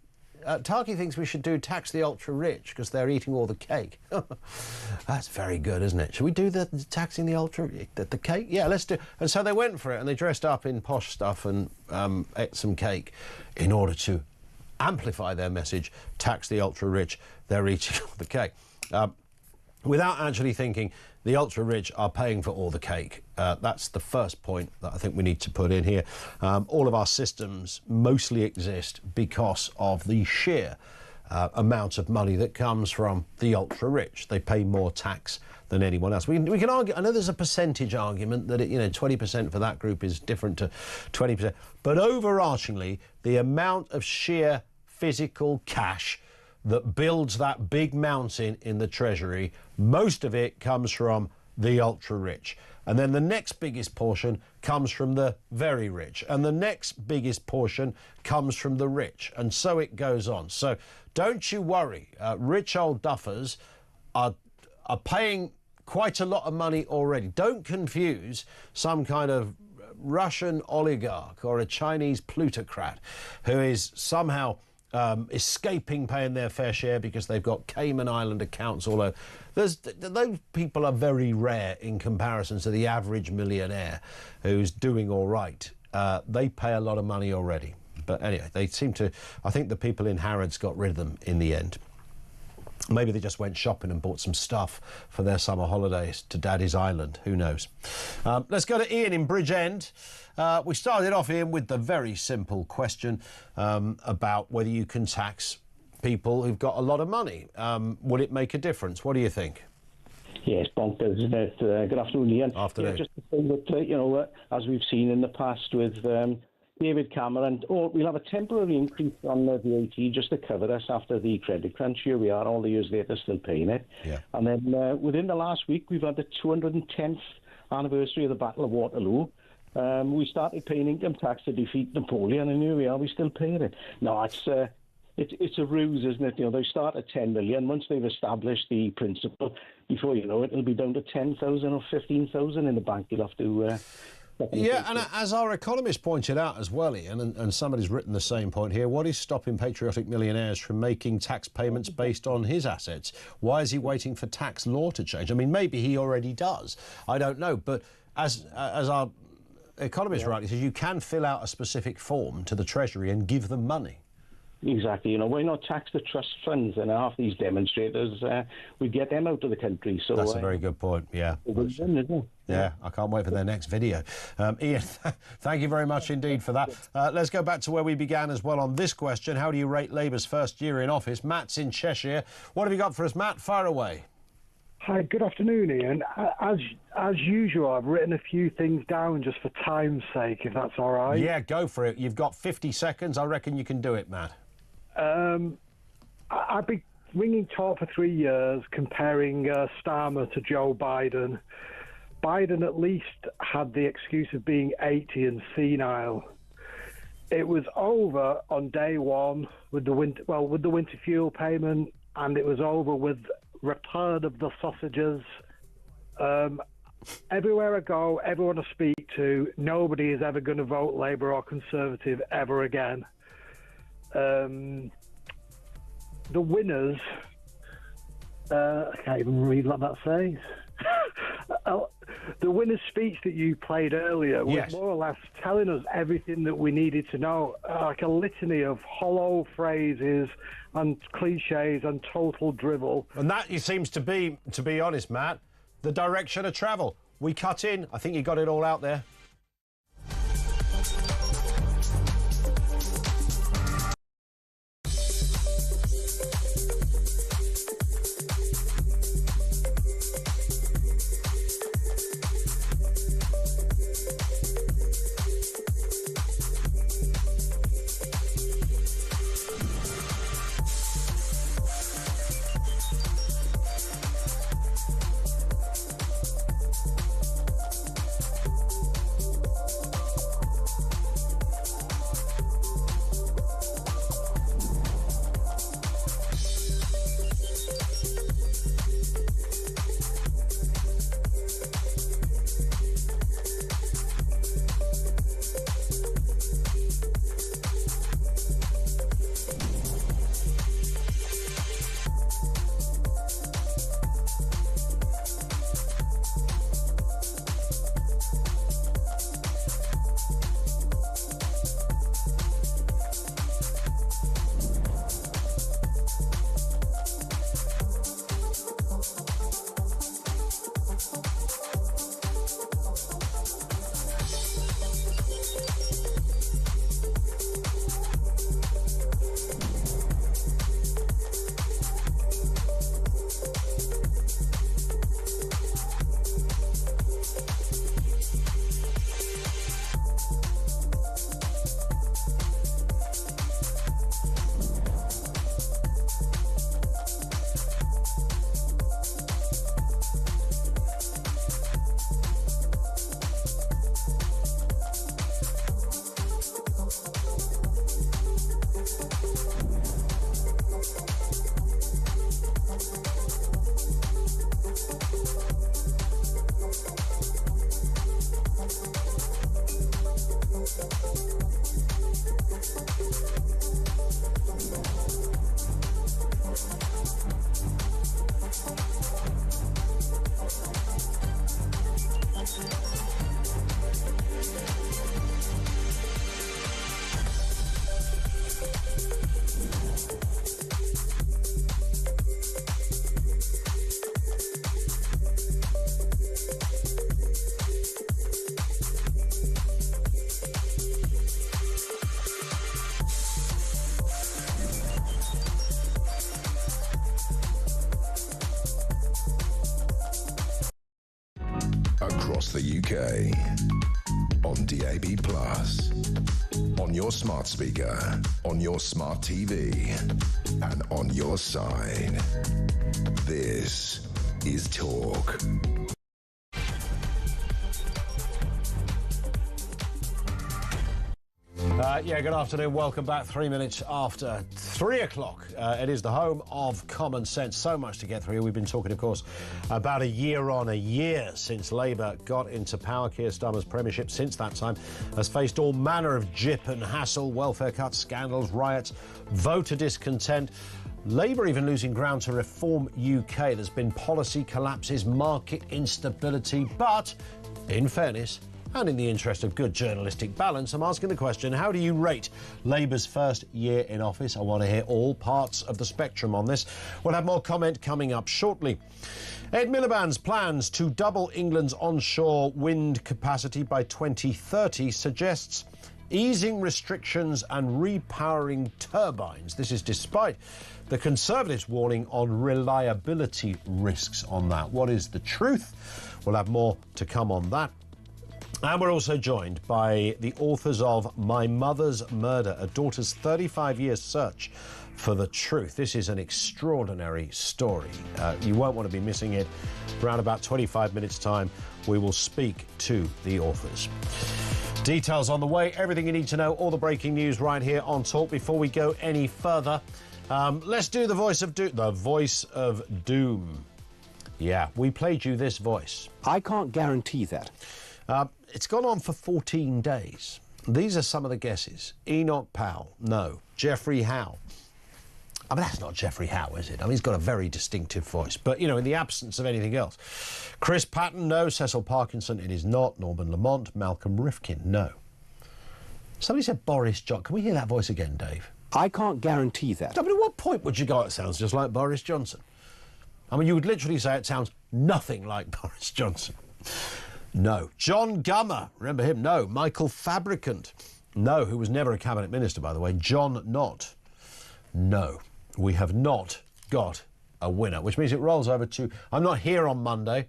Tarky thinks we should do tax the ultra-rich because they're eating all the cake. That's very good, isn't it? Should we do the taxing the the cake? Yeah, let's do. And so they went for it, and they dressed up in posh stuff and ate some cake in order to amplify their message, tax the ultra-rich, they're eating all the cake. Without actually thinking the ultra-rich are paying for all the cake. That's the first point that I think we need to put in here. All of our systems mostly exist because of the sheer amount of money that comes from the ultra-rich. They pay more tax than anyone else. We can argue, I know there's a percentage argument that, 20% for that group is different to 20%. But overarchingly, the amount of sheer physical cash that builds that big mountain in the Treasury, most of it comes from the ultra-rich. And then the next biggest portion comes from the very rich. And the next biggest portion comes from the rich. And so it goes on. So don't you worry. Rich old duffers are paying quite a lot of money already. Don't confuse some kind of Russian oligarch or a Chinese plutocrat who is somehow escaping paying their fair share because they've got Cayman Island accounts all over. Those people are very rare in comparison to the average millionaire who's doing all right. They pay a lot of money already. But anyway, they seem to... I think the people in Harrods got rid of them in the end. Maybe they just went shopping and bought some stuff for their summer holidays to Daddy's Island. Who knows? Let's go to Ian in Bridgend. We started off, Ian, with the very simple question about whether you can tax people who've got a lot of money. Would it make a difference? What do you think?
Yes, bonkers, isn't it? Good afternoon, Ian.
Afternoon.
Yeah, just to say that, as we've seen in the past with David Cameron, we'll have a temporary increase on the VAT just to cover us after the credit crunch. Here we are, all the years later, still paying it.
Yeah.
And then within the last week, we've had the 210th anniversary of the Battle of Waterloo. We started paying income tax to defeat Napoleon, and here we are, we're still paying it. No, it's a ruse, isn't it? They start at 10 million. Once they've established the principle, before you know it, it'll be down to 10,000 or 15,000 in the bank. You'll have to...
Yeah, and as our economist pointed out as well, Ian, and somebody's written the same point here, what is stopping patriotic millionaires from making tax payments based on his assets? Why is he waiting for tax law to change? I mean, maybe he already does. I don't know. But as our economist rightly says, you can fill out a specific form to the Treasury and give them money.
Exactly. Why not tax the trust funds? And half these demonstrators, we get them out of the country. So
that's a very good point. Yeah. Yeah, I can't wait for their next video. Ian, thank you very much indeed for that. Let's go back to where we began as well on this question. How do you rate Labour's first year in office? Matt's in Cheshire. What have you got for us, Matt? Fire away.
Hi, good afternoon, Ian. As usual, I've written a few things down just for time's sake, if that's all right.
Yeah, go for it. You've got 50 seconds. I reckon you can do it, Matt.
I've been ringing talk for 3 years, comparing Starmer to Joe Biden. Biden at least had the excuse of being 80 and senile. It was over on day one with the winter fuel payment, and it was over with return of the sausages. Everywhere I go, everyone I speak to, nobody is ever going to vote Labour or Conservative ever again. The winners, I can't even read what that says. The winner's speech that you played earlier was more or less telling us everything that we needed to know, like a litany of hollow phrases and cliches and total drivel.
And that seems to be honest, Matt, the direction of travel. We cut in. I think you got it all out there.
across the UK. On DAB+, on your smart speaker, on your smart TV, and on your side. This is Talk.
Good afternoon. Welcome back. 3 minutes after 3 o'clock. It is the home of common sense. So much to get through. We've been talking, of course, about a year since Labour got into power. Keir Starmer's premiership since that time has faced all manner of jip and hassle, welfare cuts, scandals, riots, voter discontent. Labour even losing ground to Reform UK. There's been policy collapses, market instability, but in fairness, and in the interest of good journalistic balance, I'm asking the question, how do you rate Labour's first year in office? I want to hear all parts of the spectrum on this. We'll have more comment coming up shortly. Ed Miliband's plans to double England's onshore wind capacity by 2030 suggests easing restrictions and repowering turbines. This is despite the Conservatives' warning on reliability risks on that. What is the truth? We'll have more to come on that. And we're also joined by the authors of My Mother's Murder, a daughter's 35-year search for the truth. This is an extraordinary story. You won't want to be missing it. Around about 25 minutes' time, we will speak to the authors. Details on the way, everything you need to know, all the breaking news right here on Talk. Before we go any further, let's do the voice of doom. The voice of doom. Yeah, we played you this voice.
I can't guarantee that.
It's gone on for 14 days. These are some of the guesses. Enoch Powell, no. Geoffrey Howe. I mean, that's not Geoffrey Howe, is it? I mean, he's got a very distinctive voice. But, you know, in the absence of anything else. Chris Patton, no. Cecil Parkinson, it is not. Norman Lamont. Malcolm Rifkin, no. Somebody said Boris Johnson. Can we hear that voice again, Dave?
I can't guarantee that.
I mean, at what point would you go, it sounds just like Boris Johnson? I mean, you would literally say it sounds nothing like Boris Johnson. No. John Gummer, remember him? No. Michael Fabricant, no, who was never a cabinet minister, by the way. John Knott, no. We have not got a winner, which means it rolls over to... I'm not here on Monday.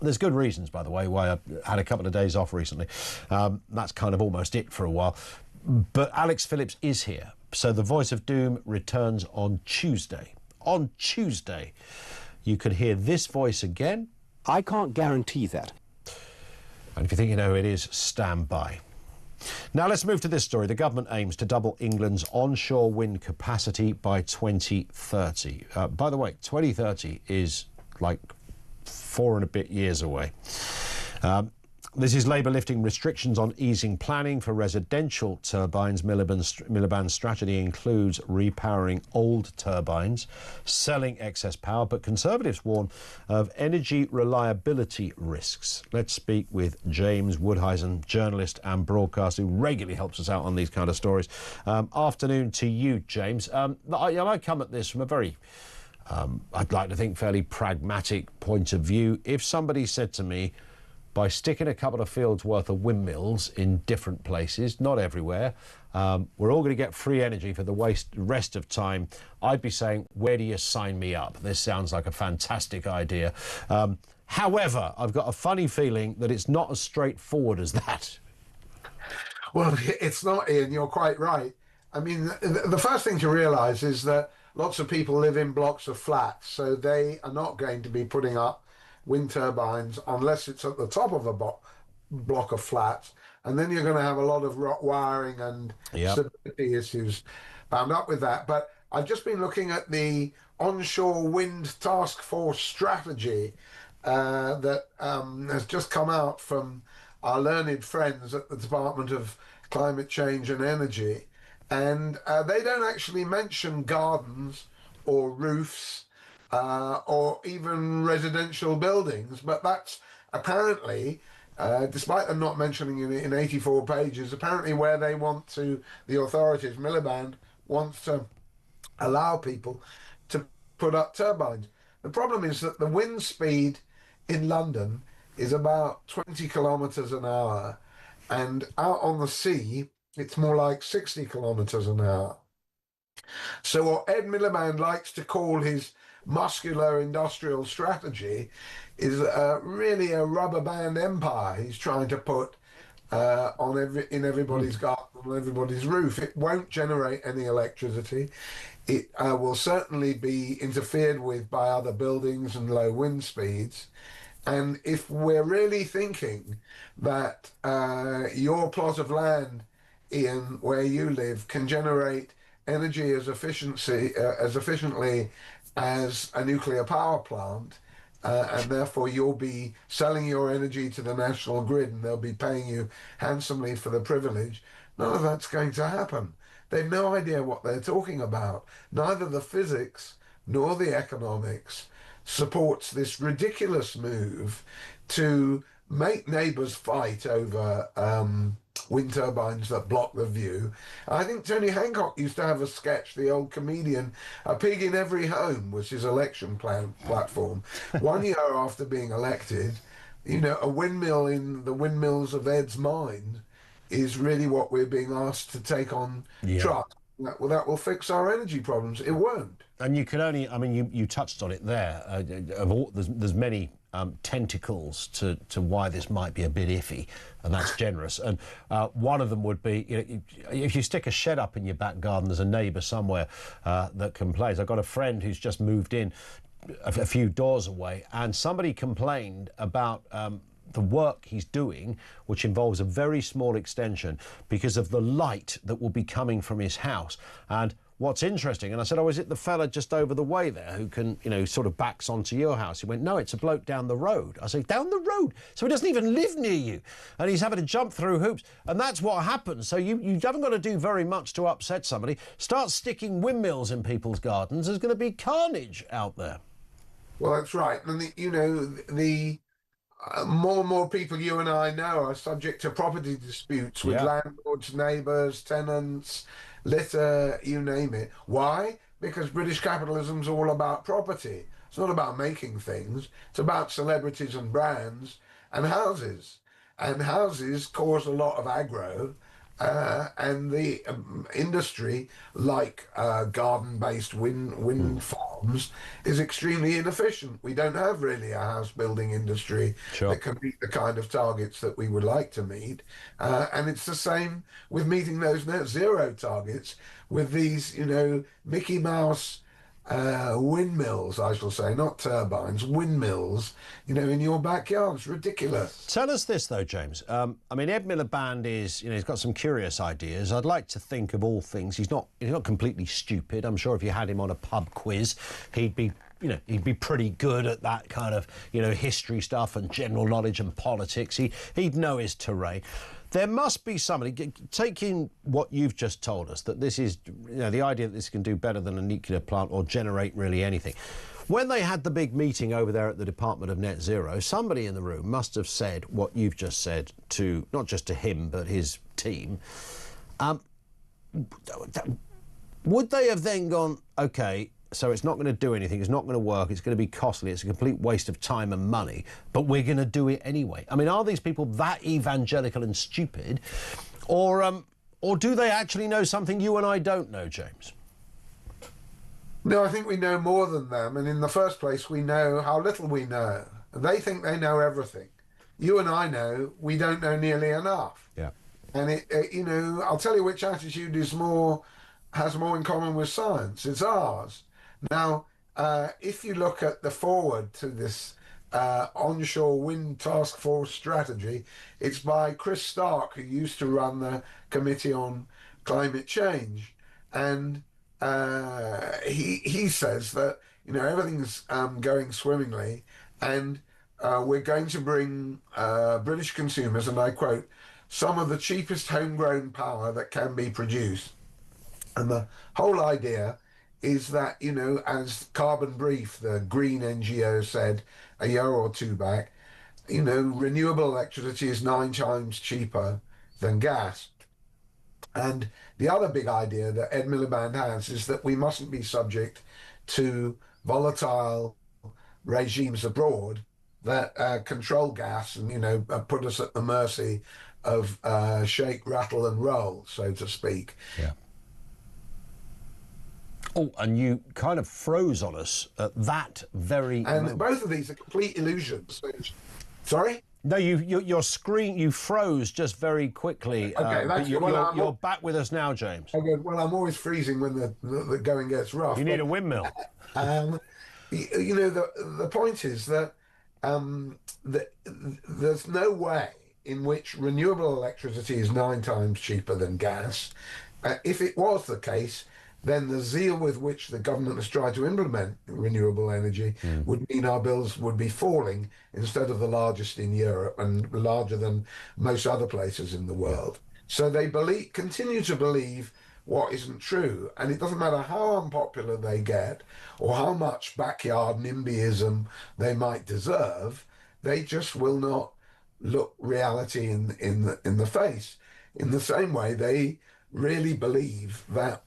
There's good reasons, by the way, why I had a couple of days off recently. That's kind of almost it for a while. But Alex Phillips is here. So the Voice of Doom returns on Tuesday. On Tuesday, you can hear this voice again.
I can't guarantee that.
And if you think you know who it is, stand by. Now let's move to this story. The government aims to double England's onshore wind capacity by 2030. By the way, 2030 is like 4 and a bit years away. This is Labour lifting restrictions on easing planning for residential turbines. Miliband's strategy includes repowering old turbines, selling excess power, but Conservatives warn of energy reliability risks. Let's speak with James Woodheisen, journalist and broadcaster, who regularly helps us out on these kind of stories. Afternoon to you, James. I come at this from a very, I'd like to think, fairly pragmatic point of view. If somebody said to me, by sticking a couple of fields worth of windmills in different places, not everywhere, we're all going to get free energy for the rest of time, I'd be saying, where do you sign me up? This sounds like a fantastic idea. However, I've got a funny feeling that it's not as straightforward as that.
Well, it's not, Ian, you're quite right. I mean, the first thing to realise is that lots of people live in blocks of flats, so they are not going to be putting up wind turbines unless it's at the top of a block of flats, and then you're going to have a lot of wiring and stability issues bound up with that. But I've just been looking at the onshore wind task force strategy that has just come out from our learned friends at the Department of Climate Change and Energy, and they don't actually mention gardens or roofs or even residential buildings, but that's apparently, despite them not mentioning it in 84 pages, apparently where they want to, the authorities, Miliband, wants to allow people to put up turbines. The problem is that the wind speed in London is about 20 kilometres an hour, and out on the sea, it's more like 60 kilometres an hour. So what Ed Miliband likes to call his muscular industrial strategy is really a rubber band empire he's trying to put in everybody's garden, on everybody's roof. It won't generate any electricity. It will certainly be interfered with by other buildings and low wind speeds. And if we're really thinking that your plot of land, Ian, where you live, can generate energy as efficiently as a nuclear power plant, and therefore you'll be selling your energy to the national grid and they'll be paying you handsomely for the privilege, none of that's going to happen. They've no idea what they're talking about. Neither the physics nor the economics supports this ridiculous move to make neighbours fight over wind turbines that block the view. I think Tony Hancock used to have a sketch, the old comedian, "A Pig in Every Home" was his election platform. 1 year after being elected, you know, a windmill in the windmills of Ed's mind is really what we're being asked to take on trust. That will fix our energy problems. It won't.
And you can only, I mean, you touched on it there. There's many tentacles to why this might be a bit iffy, and that's generous. And one of them would be, you know, if you stick a shed up in your back garden, there's a neighbour somewhere that complains. I've got a friend who's just moved in a few doors away, and somebody complained about the work he's doing, which involves a very small extension, because of the light that will be coming from his house. And what's interesting, and I said, oh, is it the fella just over the way there who can, you know, sort of backs onto your house? He went, no, it's a bloke down the road. I said, down the road? So he doesn't even live near you. And he's having to jump through hoops. And that's what happens. So you haven't got to do very much to upset somebody. Start sticking windmills in people's gardens. There's going to be carnage out there.
Well, that's right. And, the more and more people you and I know are subject to property disputes with landlords, neighbours, tenants, litter, you name it. Why? Because British capitalism's all about property. It's not about making things. It's about celebrities and brands and houses. And houses cause a lot of aggro. And the industry, like garden-based wind farms, is extremely inefficient. We don't have really a house-building industry that can meet the kind of targets that we would like to meet. And it's the same with meeting those net zero targets with these, you know, Mickey Mouse windmills, I shall say, not turbines, windmills, you know, in your backyard. It's ridiculous.
Tell us this, though, James. I mean, Ed Miliband is, you know, he's got some curious ideas. I'd like to think of all things. He's not completely stupid. I'm sure if you had him on a pub quiz, he'd be pretty good at that kind of, you know, history stuff and general knowledge and politics. He'd know his terrain. There must be somebody, taking what you've just told us, that this is, you know, the idea that this can do better than a nuclear plant or generate really anything. When they had the big meeting over there at the Department of Net Zero, somebody in the room must have said what you've just said to, not just to him, but his team. Would they have then gone, OK, so it's not going to do anything, it's not going to work, it's going to be costly, it's a complete waste of time and money, but we're going to do it anyway? I mean, are these people that evangelical and stupid, or do they actually know something you and I don't know, James?
No, I think we know more than them, and in the first place, we know how little we know. They think they know everything. You and I know we don't know nearly enough.
Yeah.
And you know, I'll tell you which attitude has more in common with science. It's ours. Now, if you look at the forward to this onshore wind task force strategy, it's by Chris Stark, who used to run the Committee on Climate Change. And he says that, you know, everything's going swimmingly, and we're going to bring British consumers, and I quote, some of the cheapest homegrown power that can be produced. And the whole idea is that, you know, as Carbon Brief, the green NGO, said a year or two back, you know, renewable electricity is 9 times cheaper than gas. And the other big idea that Ed Miliband has is that we mustn't be subject to volatile regimes abroad that control gas and, you know, put us at the mercy of shake, rattle and roll, so to speak.
Yeah. Oh, and you kind of froze on us at that very moment.
Both of these are complete illusions. Sorry?
No, your screen, you froze just very quickly.
Okay,
but you're back with us now, James.
Okay, well, I'm always freezing when the going gets rough.
You need a windmill.
You know, the point is that there's no way in which renewable electricity is 9 times cheaper than gas. If it was the case, then the zeal with which the government has tried to implement renewable energy would mean our bills would be falling instead of the largest in Europe and larger than most other places in the world. So they continue to believe what isn't true. And it doesn't matter how unpopular they get or how much backyard NIMBYism they might deserve, they just will not look reality in the face. In the same way, they really believe that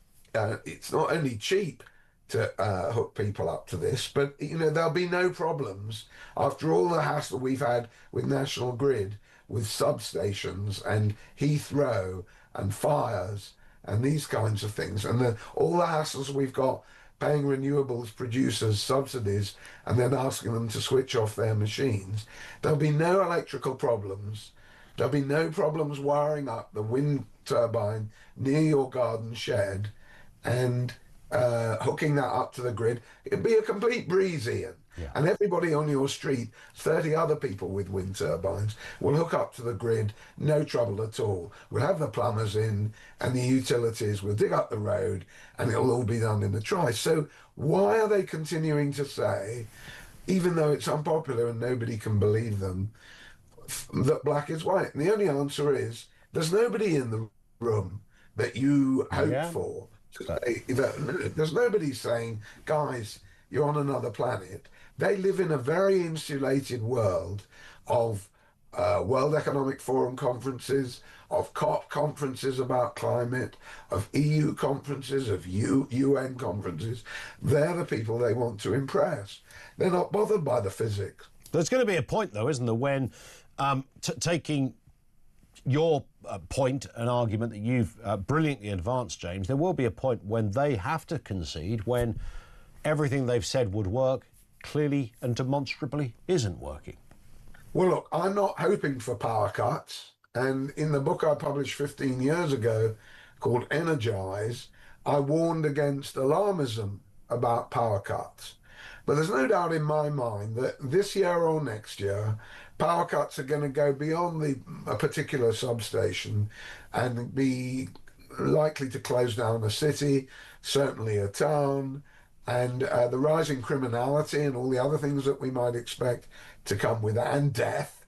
it's not only cheap to hook people up to this, but there'll be no problems after all the hassle we've had with National Grid, with substations and Heathrow and fires and these kinds of things, and all the hassles we've got paying renewables producers subsidies and then asking them to switch off their machines. There'll be no electrical problems. There'll be no problems wiring up the wind turbine near your garden shed and hooking that up to the grid. It'd be a complete breeze, Ian. Yeah. And everybody on your street, 30 other people with wind turbines, will hook up to the grid, no trouble at all. We'll have the plumbers in and the utilities, we'll dig up the road, and it'll all be done in a trice. So why are they continuing to say, even though it's unpopular and nobody can believe them, that black is white? And the only answer is, there's nobody in the room that you hope for. There's nobody saying, guys, you're on another planet. They live in a very insulated world of World Economic Forum conferences, of COP conferences about climate, of EU conferences, of UN conferences. They're the people they want to impress. They're not bothered by the physics.
There's going to be a point, though, isn't there, when taking your point, an argument that you've brilliantly advanced, James, there will be a point when they have to concede, when everything they've said would work clearly and demonstrably isn't working.
Well, look, I'm not hoping for power cuts. And in the book I published 15 years ago called Energize, I warned against alarmism about power cuts. But there's no doubt in my mind that this year or next year, power cuts are going to go beyond a particular substation and be likely to close down a city, certainly a town, and the rising criminality and all the other things that we might expect to come with that, and death,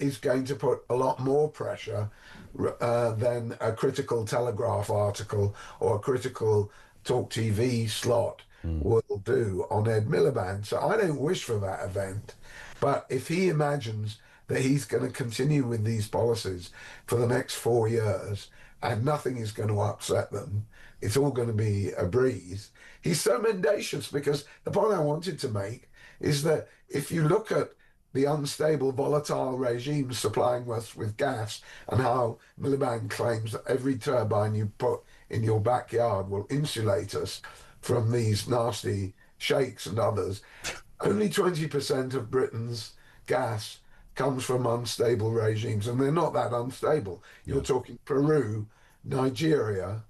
is going to put a lot more pressure than a critical Telegraph article or a critical talkTV slot will do on Ed Miliband. So I don't wish for that event. But if he imagines that he's going to continue with these policies for the next 4 years and nothing is going to upset them, it's all going to be a breeze. He's so mendacious, because the point I wanted to make is that if you look at the unstable, volatile regimes supplying us with gas and how Miliband claims that every turbine you put in your backyard will insulate us from these nasty sheikhs and others, only 20% of Britain's gas comes from unstable regimes, and they're not that unstable. You're talking Peru, Nigeria,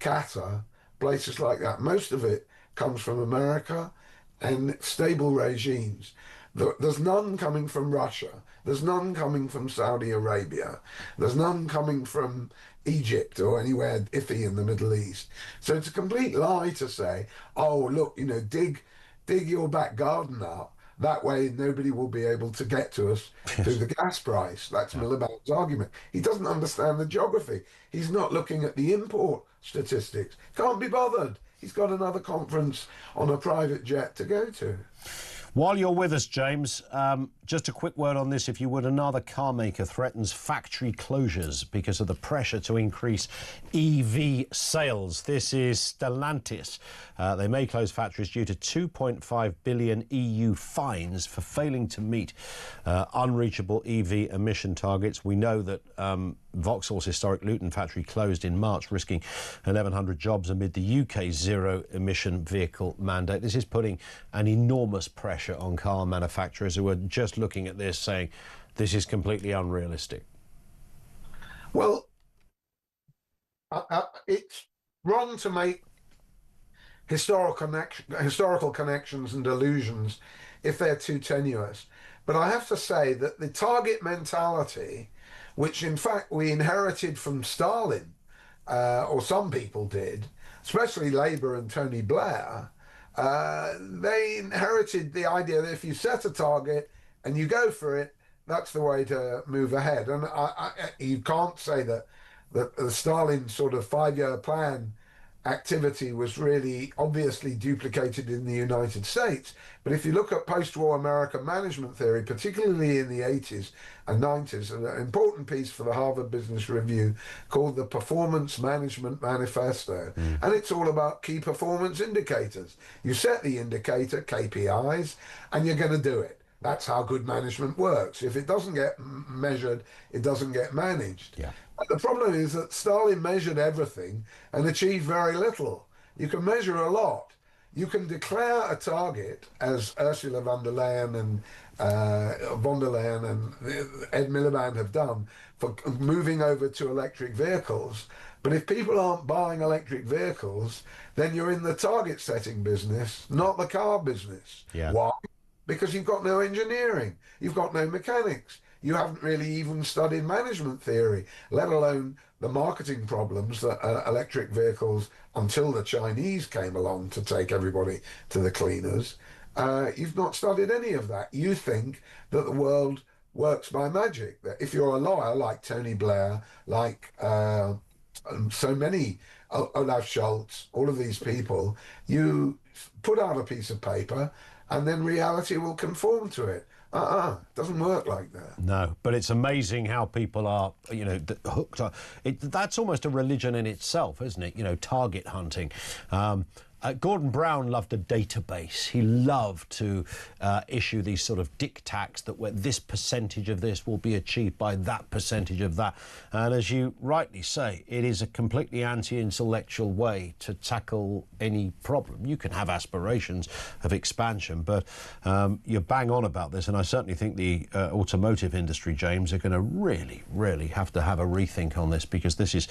Qatar, places like that. Most of it comes from America and stable regimes. There's none coming from Russia. There's none coming from Saudi Arabia. There's none coming from Egypt or anywhere iffy in the Middle East. So it's a complete lie to say, oh, look, dig your back garden up. That way nobody will be able to get to us through the gas price. That's Miliband's argument. He doesn't understand the geography. He's not looking at the import statistics. Can't be bothered. He's got another conference on a private jet to go to.
While you're with us, James, just a quick word on this, if you would. Another car maker threatens factory closures because of the pressure to increase EV sales. This is Stellantis. They may close factories due to 2.5 billion EU fines for failing to meet unreachable EV emission targets. We know that Vauxhall's historic Luton factory closed in March, risking 1,100 jobs amid the UK's zero-emission vehicle mandate. This is putting an enormous pressure on car manufacturers who are just looking at this saying, this is completely unrealistic.
Well, it's wrong to make historical connections and delusions if they're too tenuous. But I have to say that the target mentality, which in fact we inherited from Stalin, or some people did, especially Labour and Tony Blair, they inherited the idea that if you set a target and you go for it, that's the way to move ahead. And you can't say that the Stalin sort of 5-year plan activity was really obviously duplicated in the United States. But if you look at post-war American management theory, particularly in the 80s and 90s, an important piece for the Harvard Business Review called the Performance Management Manifesto. And it's all about key performance indicators. You set the indicator, KPIs, and you're going to do it. That's how good management works. If it doesn't get measured, it doesn't get managed.
Yeah.
But the problem is that Stalin measured everything and achieved very little. You can measure a lot. You can declare a target, as Ursula von der Leyen and Ed Miliband have done, for moving over to electric vehicles. But if people aren't buying electric vehicles, then you're in the target setting business, not the car business.
Yeah.
Why? Because you've got no engineering, you've got no mechanics, you haven't really even studied management theory, let alone the marketing problems that electric vehicles, until the Chinese came along to take everybody to the cleaners. You've not studied any of that. You think that the world works by magic, that if you're a lawyer like Tony Blair, like so many, Olaf Scholz, all of these people, you put out a piece of paper and then reality will conform to it. Doesn't work like that.
No, but it's amazing how people are, hooked up. That's almost a religion in itself, isn't it? Target hunting. Gordon Brown loved a database. He loved to issue these sort of diktats that where this percentage of this will be achieved by that percentage of that. And as you rightly say, it is a completely anti-intellectual way to tackle any problem. You can have aspirations of expansion, but you're bang on about this. And I certainly think the automotive industry, James, are going to really, really have to have a rethink on this, because this is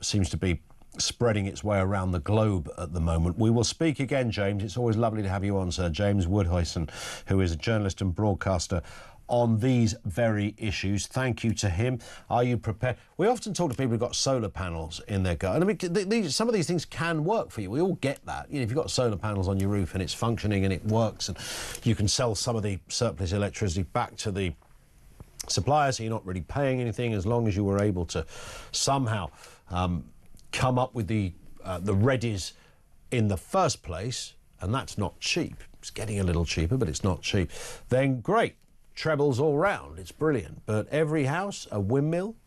seems to be spreading its way around the globe at the moment. We will speak again, James. It's always lovely to have you on, sir. James Woodhuisen, who is a journalist and broadcaster on these very issues. Thank you to him. Are you prepared? We often talk to people who've got solar panels in their garden. I mean, some of these things can work for you. We all get that. If you've got solar panels on your roof and it's functioning and it works, and you can sell some of the surplus electricity back to the supplier, so you're not really paying anything, as long as you were able to somehow come up with the readies in the first place, and that's not cheap. It's getting a little cheaper, but it's not cheap. Then great, trebles all round, it's brilliant. But every house, a windmill?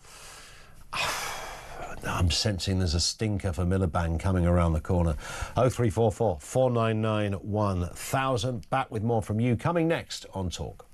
I'm sensing there's a stinker for Miliband coming around the corner. 0344 499 1000. Back with more from you coming next on Talk.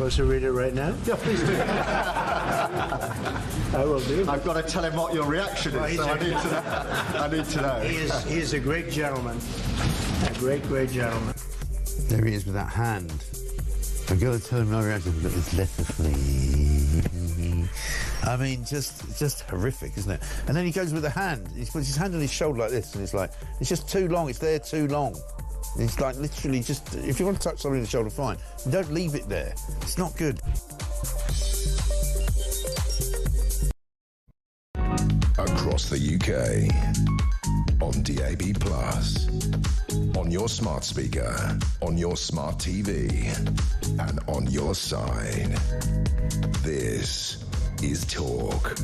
supposed to read it right now?
Yeah, please do.
I will do.
I've got to tell him what your reaction is, so I need to know. I need to know.
He is a great gentleman. A great, great gentleman.
There he is with that hand. I've got to tell him my reaction, but it's letter, please. I mean, just horrific, isn't it? And then he goes with the hand. He puts his hand on his shoulder like this, and it's like, it's just too long. It's there too long. It's like literally just, if you want to touch somebody on the shoulder, fine. Don't leave it there. It's not good.
Across the UK, on DAB+, on your smart speaker, on your smart TV, and on your side. This is Talk.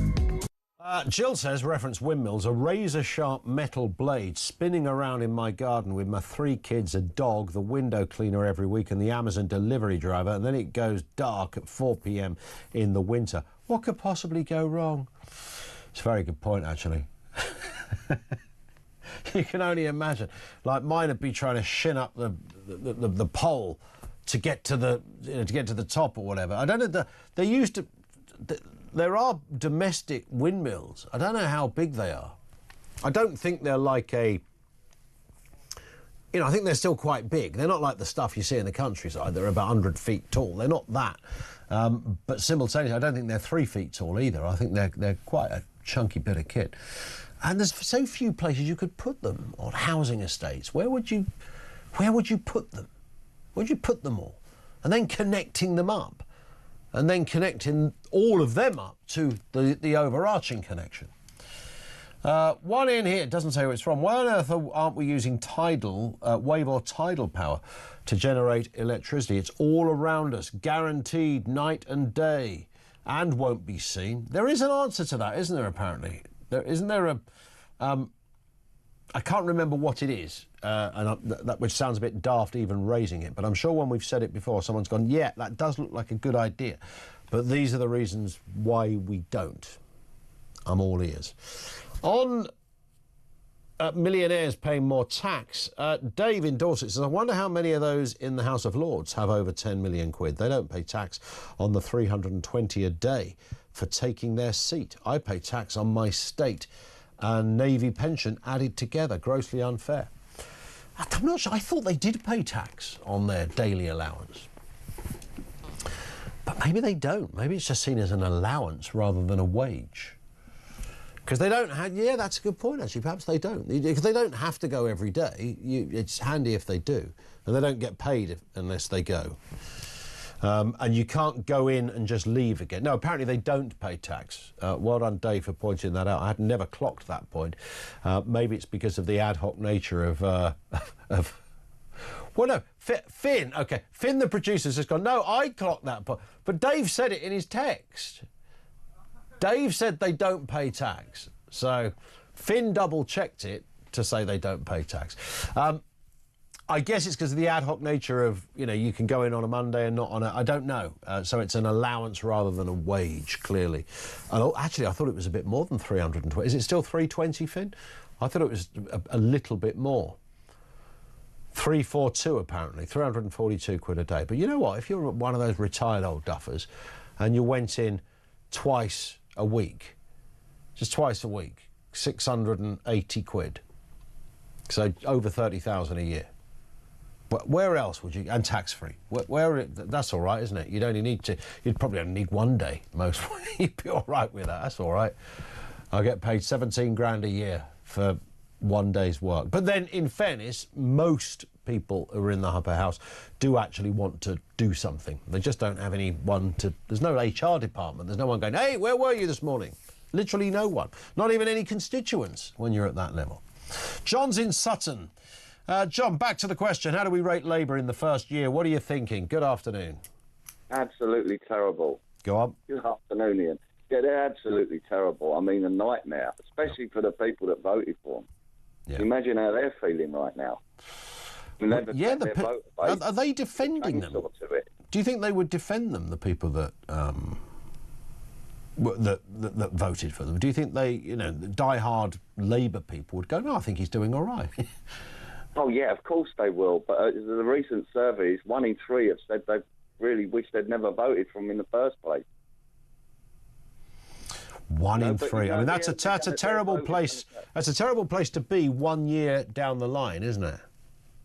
Jill says, reference windmills, a razor-sharp metal blade spinning around in my garden with my 3 kids, a dog, the window cleaner every week, and the Amazon delivery driver, and then it goes dark at 4 p.m. in the winter. What could possibly go wrong? It's a very good point, actually. You can only imagine. Like, mine would be trying to shin up the pole to get to the top or whatever. I don't know. They used to. There are domestic windmills. I don't know how big they are. I don't think they're like a... You know, I think they're still quite big. They're not like the stuff you see in the countryside. They're about 100 feet tall. They're not that. But simultaneously, I don't think they're 3 feet tall either. I think they're quite a chunky bit of kit. And there's so few places you could put them on housing estates. Where would you put them? Where'd you put them all? And then connecting them up. And then connecting all of them up to the overarching connection. One in here, doesn't say who it's from. Why on earth aren't we using tidal, wave or tidal power to generate electricity? It's all around us, guaranteed night and day, and won't be seen. There is an answer to that, isn't there, apparently? Isn't there a... I can't remember what it is, that which sounds a bit daft even raising it, but I'm sure when we've said it before, someone's gone, yeah, that does look like a good idea, but these are the reasons why we don't. I'm all ears. On millionaires paying more tax, Dave in Dorset says, I wonder how many of those in the House of Lords have over 10 million quid. They don't pay tax on the 320 a day for taking their seat. I pay tax on my state and Navy pension added together. Grossly unfair. I'm not sure. I thought they did pay tax on their daily allowance. But maybe they don't. Maybe it's just seen as an allowance rather than a wage. Because they don't have... Yeah, that's a good point, actually. Perhaps they don't. Because they don't have to go every day. It's handy if they do. And they don't get paid unless they go. And you can't go in and just leave again. No, apparently they don't pay tax. Well done, Dave, for pointing that out. I had never clocked that point. Maybe it's because of the ad hoc nature of... Well, no, Finn, OK. Finn, the producer's just gone, no, I clocked that point. But Dave said it in his text. Dave said they don't pay tax. So Finn double-checked it to say they don't pay tax. I guess it's because of the ad hoc nature of, you know, you can go in on a Monday and not on a... I don't know. So it's an allowance rather than a wage, clearly. And actually, I thought it was a bit more than 320. Is it still 320, Finn? I thought it was a little bit more. 342, apparently. 342 quid a day. But you know what? If you're one of those retired old duffers and you went in twice a week, just twice a week, 680 quid. So over 30,000 a year. But where else would you... And tax-free. That's all right, isn't it? You'd probably only need 1 day, most. You'd be all right with that. That's all right. I get paid 17 grand a year for 1 day's work. But then, in fairness, most people who are in the upper house do actually want to do something. They just don't have anyone to... There's no HR department. There's no one going, hey, where were you this morning? Literally no one. Not even any constituents when you're at that level. John's in Sutton. John, back to the question. How do we rate Labour in the first year? What are you thinking? Good afternoon.
Absolutely terrible.
Go on.
Good afternoon, Ian. Yeah, they're absolutely terrible. I mean, a nightmare, especially for the people that voted for them. Yeah. Imagine how they're feeling right now. I mean,
are they defending them? Do you think they would defend them, the people that that voted for them? Do you think they, you know, the die-hard Labour people would go, no, I think he's doing all right?
Oh, yeah, of course they will. But the recent surveys, 1 in 3 have said really wish they'd never voted for him in the first place.
1 in 3. I mean, that's a terrible place. That's a terrible place to be 1 year down the line, isn't it?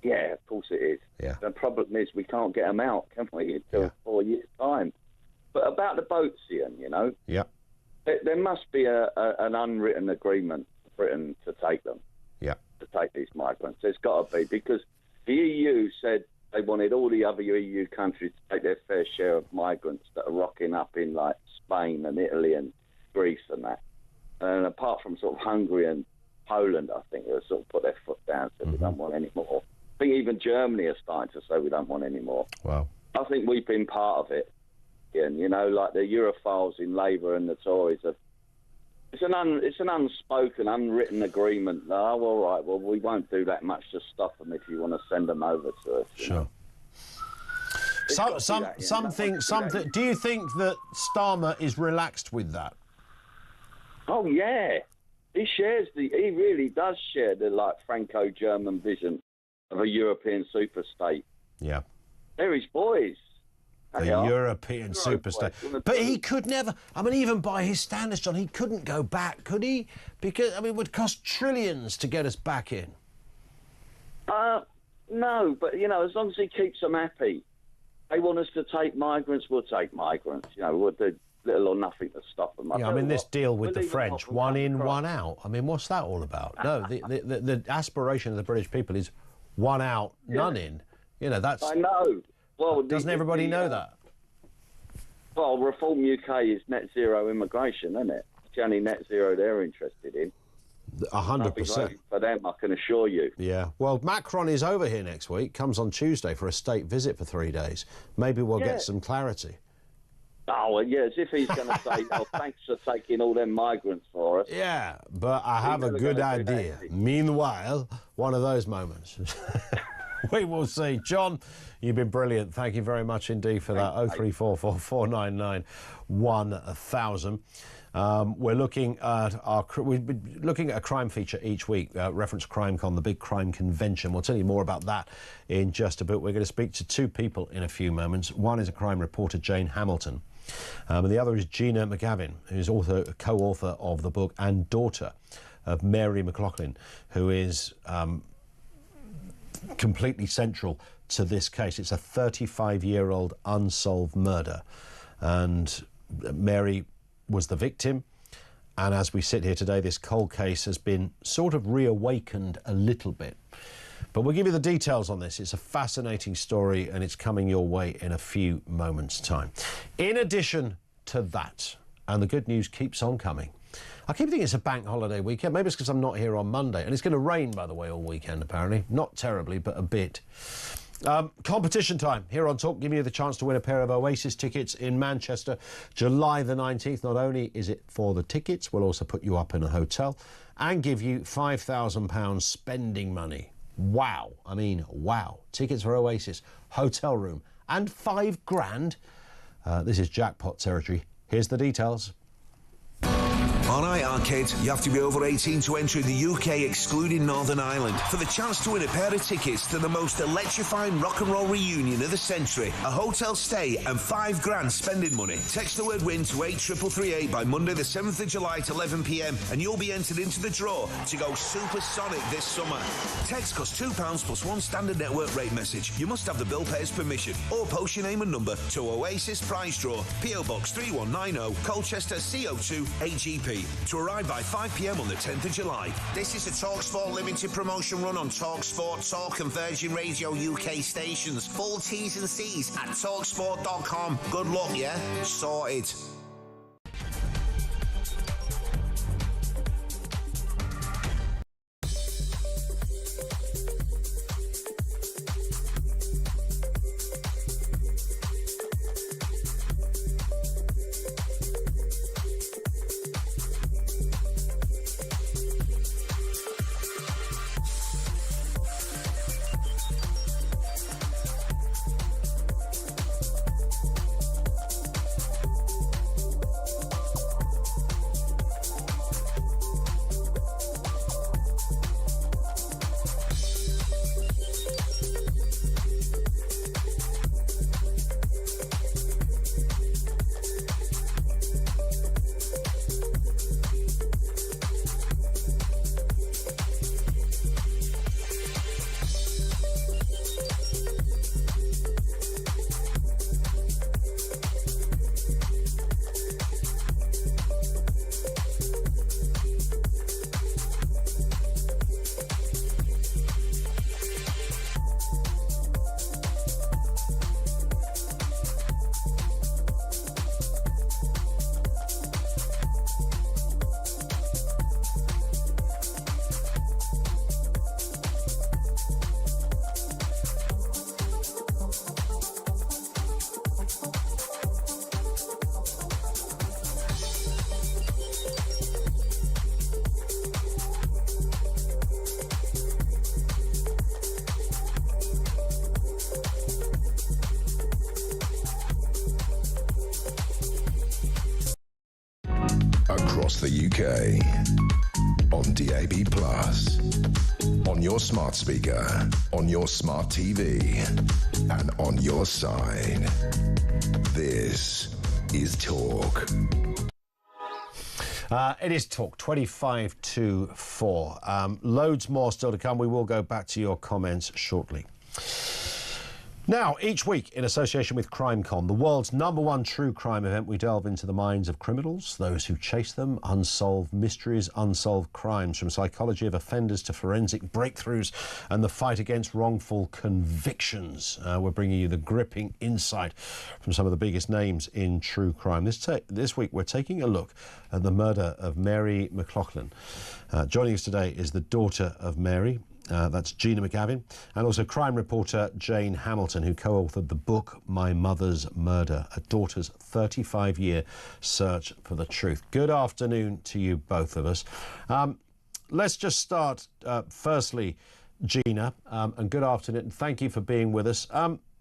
Yeah, of course it is.
Yeah.
The problem is we can't get them out, can we, until 4 years' time. But about the boats, Ian, you know,
Yeah.
there must be an unwritten agreement for Britain to take them.
Yeah.
To take these migrants. There's got to be, because the EU said they wanted all the other EU countries to take their fair share of migrants that are rocking up in, like, Spain and Italy and Greece and that. And apart from sort of Hungary and Poland, I think they'll sort of put their foot down and say we don't want any more. I think even Germany are starting to say we don't want any more.
Wow.
I think we've been part of it. And, you know, like the Europhiles in Labour and the Tories have. It's an unspoken, unwritten agreement. Oh, all right, well, we won't do that much to stop them if you want to send them over to us.
Sure. Something. Do you think that Starmer is relaxed with that?
Oh yeah, he really does share the like Franco-German vision of a European superstate.
Yeah,
they're his boys.
The European superstate. But he could never, I mean, even by his standards, John, he couldn't go back, could he? Because, I mean, it would cost trillions to get us back in.
No, but, you know, as long as he keeps them happy. They want us to take migrants, we'll take migrants. You know, we'll do little or nothing to stop them.
Yeah, I mean, this deal with the French, 1 in, 1 out. I mean, what's that all about? No, the aspiration of the British people is 1 out, none in. You know, that's...
I know. Well,
doesn't everybody know that?
Well, Reform UK is net zero immigration, isn't it? It's the only net zero they're interested in.
100%.
For them, I can assure you.
Yeah. Well, Macron is over here next week, comes on Tuesday for a state visit for 3 days. Maybe we'll get some clarity.
Oh, well, yeah, as if he's going to say, oh, thanks for taking all them migrants for us.
Yeah, but I have a good idea. Meanwhile, one of those moments. We will see. John, you've been brilliant. Thank you very much indeed for that. 0344 499 1000. We're looking at a crime feature each week, reference CrimeCon, the big crime convention. We'll tell you more about that in just a bit. We're going to speak to 2 people in a few moments. One is a crime reporter, Jane Hamilton, and the other is Gina McGavin, who's also a co-author of the book and daughter of Mary McLaughlin, who is completely central to this case. It's a 35-year-old unsolved murder, and Mary was the victim, and as we sit here today, this cold case has been sort of reawakened a little bit. But we'll give you the details on this. It's a fascinating story, and it's coming your way in a few moments' time. In addition to that, and the good news keeps on coming, I keep thinking it's a bank holiday weekend. Maybe it's because I'm not here on Monday. And it's going to rain, by the way, all weekend, apparently. Not terribly, but a bit. Competition time here on Talk, giving you the chance to win a pair of Oasis tickets in Manchester, July the 19th. Not only is it for the tickets, we'll also put you up in a hotel and give you £5,000 spending money. Wow. I mean, wow. Tickets for Oasis, hotel room, and £5,000. This is jackpot territory. Here's the details.
On iArcade, you have to be over 18 to enter in the UK, excluding Northern Ireland, for the chance to win a pair of tickets to the most electrifying rock and roll reunion of the century, a hotel stay and £5,000 spending money. Text the word WIN to 83338 by Monday the 7th of July at 11 p.m, and you'll be entered into the draw to go supersonic this summer. Text costs £2 plus 1 standard network rate message. You must have the bill payer's permission, or post your name and number to Oasis Prize Draw, PO Box 3190, Colchester CO2 8GP. To arrive by 5 p.m. on the 10th of July. This is a TalkSport limited promotion run on TalkSport, Talk and Virgin Radio UK stations. Full T's and C's at talksport.com. Good luck, yeah? Sorted.
across the UK. On DAB+, on your smart speaker, on your smart TV, and on your side. This is Talk.
It is Talk, 25 to 4. Loads more still to come. We will go back to your comments shortly. Now, each week, in association with CrimeCon, the world's #1 true crime event, we delve into the minds of criminals, those who chase them, unsolved mysteries, unsolved crimes, from psychology of offenders to forensic breakthroughs and the fight against wrongful convictions. We're bringing you the gripping insight from some of the biggest names in true crime. This week, we're taking a look at the murder of Mary McLaughlin. Joining us today is the daughter of Mary. That's Gina McGavin, and also crime reporter Jane Hamilton, who co-authored the book My Mother's Murder, a daughter's 35-year search for the truth. Good afternoon to you, both of us. Let's just start, firstly, Gina, and good afternoon, and thank you for being with us.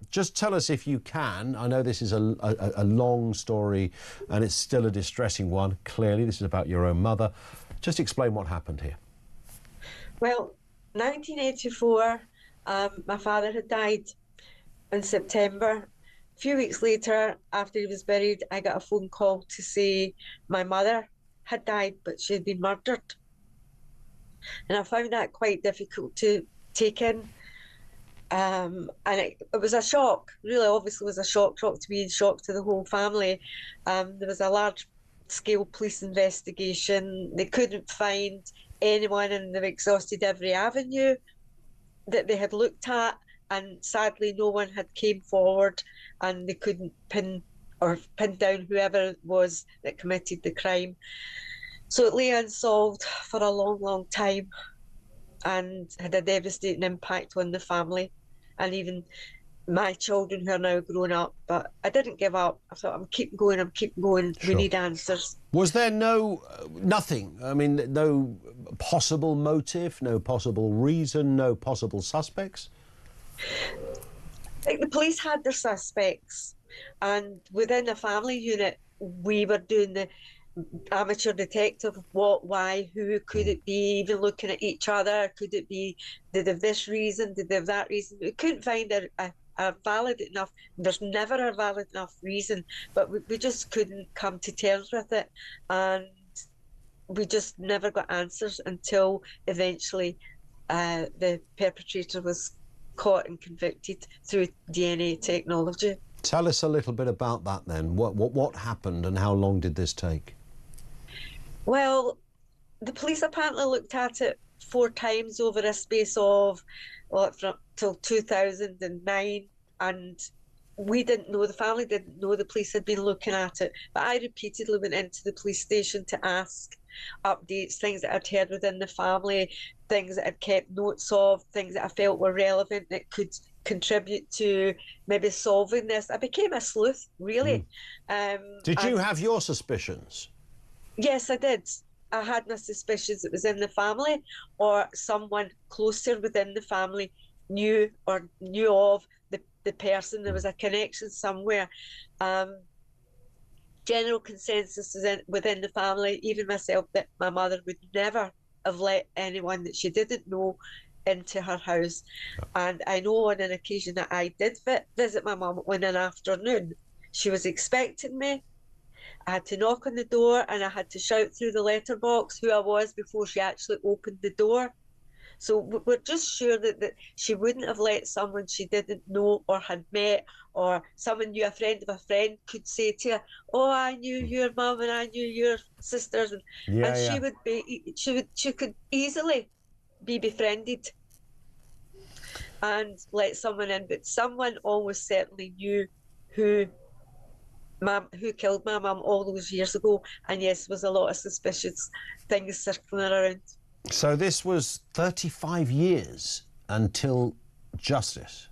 Just tell us, if you can, I know this is a long story and it's still a distressing one. Clearly, this is about your own mother. Just explain what happened here.
Well, 1984, my father had died in September. A few weeks later, after he was buried, I got a phone call to say my mother had died, but she had been murdered. And I found that quite difficult to take in. And it was a shock, really obviously was a shock to me and shock to the whole family. There was a large-scale police investigation. They couldn't find anyone, and they've exhausted every avenue that they had looked at, and sadly no one had came forward, and they couldn't pin down whoever it was that committed the crime. So it lay unsolved for a long time and had a devastating impact on the family and even my children who are now grown up. But I didn't give up. I thought, I'm keep going.
Sure.
We need answers.
Was there nothing? I mean, no possible motive, no possible reason, no possible suspects?
I think the police had their suspects, and within the family unit, we were doing the amateur detective, what, why, who, could it be, even looking at each other, could it be, did they have this reason, did they have that reason? We couldn't find a valid enough, there's never a valid enough reason, but we just couldn't come to terms with it, and we just never got answers until eventually the perpetrator was caught and convicted through DNA technology.
Tell us a little bit about that then. What happened and how long did this take?
Well, the police apparently looked at it 4 times over a space of, from till 2009, and we didn't know, the family didn't know the police had been looking at it, but I repeatedly went into the police station to ask updates, things that I'd heard within the family, things that I'd kept notes of, things that I felt were relevant that could contribute to maybe solving this. I became a sleuth, really.
Did you have your suspicions?
Yes, I did. I had my suspicions it was in the family, or someone closer within the family knew of the person. There was a connection somewhere. General consensus is within the family, even myself, that my mother would never have let anyone that she didn't know into her house. And I know on an occasion that I did visit my mum one afternoon. She was expecting me. I had to knock on the door and I had to shout through the letterbox who I was before she actually opened the door. So we're just sure that she wouldn't have let someone she didn't know or had met, or someone knew a friend of a friend could say to her, "Oh, I knew your mum and I knew your sisters," and she could easily be befriended and let someone in. But someone almost certainly knew who killed my mum all those years ago, and yes, there was a lot of suspicious things circling around.
So this was 35 years until justice?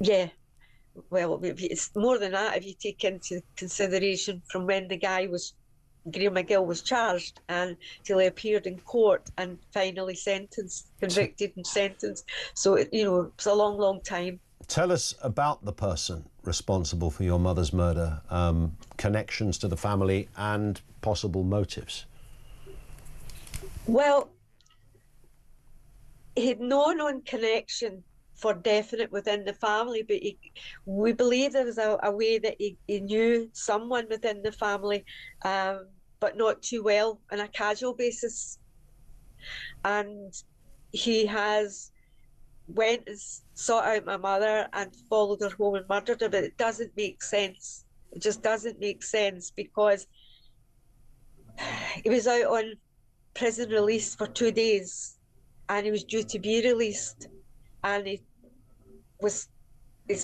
Yeah. Well, it's more than that if you take into consideration from when Graham McGill was charged and till he appeared in court and finally convicted and sentenced. So, it's a long time.
Tell us about the person responsible for your mother's murder, connections to the family and possible motives.
Well, he had no known connection for definite within the family, but we believe there was a way that he knew someone within the family, but not too well on a casual basis. And he has went and sought out my mother and followed her home and murdered her, but it doesn't make sense. It just doesn't make sense, because he was out on prison release for 2 days and he was due to be released, and his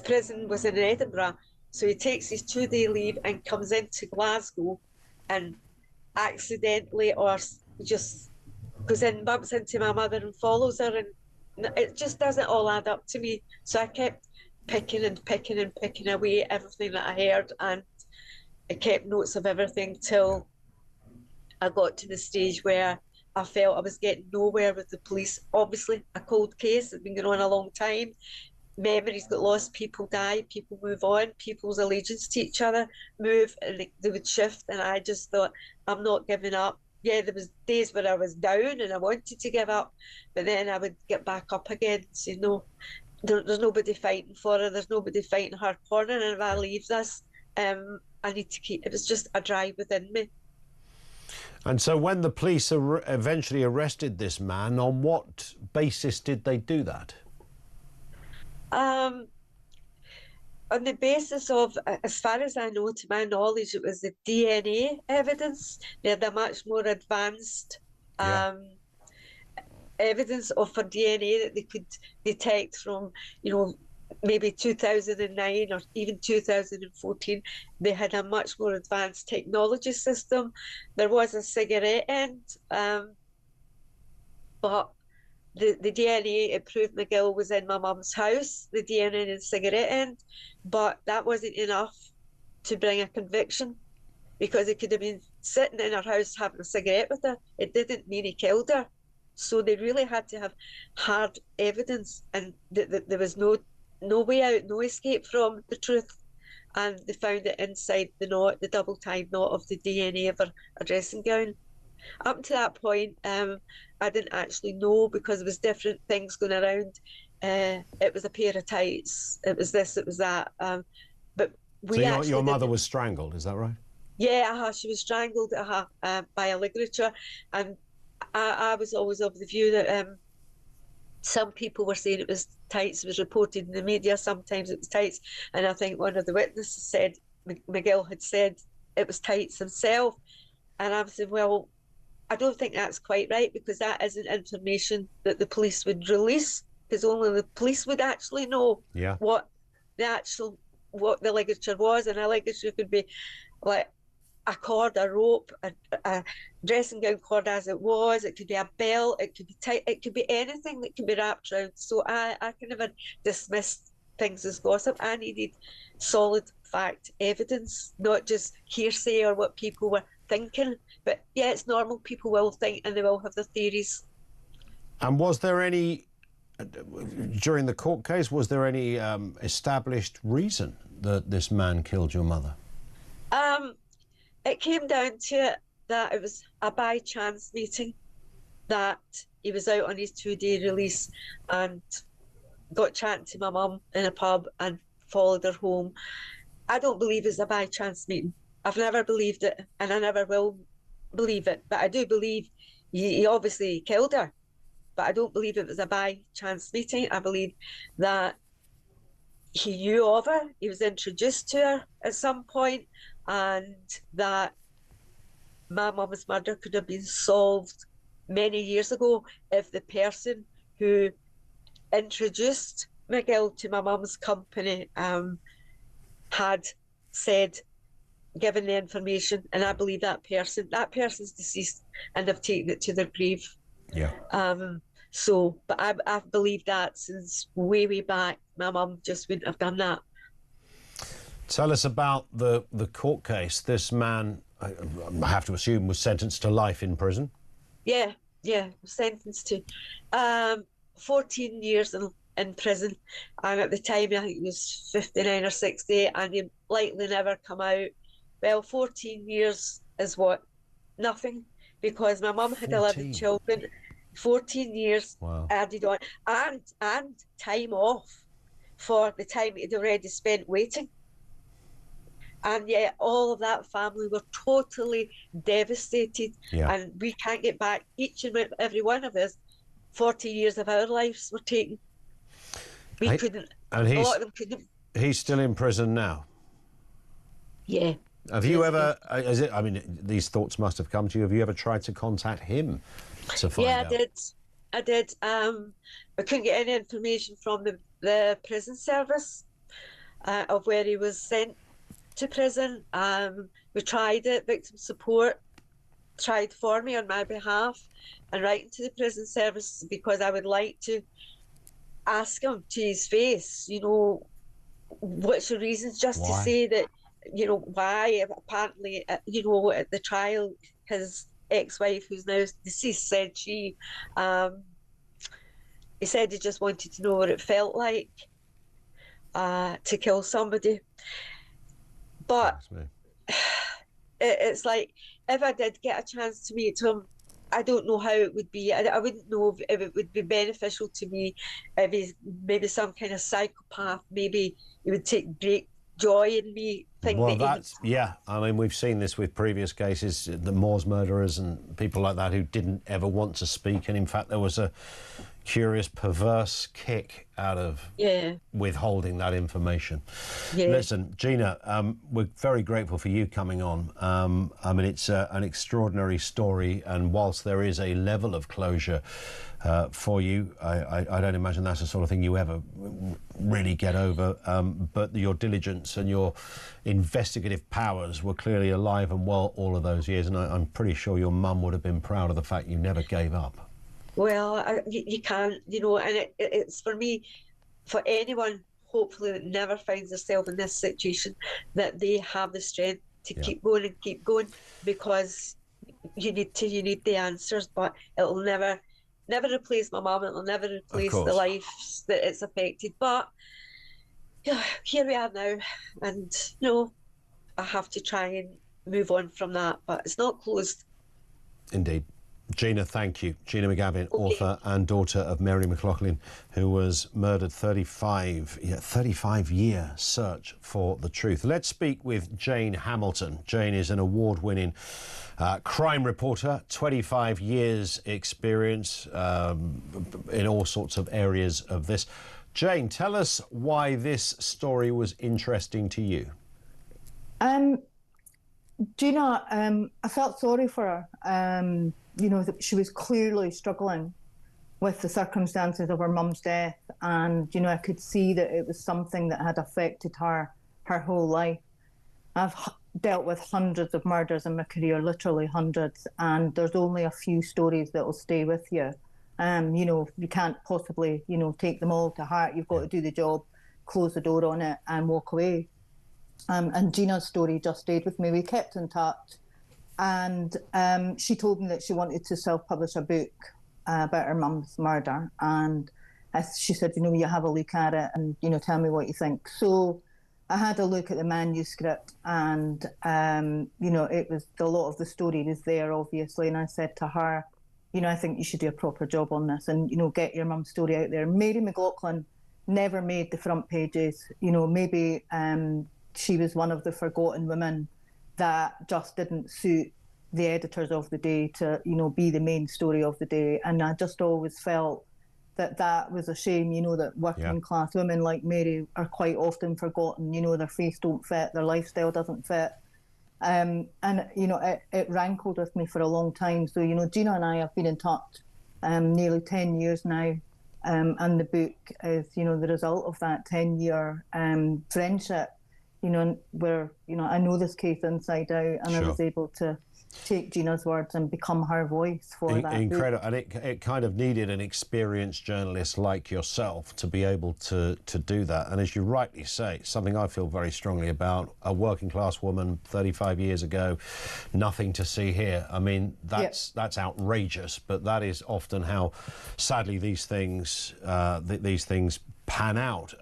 prison was in Edinburgh, so he takes his 2-day leave and comes into Glasgow and accidentally or just goes in, bumps into my mother and follows her, and it just doesn't all add up to me. So I kept picking away at everything that I heard, and I kept notes of everything till I got to the stage where I felt I was getting nowhere with the police. Obviously, a cold case had been going on a long time. Memories got lost, people die, people move on, people's allegiance to each other move, and they would shift. And I just thought, I'm not giving up. Yeah, there was days where I was down and I wanted to give up, but then I would get back up again and say, no, there's nobody fighting for her, there's nobody fighting her corner, and if I leave this, I need to keep, it was just a drive within me.
And so when the police eventually arrested this man, on what basis did they do that?
On the basis of, as far as I know, to my knowledge, it was the DNA evidence. They had a much more advanced evidence for DNA that they could detect from, maybe 2009 or even 2014. They had a much more advanced technology system. There was a cigarette end, but the DNA, it proved McGill was in my mum's house, the DNA and cigarette end, but that wasn't enough to bring a conviction, because it could have been sitting in her house having a cigarette with her. It didn't mean he killed her. So they really had to have hard evidence, and there was no way out, no escape from the truth. And they found it inside the knot, the double-tied knot of the DNA of her dressing gown. Up to that point, I didn't actually know, because there was different things going around. It was a pair of tights, it was this, it was that. But
so your mother was strangled, is that right?
Yeah, she was strangled by a ligature, and I was always of the view that some people were saying it was tights. It was reported in the media, sometimes it was tights, and I think one of the witnesses said, McGill had said it was tights himself, and I was saying, well, I don't think that's quite right, because that isn't information that the police would release, because only the police would actually know what the ligature was. And a ligature could be like a cord, a rope, a dressing gown cord as it was. It could be a belt, it could be tight, it could be anything that can be wrapped around. So I can never dismiss things as gossip. I needed solid fact evidence, not just hearsay or what people were thinking. But yeah, it's normal, people will think and they will have their theories.
And was there any, during the court case, was there any established reason that this man killed your mother?
It came down to it that it was a by chance meeting, that he was out on his 2-day release and got chatting to my mum in a pub and followed her home. I don't believe it's a by chance meeting. I've never believed it, and I never will believe it. But I do believe he obviously killed her, but I don't believe it was a by chance meeting. I believe that he knew of her, he was introduced to her at some point, and that my mum's murder could have been solved many years ago if the person who introduced McGill to my mum's company had said, given the information, and I believe that person's deceased and have taken it to their grave.
Yeah.
But I've believed that since way back. My mum just wouldn't have done that.
Tell us about the court case. This man, I have to assume, was sentenced to life in prison?
Yeah, sentenced to 14 years and in prison, and at the time I think he was 59 or 60, and he likely never come out. Well, 14 years is what? Nothing, because my mum had 11 children. 14 years added on, and time off for the time he'd already spent waiting. And yet all of that family were totally devastated, and we can't get back. Each and every one of us, 40 years of our lives were taken. We couldn't,
and
a lot of them couldn't.
He's still in prison now?
Yeah.
Have you ever, I mean, these thoughts must have come to you, have you ever tried to contact him to find out?
I did. I couldn't get any information from the prison service of where he was sent to prison. We tried it. Victim support tried for me on my behalf, and writing to the prison service, because I would like to ask him to his face, you know, what's the reasons, just why? To say that, you know, why apparently, you know, at the trial, his ex-wife, who's now deceased, said he said he just wanted to know what it felt like to kill somebody. But it's like, if I did get a chance to meet him, I don't know how it would be. I wouldn't know if it would be beneficial to me, if he's maybe some kind of psychopath. Maybe he would take great joy in me.
Well, that's, yeah, I mean, we've seen this with previous cases, the Moors murderers and people like that who didn't ever want to speak, and in fact there was a curious, perverse kick out of withholding that information. Listen, Gina, we're very grateful for you coming on. I mean, it's an extraordinary story, and whilst there is a level of closure for you, I don't imagine that's the sort of thing you ever really get over, but your diligence and your investigative powers were clearly alive and well all of those years, and I'm pretty sure your mum would have been proud of the fact you never gave up.
Well, you can't, you know, and it's for me, for anyone, hopefully, that never finds themselves in this situation, that they have the strength to keep going and keep going, because you need the answers, but it'll never replace my mum, it'll never replace the lives that it's affected. But yeah, here we are now, and you know, I have to try and move on from that, but it's not closed.
Indeed. Gina, thank you. Gina McGavin, author and daughter of Mary McLaughlin, who was murdered. 35-year search for the truth. Let's speak with Jane Hamilton. Jane is an award-winning crime reporter, 25 years experience in all sorts of areas of this. Jane, tell us why this story was interesting to you.
Gina, I felt sorry for her. You know, that she was clearly struggling with the circumstances of her mum's death, and you know, I could see that it was something that had affected her whole life. I've dealt with hundreds of murders in my career, literally hundreds, and there's only a few stories that will stay with you. You know, you can't possibly, you know, take them all to heart. You've got to do the job, close the door on it, and walk away. And Gina's story just stayed with me. We kept in touch. And she told me that she wanted to self-publish a book about her mum's murder. And she said, you know, you have a look at it and, you know, tell me what you think. So I had a look at the manuscript, and, you know, it was, a lot of the story was there, obviously. And I said to her, you know, I think you should do a proper job on this and, you know, get your mum's story out there. Mary McLaughlin never made the front pages. You know, maybe she was one of the forgotten women that just didn't suit the editors of the day to, you know, be the main story of the day. And I just always felt that that was a shame, you know, that working class women like Mary are quite often forgotten. You know, their face don't fit, their lifestyle doesn't fit. And, you know, it rankled with me for a long time. So, you know, Gina and I have been in touch nearly 10 years now. And the book is, you know, the result of that 10-year friendship. You know, where, you know, I know this case inside out, and I was able to take Gina's words and become her voice for that.
Incredible. And it kind of needed an experienced journalist like yourself to be able to do that. And as you rightly say, something I feel very strongly about, a working class woman 35 years ago, nothing to see here. I mean, that's outrageous, but that is often how, sadly, these things pan out.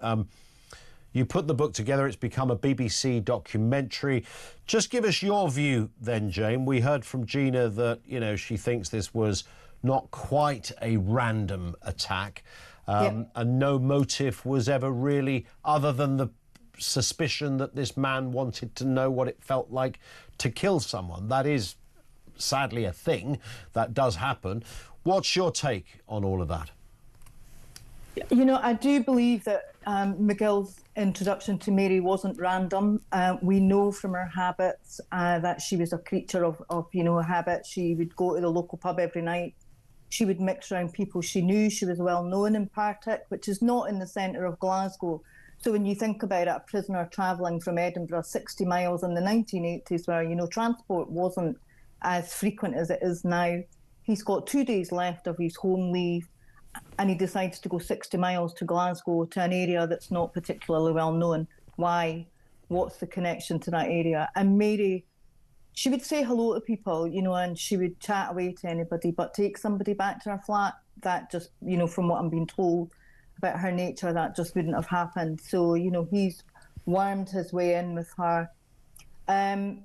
You put the book together, it's become a BBC documentary. Just give us your view then, Jane. We heard from Gina that, you know, she thinks this was not quite a random attack, and no motive was ever really, other than the suspicion that this man wanted to know what it felt like to kill someone. That is, sadly, a thing that does happen. What's your take on all of that?
You know, I do believe that McGill's introduction to Mary wasn't random. We know from her habits that she was a creature of you know, habit. She would go to the local pub every night. She would mix around people she knew. She was well known in Partick, which is not in the centre of Glasgow. So when you think about it, a prisoner travelling from Edinburgh 60 miles in the 1980s, where, you know, transport wasn't as frequent as it is now, he's got 2 days left of his home leave, and he decides to go 60 miles to Glasgow, to an area that's not particularly well known. Why? What's the connection to that area? And Mary, she would say hello to people, you know, and she would chat away to anybody, but take somebody back to her flat, that just, you know, from what I'm being told about her nature, that just wouldn't have happened. So, you know, he's wormed his way in with her. I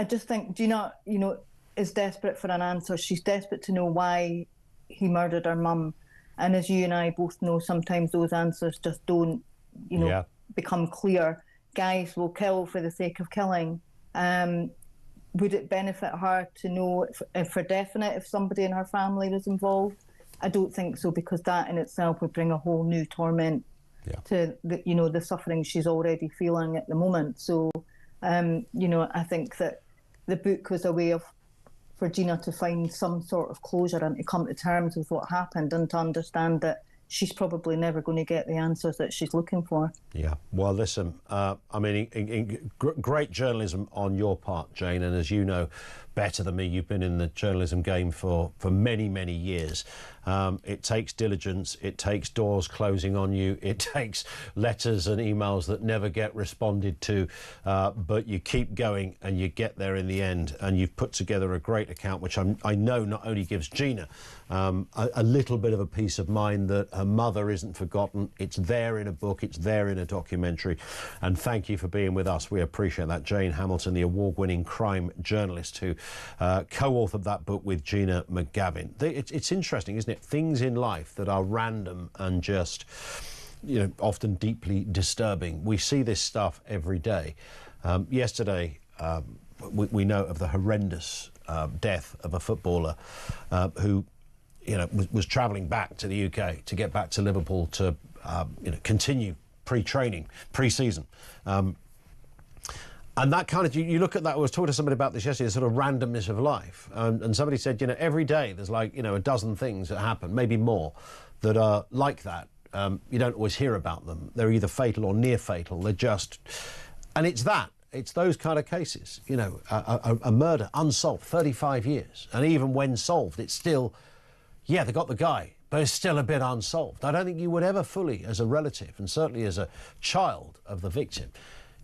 just think Gina, you know, is desperate for an answer. She's desperate to know why he murdered her mum, and as you and I both know, sometimes those answers just don't, you know, become clear. Guys will kill for the sake of killing. Would it benefit her to know if for definite if somebody in her family was involved? I don't think so, because that in itself would bring a whole new torment to the, you know, the suffering she's already feeling at the moment. So, you know, I think that the book was a way for Gina to find some sort of closure and to come to terms with what happened, and to understand that she's probably never going to get the answers that she's looking for. Yeah, well, listen, I mean, great journalism on your part, Jane, and as you know better than me, you've been in the journalism game for many, many years. It takes diligence, it takes doors closing on you, it takes letters and emails that never get responded to, but you keep going and you get there in the end, and you've put together a great account, which I know not only gives Gina a little bit of a peace of mind that her mother isn't forgotten. It's there in a book, it's there in a documentary, and thank you for being with us. We appreciate that. Jane Hamilton, the award-winning crime journalist who co-authored that book with Gina McGavin. It's interesting, isn't it? Things in life that are random and just, you know, often deeply disturbing. We see this stuff every day. Yesterday, we know of the horrendous death of a footballer who, you know, was travelling back to the UK to get back to Liverpool to, you know, continue pre-training, pre-season. And that kind of, you look at that, I was talking to somebody about this yesterday, the sort of randomness of life. And somebody said, you know, every day there's like, you know, a dozen things that happen, maybe more, that are like that. You don't always hear about them. They're either fatal or near fatal. They're just, and it's those kind of cases, you know, a murder unsolved, 35 years. And even when solved, it's still, yeah, they got the guy, but it's still a bit unsolved. I don't think you would ever fully, as a relative, and certainly as a child of the victim,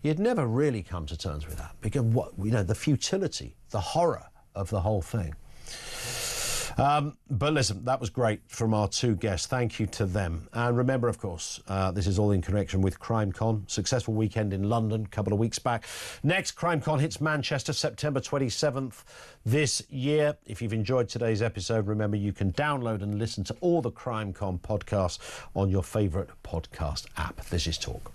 you'd never really come to terms with that, because what, you know, the futility, the horror of the whole thing. But listen, that was great from our two guests. Thank you to them. And remember, of course, this is all in connection with CrimeCon. Successful weekend in London a couple of weeks back. Next, CrimeCon hits Manchester, September 27th this year. If you've enjoyed today's episode, remember you can download and listen to all the CrimeCon podcasts on your favourite podcast app. This is Talk.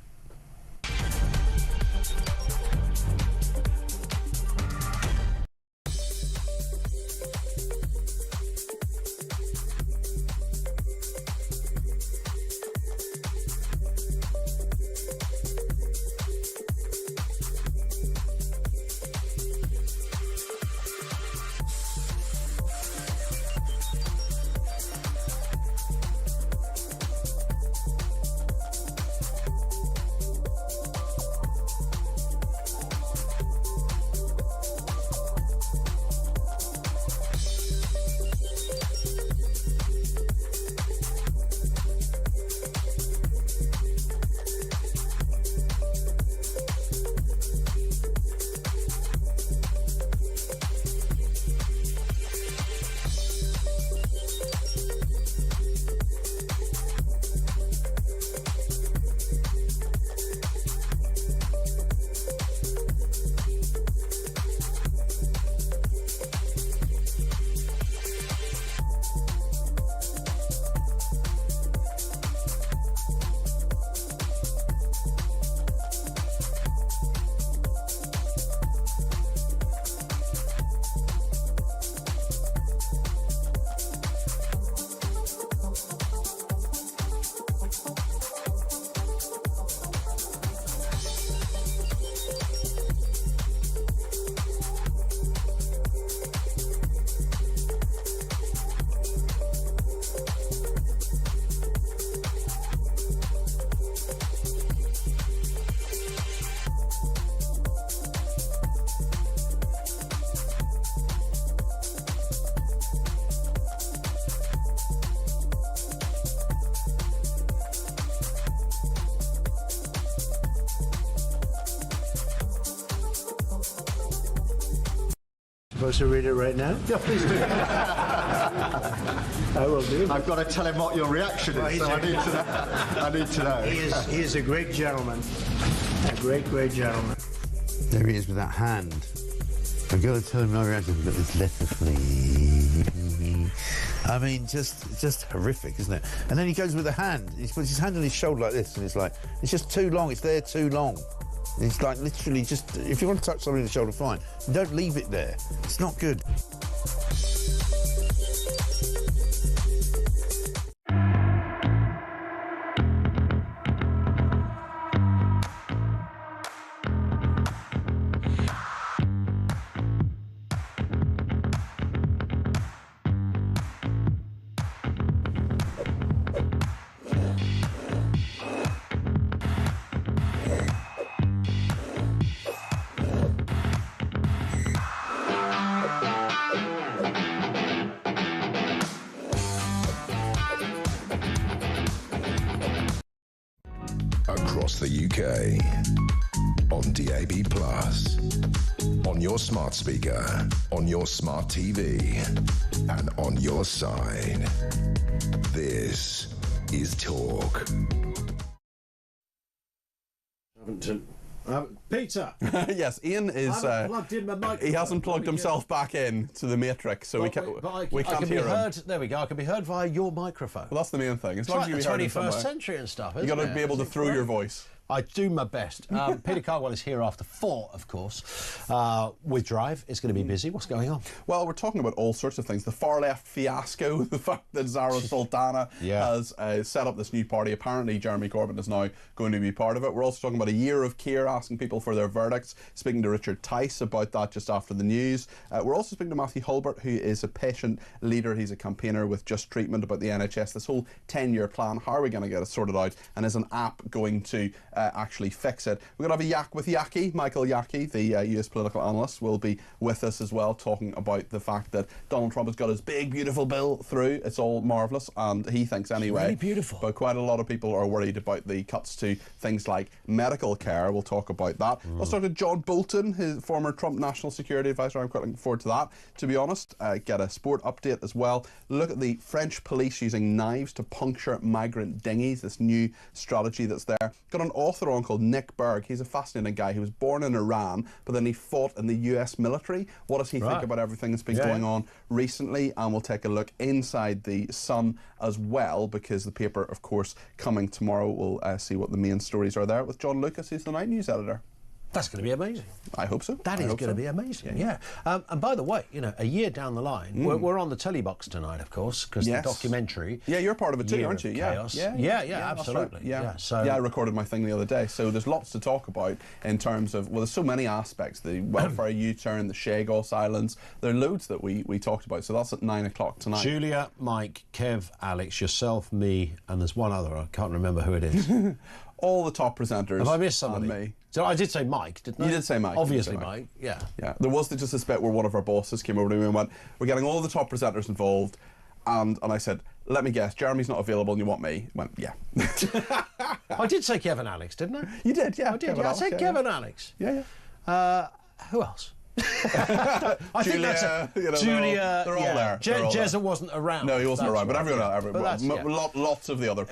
supposed to read it right now?
Yeah, please do.
I will do.
I've got to tell him what your reaction is, so I need to know.
He is a great gentleman. A great, great gentleman.
There he is with that hand. I've got to tell him my reaction, but this letter, please. I mean, just horrific, isn't it? And then he goes with the hand. He puts his hand on his shoulder like this, and it's like, it's just too long. It's there too long. It's like literally just, if you want to touch somebody on the shoulder, fine. Don't leave it there. It's not good.
Across the UK, on DAB+, on your smart speaker, on your smart TV, and on your side. This is Talk.
Peter.
Yes, Ian is.
Plugged in my microphone.
He hasn't plugged himself back in to the Matrix, so we can't hear him.
There we go. I can be heard via your microphone.
Well, that's the main thing. As long as you
the
be heard
21st century and stuff.
You got to be able to throw your voice.
I do my best. Peter Cardwell is here after 4, of course. With Drive, it's going to be busy. What's going on?
Well, we're talking about all sorts of things. The far-left fiasco, the fact that Zara Sultana has set up this new party. Apparently, Jeremy Corbyn is now going to be part of it. We're also talking about a year of Keir asking people for their verdicts, speaking to Richard Tice about that just after the news. We're also speaking to Matthew Hulbert, who is a patient leader. He's a campaigner with Just Treatment about the NHS. This whole 10-year plan, how are we going to get it sorted out? And is an app going to actually fix it? We're going to have a yak with Yaki. Michael Yaki, the US political analyst, will be with us as well, talking about the fact that Donald Trump has got his big, beautiful bill through. It's all marvellous, and he thinks anyway.
Really beautiful.
But quite a lot of people are worried about the cuts to things like medical care. We'll talk about that. Let's talk to John Bolton, his former Trump National Security Advisor. I'm quite looking forward to that, to be honest. Get a sport update as well. Look at the French police using knives to puncture migrant dinghies, this new strategy that's there. Got an author on called Nick Berg. He's a fascinating guy. He was born in Iran, but then he fought in the US military. What does he think about everything that's been going on recently? And we'll take a look inside the Sun as well, because the paper, of course, coming tomorrow, we'll see what the main stories are there with John Lucas, who's the Night News editor.
That's going to be amazing.
I hope so.
That is going to be amazing, yeah. And by the way, you know, a year down the line, we're on the telly box tonight, of course, because the documentary...
Yeah, you're part of it too, aren't you?
Chaos. Yeah, absolutely.
Right. Yeah, I recorded my thing the other day, so there's lots to talk about in terms of, well, there's so many aspects, the welfare U-turn, the Chagos Islands, there are loads that we talked about, so that's at 9 o'clock tonight.
Julia, Mike, Kev, Alex, yourself, me, and there's one other, I can't remember who it is.
All the top presenters.
Have I missed somebody?
Me.
So I did say Mike, didn't I?
You did say Mike.
Obviously Mike, yeah.
There was just this bit where one of our bosses came over to me and went, we're getting all the top presenters involved, and I said, let me guess, Jeremy's not available and you want me? He went, yeah.
I did say Kevin Alex, didn't I?
You did, yeah.
I did, I said Kevin Alex.
Yeah.
Who else?
I think that's
Julia.
They're all there.
Jezza wasn't around.
No, he wasn't around, but everyone else. Lots of the other